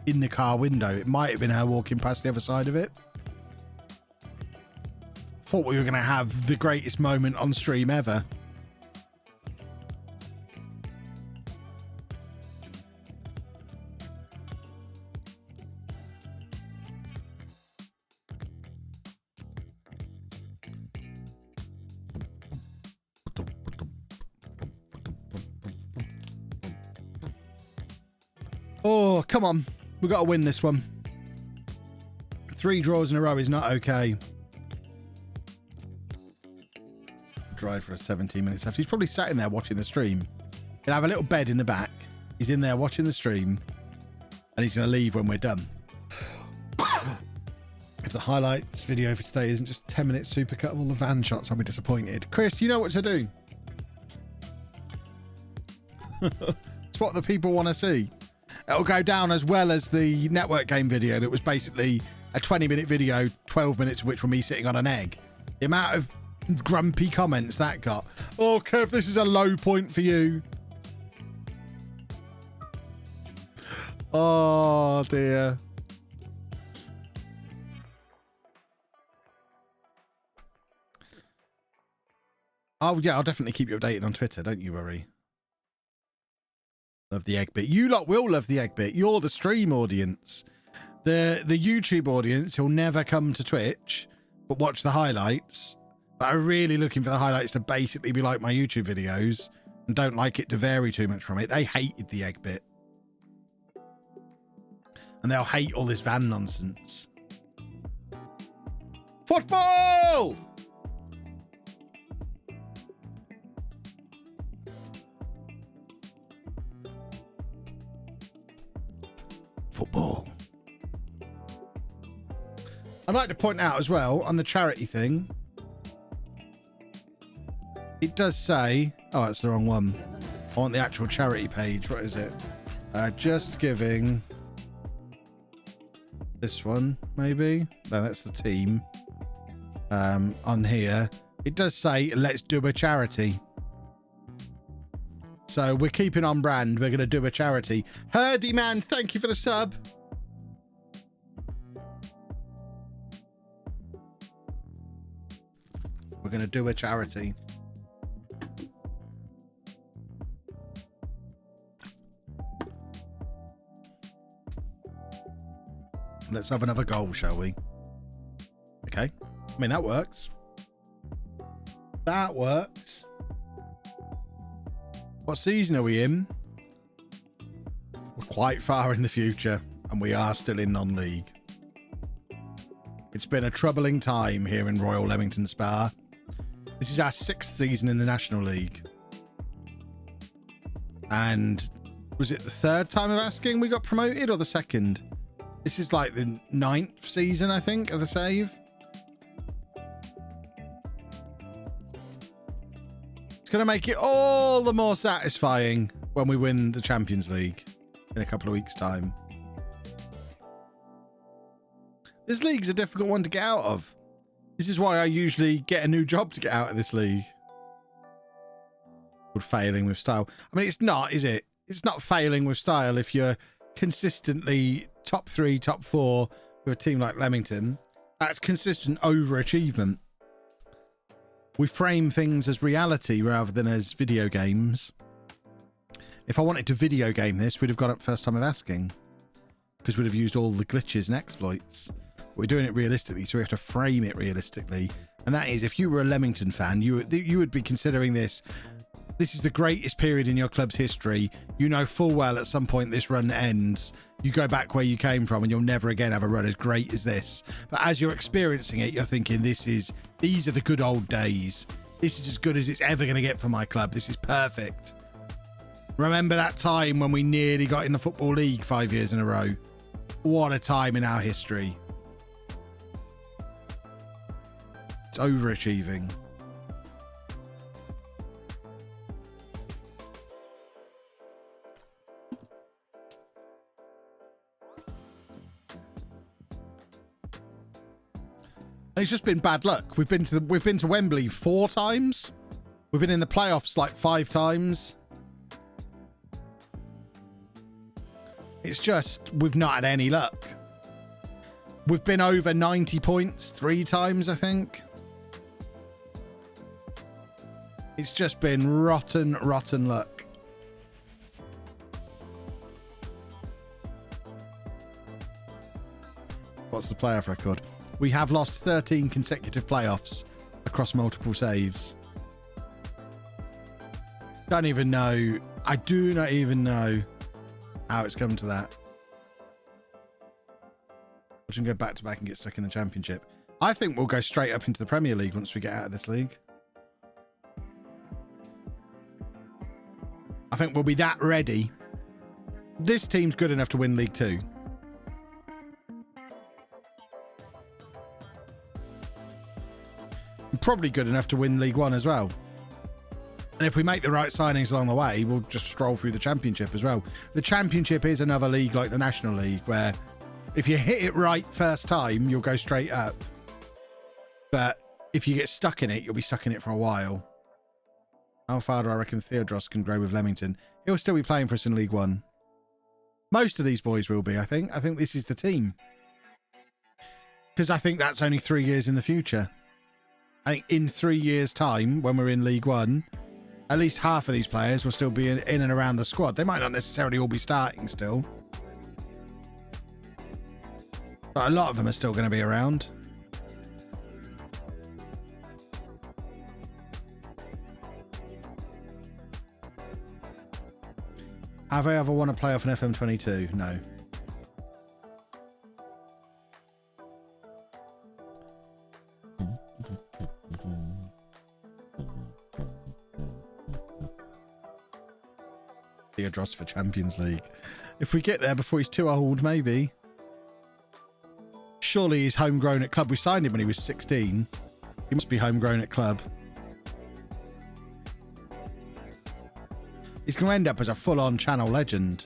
Speaker 1: in the car window. It might have been her walking past the other side of it. Thought we were going to have the greatest moment on stream ever. Oh, come on. We've got to win this one. 3 draws in a row is not okay. Drive for a 17 minutes left. He's probably sat in there watching the stream. He'll have a little bed in the back. He's in there watching the stream. And he's going to leave when we're done. If the highlights video for today isn't just 10 minutes supercut of all the van shots, I'll be disappointed. Chris, you know what to do. It's what the people want to see. It'll go down as well as the network game video that was basically a 20-minute video, 12 minutes of which were me sitting on an egg. The amount of grumpy comments that got. Oh, Kev, this is a low point for you. Oh, dear. Oh, yeah, I'll definitely keep you updated on Twitter. Don't you worry. Love the egg bit. You lot will love the egg bit. You're the stream audience. The YouTube audience who'll never come to Twitch, but watch the highlights. But are really looking for the highlights to basically be like my YouTube videos and don't like it to vary too much from it. They hated the egg bit. And they'll hate all this van nonsense. Football! Football. I'd like to point out as well on the charity thing, it does say, oh, that's the wrong one. I want the actual charity page. What is it? Just Giving. This one, maybe. No, that's the team. On here, it does say, let's do a charity. So we're keeping on brand. We're going to do a charity. Herdy man, thank you for the sub. We're going to do a charity. Let's have another goal, shall we? Okay. I mean, that works. That works. What season are we in? We're quite far in the future, and we are still in non-league. It's been a troubling time here in Royal Leamington Spa. This is our 6th season in the National League. And was it the 3rd time of asking we got promoted, or the 2nd? This is like the 9th season, I think, of the save. It's going to make it all the more satisfying when we win the Champions League in a couple of weeks' time. This league's a difficult one to get out of. This is why I usually get a new job to get out of this league. Called failing with style. I mean, it's not, is it? It's not failing with style if you're consistently top 3, top 4 with a team like Leamington. That's consistent overachievement. We frame things as reality rather than as video games. If I wanted to video game this, we'd have gone up first time of asking, because we'd have used all the glitches and exploits. We're doing it realistically, so we have to frame it realistically. And that is, if you were a Leamington fan, you would be considering this. This is the greatest period in your club's history. You know full well at some point this run ends. You go back where you came from and you'll never again have a run as great as this. But as you're experiencing it, you're thinking, these are the good old days. This is as good as it's ever going to get for my club. This is perfect. Remember that time when we nearly got in the Football League 5 years in a row? What a time in our history. It's overachieving. It's just been bad luck. We've been to Wembley 4 times. We've been in the playoffs like 5 times. It's just we've not had any luck. We've been over 90 points 3 times, I think. It's just been rotten luck. What's the playoff record? We have lost 13 consecutive playoffs across multiple saves. Don't even know. I do not even know how it's come to that. We can go back to back and get stuck in the Championship. I think we'll go straight up into the Premier League once we get out of this league. I think we'll be that ready. This team's good enough to win League 2. Probably good enough to win League 1 as well. And if we make the right signings along the way, we'll just stroll through the Championship as well. The Championship is another league like the National League, where if you hit it right first time, you'll go straight up. But if you get stuck in it, you'll be stuck in it for a while. How far do I reckon Theodros can grow with Leamington? He'll still be playing for us in League 1. Most of these boys will be, I think. I think this is the team. Because I think that's only 3 years in the future. I think in 3 years' time, when we're in League 1, at least half of these players will still be in and around the squad. They might not necessarily all be starting still. But a lot of them are still going to be around. Have I ever won a playoff in FM22? No. Theodros for Champions League. If we get there before he's too old, maybe. Surely he's homegrown at club. We signed him when he was 16. He must be homegrown at club. He's going to end up as a full-on channel legend.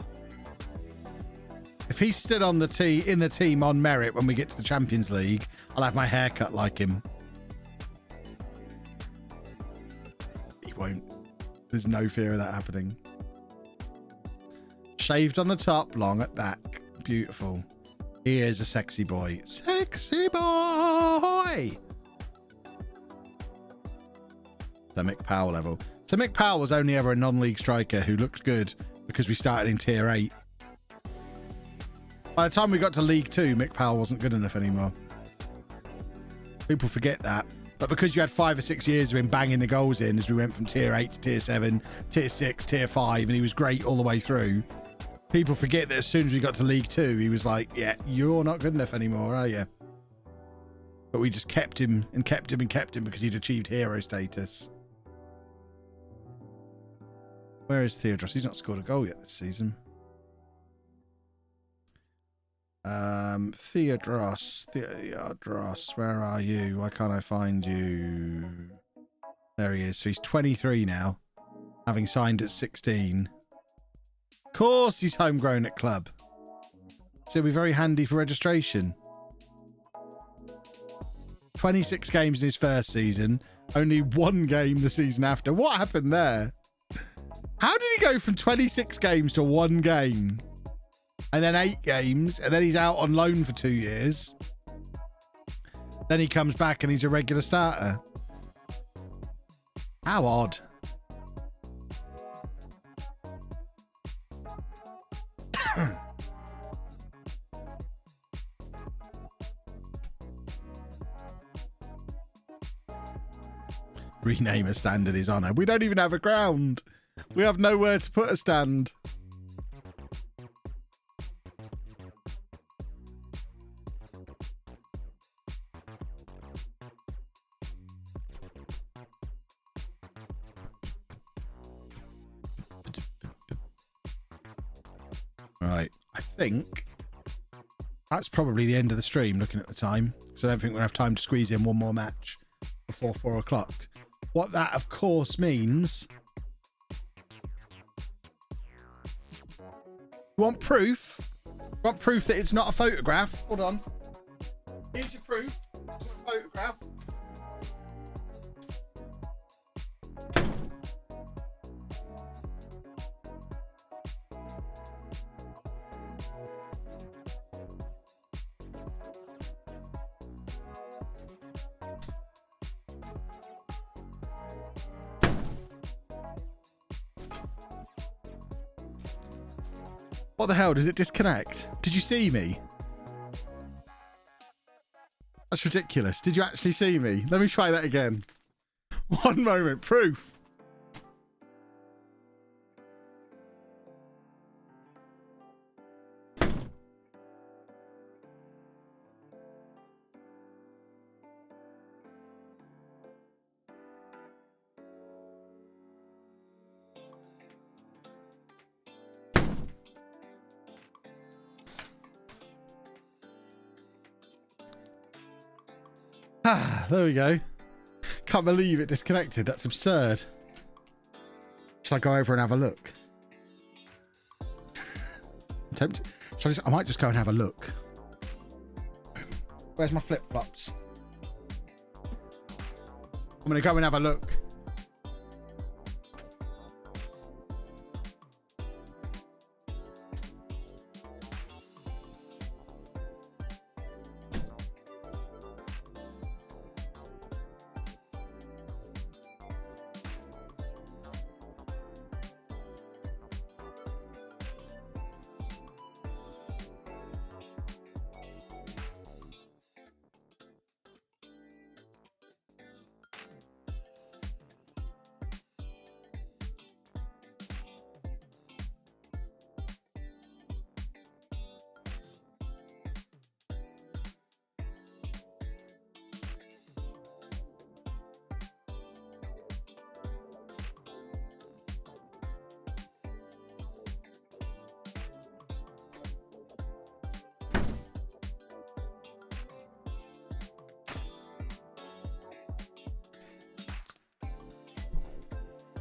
Speaker 1: If he's still on the in the team on merit when we get to the Champions League, I'll have my hair cut like him. He won't. There's no fear of that happening. Shaved on the top, long at back. Beautiful. He is a sexy boy. Sexy boy! The Mick Powell level. So Mick Powell was only ever a non-league striker who looked good because we started in tier 8. By the time we got to League 2, Mick Powell wasn't good enough anymore. People forget that. But because you had 5 or 6 years of him banging the goals in as we went from tier 8 to tier 7, tier 6, tier 5, and he was great all the way through, people forget that as soon as we got to League 2, he was like, yeah, you're not good enough anymore, are you? But we just kept him and kept him and kept him because he'd achieved hero status. Where is Theodros? He's not scored a goal yet this season. Theodros, where are you? Why can't I find you? There he is. So he's 23 now, having signed at 16. Of course he's homegrown at club. So it'll be very handy for registration. 26 games in his first season, only 1 game the season after. What happened there? How did he go from 26 games to 1 game? And then 8 games, and then he's out on loan for 2 years. Then he comes back and he's a regular starter. How odd. Rename a stand in his honour. We don't even have a ground. We have nowhere to put a stand. Right, I think that's probably the end of the stream, looking at the time, because I don't think we'll have time to squeeze in one more match before 4 o'clock. What that, of course, means... You want proof? You want proof that it's not a photograph? Hold on. Here's your proof. It's not a photograph. What the hell? Did it disconnect? Did you see me? That's ridiculous. Did you actually see me? Let me try that again. 1 moment. Proof. Ah, there we go. Can't believe it disconnected. That's absurd. Shall I go over and have a look? I'm tempted. I might just go and have a look. Where's my flip-flops? I'm going to go and have a look.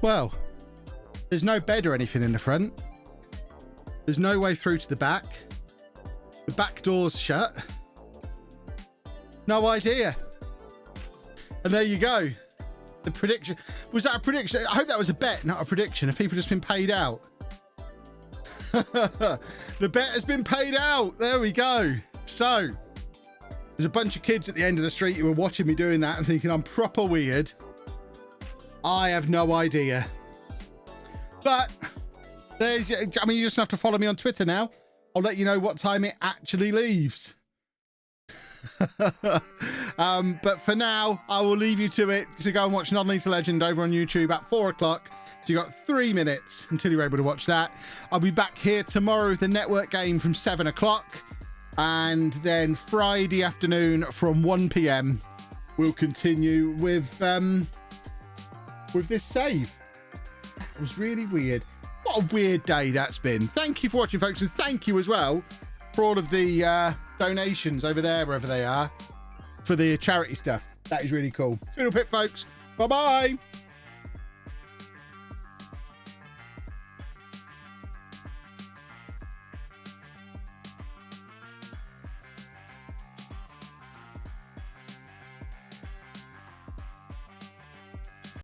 Speaker 1: Well, there's no bed or anything in the front. There's no way through to the back. The back door's shut. No idea. And there you go. The prediction. Was that a prediction? I hope that was a bet, not a prediction. Have people just been paid out? The bet has been paid out. There we go. So there's a bunch of kids at the end of the street who were watching me doing that and thinking I'm proper weird. I have no idea. But you just have to follow me on Twitter now. I'll let you know what time it actually leaves. But for now, I will leave you to it. So go and watch Non-Lethal Legend over on YouTube at 4 o'clock. So you got 3 minutes until you're able to watch that. I'll be back here tomorrow with the network game from 7 o'clock. And then Friday afternoon from 1 p.m. we'll continue with this save. It was really weird. What a weird day that's been. Thank you for watching, folks, and thank you as well for all of the donations over there, wherever they are, for the charity stuff. That is really cool. Little pip, folks. Bye-bye.